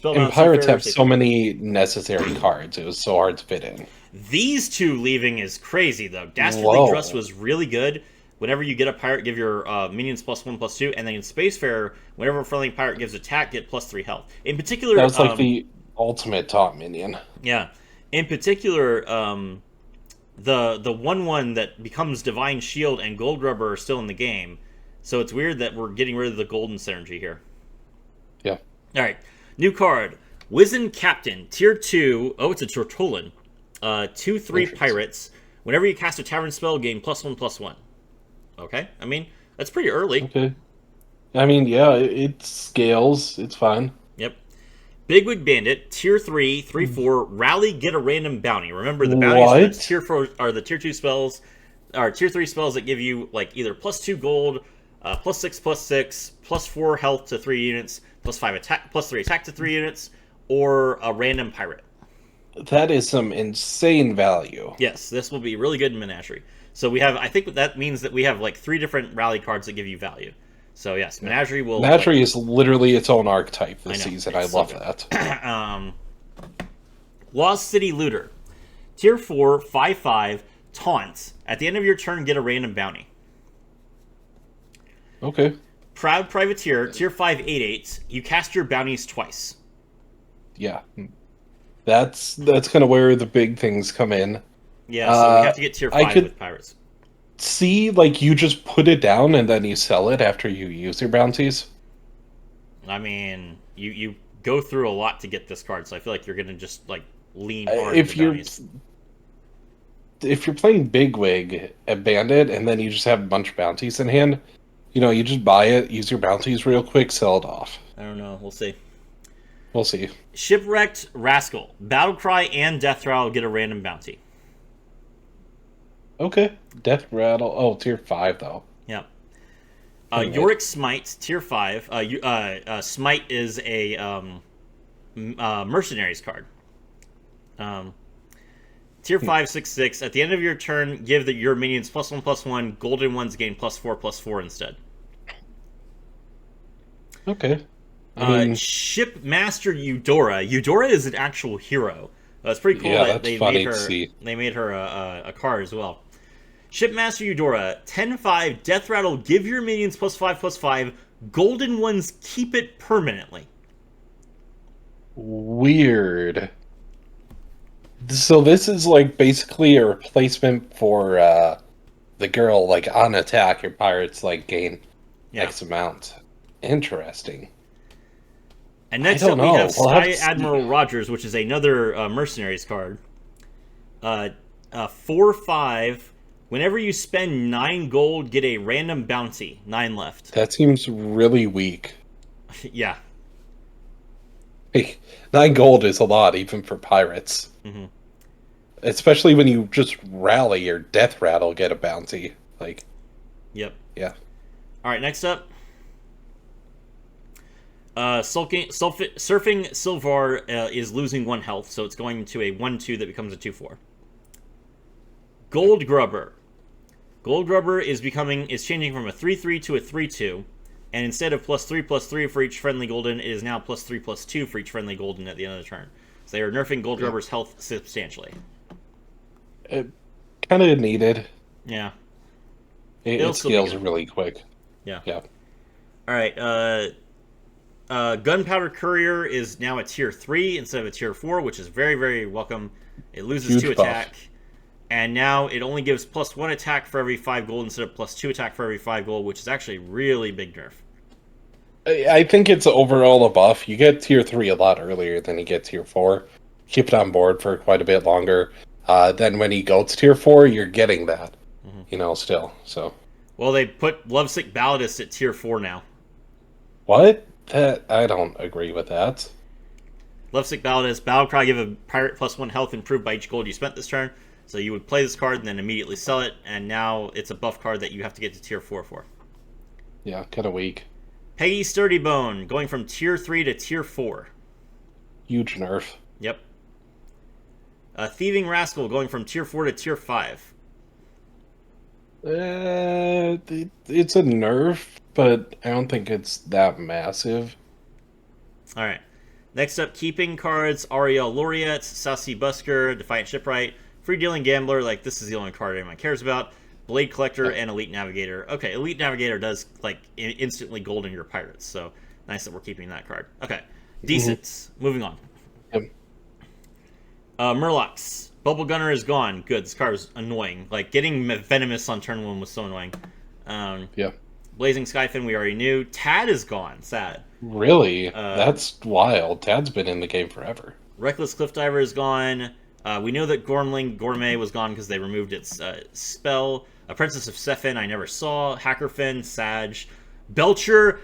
And Pirates have so many necessary cards, it was so hard to fit in. These two leaving is crazy, though. Dastardly Trust was really good. Whenever you get a pirate, give your minions +1/+2, and then in Spacefarer, whenever a friendly pirate gives attack, get +3 health. In particular, that was like the ultimate top minion. Yeah, in particular, the 1/1 that becomes Divine Shield and Gold Rubber are still in the game, so it's weird that we're getting rid of the golden synergy here. Yeah. All right, new card, Wizened Captain, tier 2. Oh, it's a Tortolin. 2/3 pirates. Whenever you cast a tavern spell, gain +1/+1. Okay, I mean, that's pretty early. Okay. I mean, yeah, it scales. It's fine. Yep. Bigwig Bandit, tier 3, 3/4, rally, get a random bounty. Remember, the bounties are the tier 4, are the tier 2 spells, or tier 3 spells that give you, like, either +2 gold, +6/+6, +4 health to 3 units, +5 attack, +3 attack to 3 units, or a random pirate. That is some insane value. Yes, this will be really good in Menagerie. So we have, I think that means that we have like 3 different rally cards that give you value. So yes, Menagerie will... Menagerie is literally its own archetype this season. I love that. Lost City Looter. Tier 4, 5/5, taunt. At the end of your turn, get a random bounty. Okay. Proud Privateer, tier 5, 8/8. You cast your bounties twice. Yeah. That's kind of where the big things come in. Yeah, so we have to get tier 5 with pirates. See, like, you just put it down and then you sell it after you use your bounties. I mean, you go through a lot to get this card, so I feel like you're gonna just like lean hard. If you're playing Bigwig at Bandit and then you just have a bunch of bounties in hand, you know, you just buy it, use your bounties real quick, sell it off. I don't know. We'll see. We'll see. Shipwrecked Rascal, Battlecry and Death Rattle get a random bounty. Okay. Death Rattle. Oh, tier 5 though. Yeah. Yorick Smite, tier 5. Smite is a mercenaries card. Tier 5, 6/6. At the end of your turn, give your minions +1/+1. Golden ones gain +4/+4 instead. Okay. Shipmaster Eudora. Eudora is an actual hero. It's pretty cool that they made her a card as well. Shipmaster Eudora, 10/5, Death Rattle, give your minions +5/+5. Golden ones keep it permanently. Weird. So this is like basically a replacement for the girl, like on attack, your pirates like gain X amount. Interesting. And next up we have Sky Admiral Rogers, which is another mercenaries card. 4/5. Whenever you spend 9 gold, get a random bounty. 9 left. That seems really weak. Yeah. Hey, 9 gold is a lot, even for pirates. Hmm. Especially when you just rally or death rattle get a bounty. Like, Yep. yeah. All right, next up. Surfing Silvar is losing 1 health, so it's going to a 1/2 that becomes a 2/4. Gold Grubber. Gold Grubber is changing from a 3/3 to a 3/2, and instead of +3/+3 for each friendly golden, it is now +3/+2 for each friendly golden at the end of the turn. So they are nerfing Gold Grubber's health substantially. It kind of needed. Yeah, It it'll still be scales good. really quick. Yeah. Yeah. All right. Gunpowder Courier is now a tier 3 instead of a tier 4, which is very, very welcome. It loses Huge 2 buff. attack, and now it only gives +1 attack for every 5 gold instead of +2 attack for every 5 gold, which is actually really big nerf. I think it's overall a buff. You get tier 3 a lot earlier than you get tier 4. Keep it on board for quite a bit longer. Then when he goes tier 4, you're getting that. Still. So. Well, they put Lovesick Balladist at tier 4 now. What? I don't agree with that. Lovesick Balladist, Battlecry give a pirate +1 health improved by each gold you spent this turn. So you would play this card and then immediately sell it, and now it's a buff card that you have to get to tier 4 for. Yeah, kind of weak. Peggy Sturdy Bone, going from tier 3 to tier 4. Huge nerf. Yep. Thieving Rascal, going from tier 4 to tier 5. It's a nerf, but I don't think it's that massive. Alright. Next up, keeping cards, Ariel Laureate, Sassy Busker, Defiant Shipwright, Free Dealing Gambler, like this is the only card anyone cares about, Blade Collector, and Elite Navigator. Okay, Elite Navigator does, like, instantly golden your pirates, so nice that we're keeping that card. Okay, decent. Moving on. Yep. Murlocs. Bubble Gunner is gone. Good, this card was annoying. Like, getting Venomous on turn 1 was so annoying. Yeah. Blazing Skyfin, we already knew. Tad is gone. Sad. Really? That's wild. Tad's been in the game forever. Reckless Cliff Diver is gone. We know that Gormling Gourmet was gone because they removed its spell. Princess of Sephin, I never saw. Hackerfin, Sag. Belcher,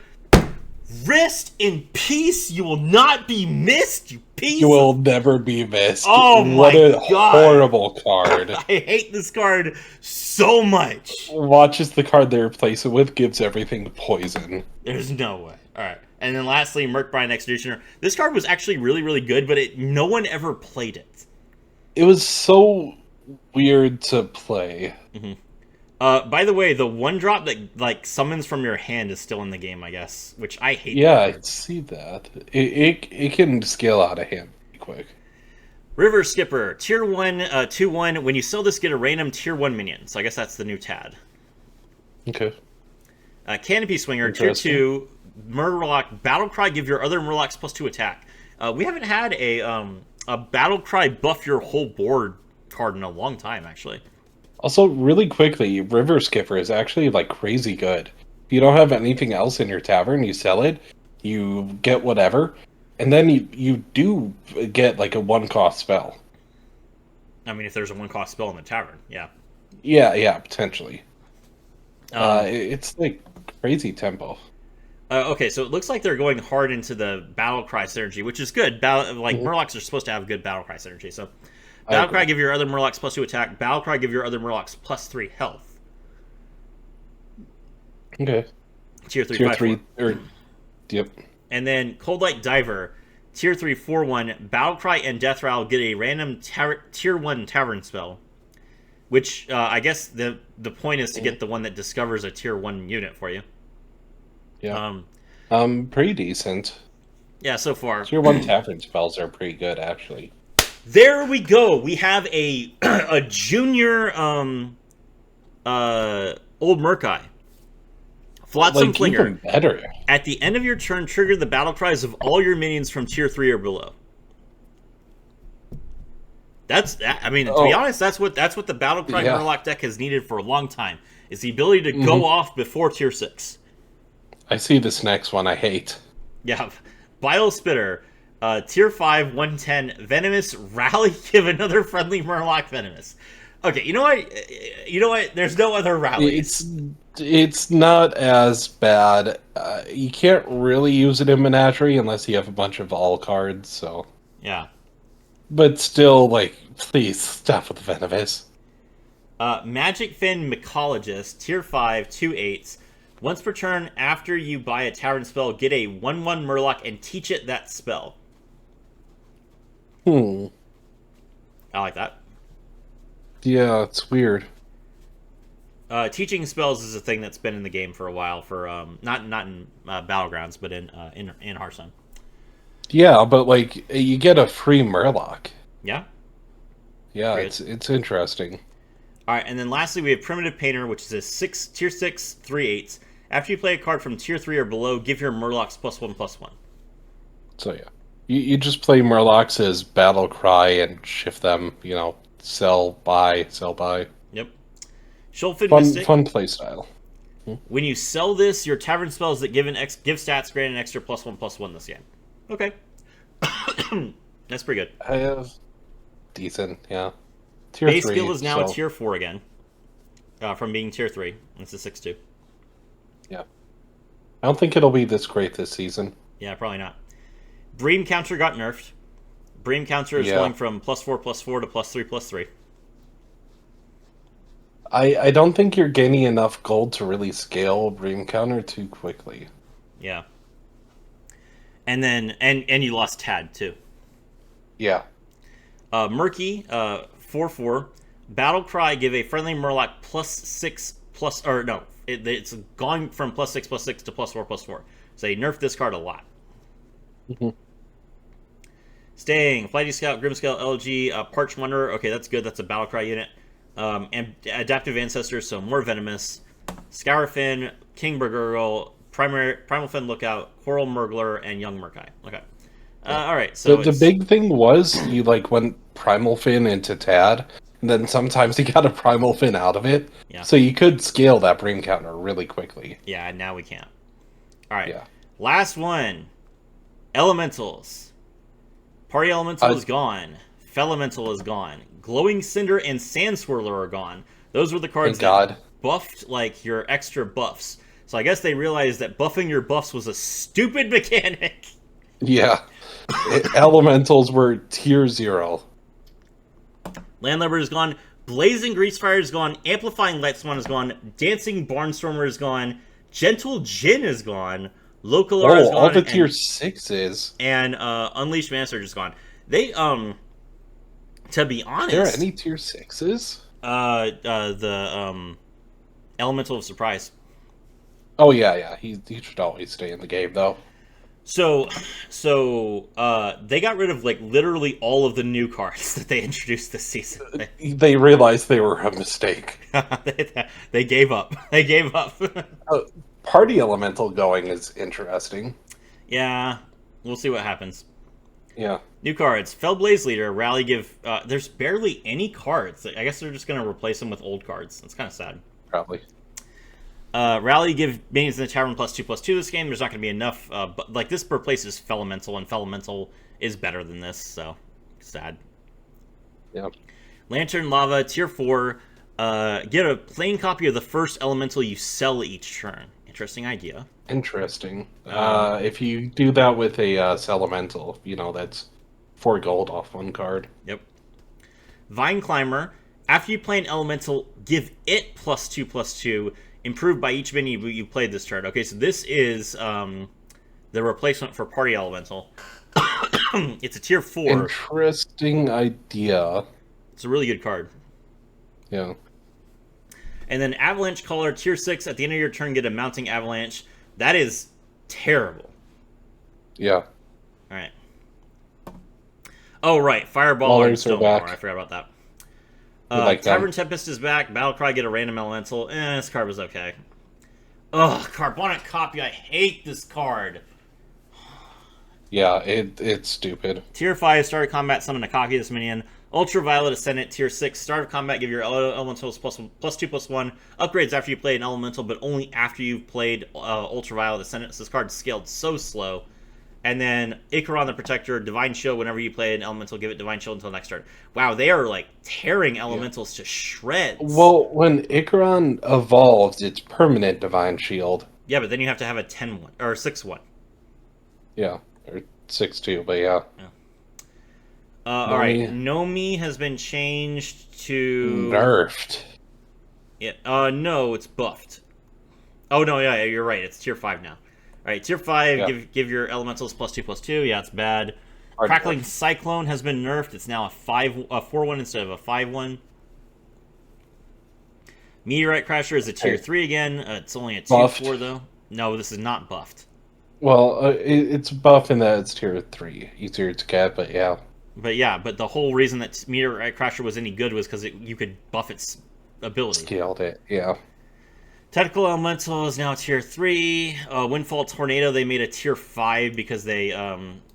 rest in peace. You will not be missed, you piece. You will never be missed. Oh my what a God. horrible card. I hate this card so much. Watches the card they replace it with, gives everything poison. There's no way. All right. And then lastly, Merkbrine Executioner. This card was actually really, really good, but no one ever played it. It was so weird to play. Mm-hmm. By the way, the 1-drop that like summons from your hand is still in the game, I guess, which I hate. Yeah, I see that. It can scale out of hand pretty quick. River Skipper, tier 1, 2/1. When you sell this, get a random tier 1 minion. So I guess that's the new Tad. Okay. Canopy Swinger, tier 2. Murloc, Battlecry, give your other Murlocs +2 attack. We haven't had a Battlecry buff your whole board card in a long time, actually. Also, really quickly, River Skipper is actually like crazy good. If you don't have anything else in your tavern, you sell it, you get whatever, and then you do get like a 1-cost spell. I mean, if there's a 1-cost spell in the tavern, yeah. Yeah, potentially. It's like crazy tempo. Okay, so it looks like they're going hard into the Battlecry synergy, which is good. Murlocs are supposed to have good Battlecry synergy, so... Battlecry, give your other Murlocs +2 attack. Battlecry, give your other Murlocs +3 health. Okay. Tier 3, Tier 5, 3, 4. or... Yep. And then Cold Light Diver, tier 3, 4/1. Battlecry and Death Rattle get a random tier 1 tavern spell. Which, I guess the point is to get the one that discovers a tier 1 unit for you. Yeah. Pretty decent. Yeah, so far. Tier 1 tavern spells are pretty good, actually. There we go. We have a a junior Old Murkai. Flotsam Flinger. Even better. At the end of your turn, trigger the battle cries of all your minions from tier 3 or below. I mean, to be honest, that's what the Battle Cry Murloc deck has needed for a long time. Is the ability to go off before tier 6. I see this next one I hate. Yeah. Bile Spitter. Tier 5, 110, Venomous, Rally, give another friendly Murloc Venomous. Okay, you know what? You know what? There's no other It's rallies. it's not as bad. You can't really use it in Menagerie unless you have a bunch of all cards. So, Yeah. but still, like, please stop with the Venomous. Magic Fin Mycologist, Tier 5, 2/8. Once per turn, after you buy a Tavern spell, get a 1/1 Murloc and teach it that spell. Hmm. I like that. Yeah, it's weird. Teaching spells is a thing that's been in the game for a while. For not in Battlegrounds, but in Hearthstone. Yeah, but like you get a free Murloc. Yeah, Yeah, pretty good. it's interesting. All right, and then lastly we have Primitive Painter, which is a tier 6, 3/8. After you play a card from tier 3 or below, give your Murlocs +1/+1. So yeah, you just play Murlocs as battle cry and shift them. Sell, buy, sell, buy. Yep. Shoalfin Fun Mystic. fun play style. When you sell this, your tavern spells that give stats grant an extra +1/+1 this game. Okay. That's pretty good. I have decent, yeah. Tier Base 3. skill is now a So tier 4 again. From being tier 3. It's a 6/2. yeah, I don't think it'll be this great this season. Yeah, probably not. Bream counter got nerfed. Bream counter is Yeah. going from +4/+4 to +3/+3. I don't think you're gaining enough gold to really scale Dream Counter too quickly. Yeah. And then and you lost Tad too. Yeah. Murky, 4/4. Battle Cry give a friendly Murloc +6 plus or no, it's gone from +6/+6 to +4/+4. So they nerfed this card a lot. Mhm. Staying, Flighty Scout, Grim Scout, LG, Parch Wanderer. Okay, that's good. That's a Battle Cry unit. And Adaptive Ancestors, so more venomous. Scourfin, King Burgirl, Primal Fin Lookout, Coral Murgler, and Young Murkai. Okay. All right. So The big thing was you like went Primal Fin into Tad, and then sometimes you got a Primal Fin out of it. Yeah. So you could scale that Bream Counter really quickly. Yeah. Now we can't. All right. Yeah. Last one. Elementals. Party Elemental is gone. Felemental is gone. Glowing Cinder and Sand Swirler are gone. Those were the cards Thank God. that buffed like your extra buffs. So I guess they realized that buffing your buffs was a stupid mechanic. Yeah. Elementals were tier 0. Landlubber is gone. Blazing Greasefire is gone. Amplifying Lightswan is gone. Dancing Barnstormer is gone. Gentle Jin is gone. Localar is gone. All the tier 6s. And Unleashed Mana Surge is gone. They to be honest, Are there any tier 6s? The Elemental of Surprise. Oh yeah. He should always stay in the game though. So they got rid of like literally all of the new cards that they introduced this season. They realized they were a mistake. They gave up. They gave up. Party Elemental going is interesting. Yeah, we'll see what happens. Yeah. New cards. Fellblaze Leader, Rally give... there's barely any cards. I guess they're just going to replace them with old cards. That's kind of sad. Probably. Rally give minions in the tavern +2/+2 this game. There's not going to be enough. But like this replaces Felemental, and Felemental is better than this, so sad. Yeah. Lantern Lava, tier 4. Get a plain copy of the first elemental you sell each turn. Interesting idea. Interesting. If you do that with a Elemental, that's 4 gold off 1 card. Yep. Vine Climber. After you play an elemental, give it +2/+2. Improved by each minion you played this turn. Okay, so this is the replacement for Party Elemental. It's a tier 4. Interesting idea. It's a really good card. Yeah. And then Avalanche Caller, tier 6. At the end of your turn, get a Mounting Avalanche. That is terrible. Yeah. All right. Oh, right. Fireball and Ballers are back. Stonewall. I forgot about that. Like Tavern them. Tempest is back. Battlecry, get a random elemental. This card was okay. Ugh, Carbonic Copy. I hate this card. Yeah, it's stupid. Tier 5, start of combat, summon a copy of this minion. Ultraviolet Ascendant, tier 6. Start of combat, give your elementals +2/+1. Upgrades after you play an elemental, but only after you've played Ultraviolet Ascendant. So this card's scaled so slow. And then Icaron the Protector, Divine Shield. Whenever you play an elemental, give it Divine Shield until next turn. Wow, they are like tearing elementals to shreds. Well, when Icaron evolves, it's permanent Divine Shield. Yeah, but then you have to have a 10-1 or 6-1. Yeah, or 6-2, but yeah. All right, Nomi has been changed to nerfed. Yeah. No, it's buffed. Oh no, yeah, you're right. It's tier 5 now. All right, tier 5. Yeah. Give your elementals +2/+2. Yeah, it's bad. Hard Crackling nerf. Cyclone has been nerfed. It's now a 4/1 instead of a 5/1. Meteorite Crasher is a tier 3 again. It's only a tier Buffed. 4 though. No, this is not buffed. Well, it's buff in that it's tier 3. Easier to get, but yeah. But the whole reason that Meteorite Crasher was any good was because you could buff its ability. Scaled it, yeah. Tactical Elemental is now tier 3. Windfall Tornado, they made a tier 5 because they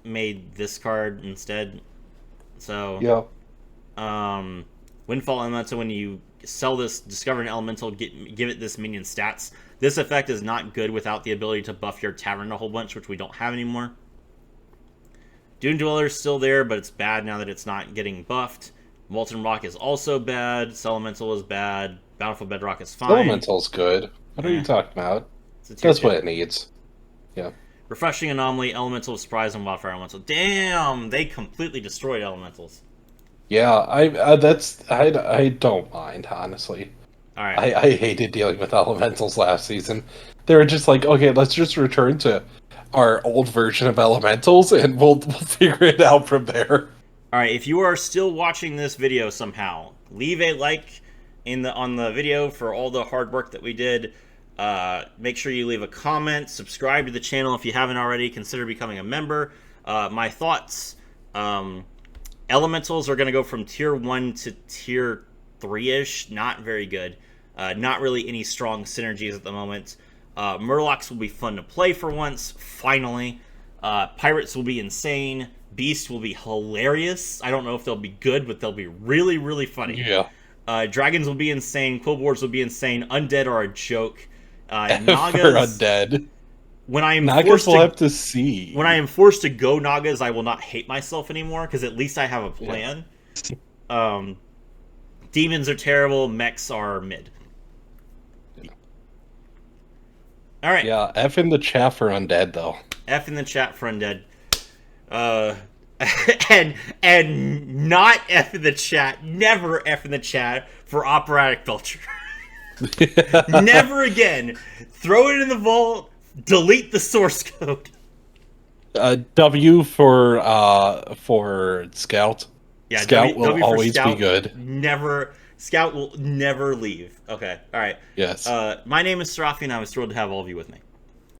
made this card instead. So, yeah. Windfall Elemental, when you sell this, discover an elemental, give it this minion stats. This effect is not good without the ability to buff your Tavern a whole bunch, which we don't have anymore. Dune Dweller is still there, but it's bad now that it's not getting buffed. Molten Rock is also bad. Elemental is bad. Bountiful Bedrock is fine. Elemental's good. What are you talking about? That's what it needs. Yeah. Refreshing Anomaly, Elemental of Surprise, and Wildfire Elemental. Damn, they completely destroyed elementals. Yeah, I don't mind, honestly. All right. I hated dealing with elementals last season. They were just like, okay, let's just return to our old version of elementals, and we'll figure it out from there. All right, if you are still watching this video somehow, leave a like on the video for all the hard work that we did. Make sure you leave a comment. Subscribe to the channel if you haven't already. Consider becoming a member. My thoughts. Elementals are going to go from tier 1 to tier 3-ish. Not very good. Not really any strong synergies at the moment. Murlocs will be fun to play for once, finally. Pirates will be insane. Beast will be hilarious. I don't know if they'll be good, but they'll be really, really funny. Yeah. Dragons will be insane. Quillboars will be insane. Undead are a joke. Nagas, for undead. When I am Nagas will have to see. When I am forced to go Nagas, I will not hate myself anymore because at least I have a plan. Yeah. Demons are terrible. Mechs are mid. Yeah. All right. Yeah, F in the chat for undead though. F in the chat for undead. And not F in the chat. Never F in the chat for operatic culture. Never again. Throw it in the vault. Delete the source code. W for Scout. Yeah, Scout will w always Scout, be good. Scout will never leave. Okay, all right. Yes. My name is Serafi, and I was thrilled to have all of you with me.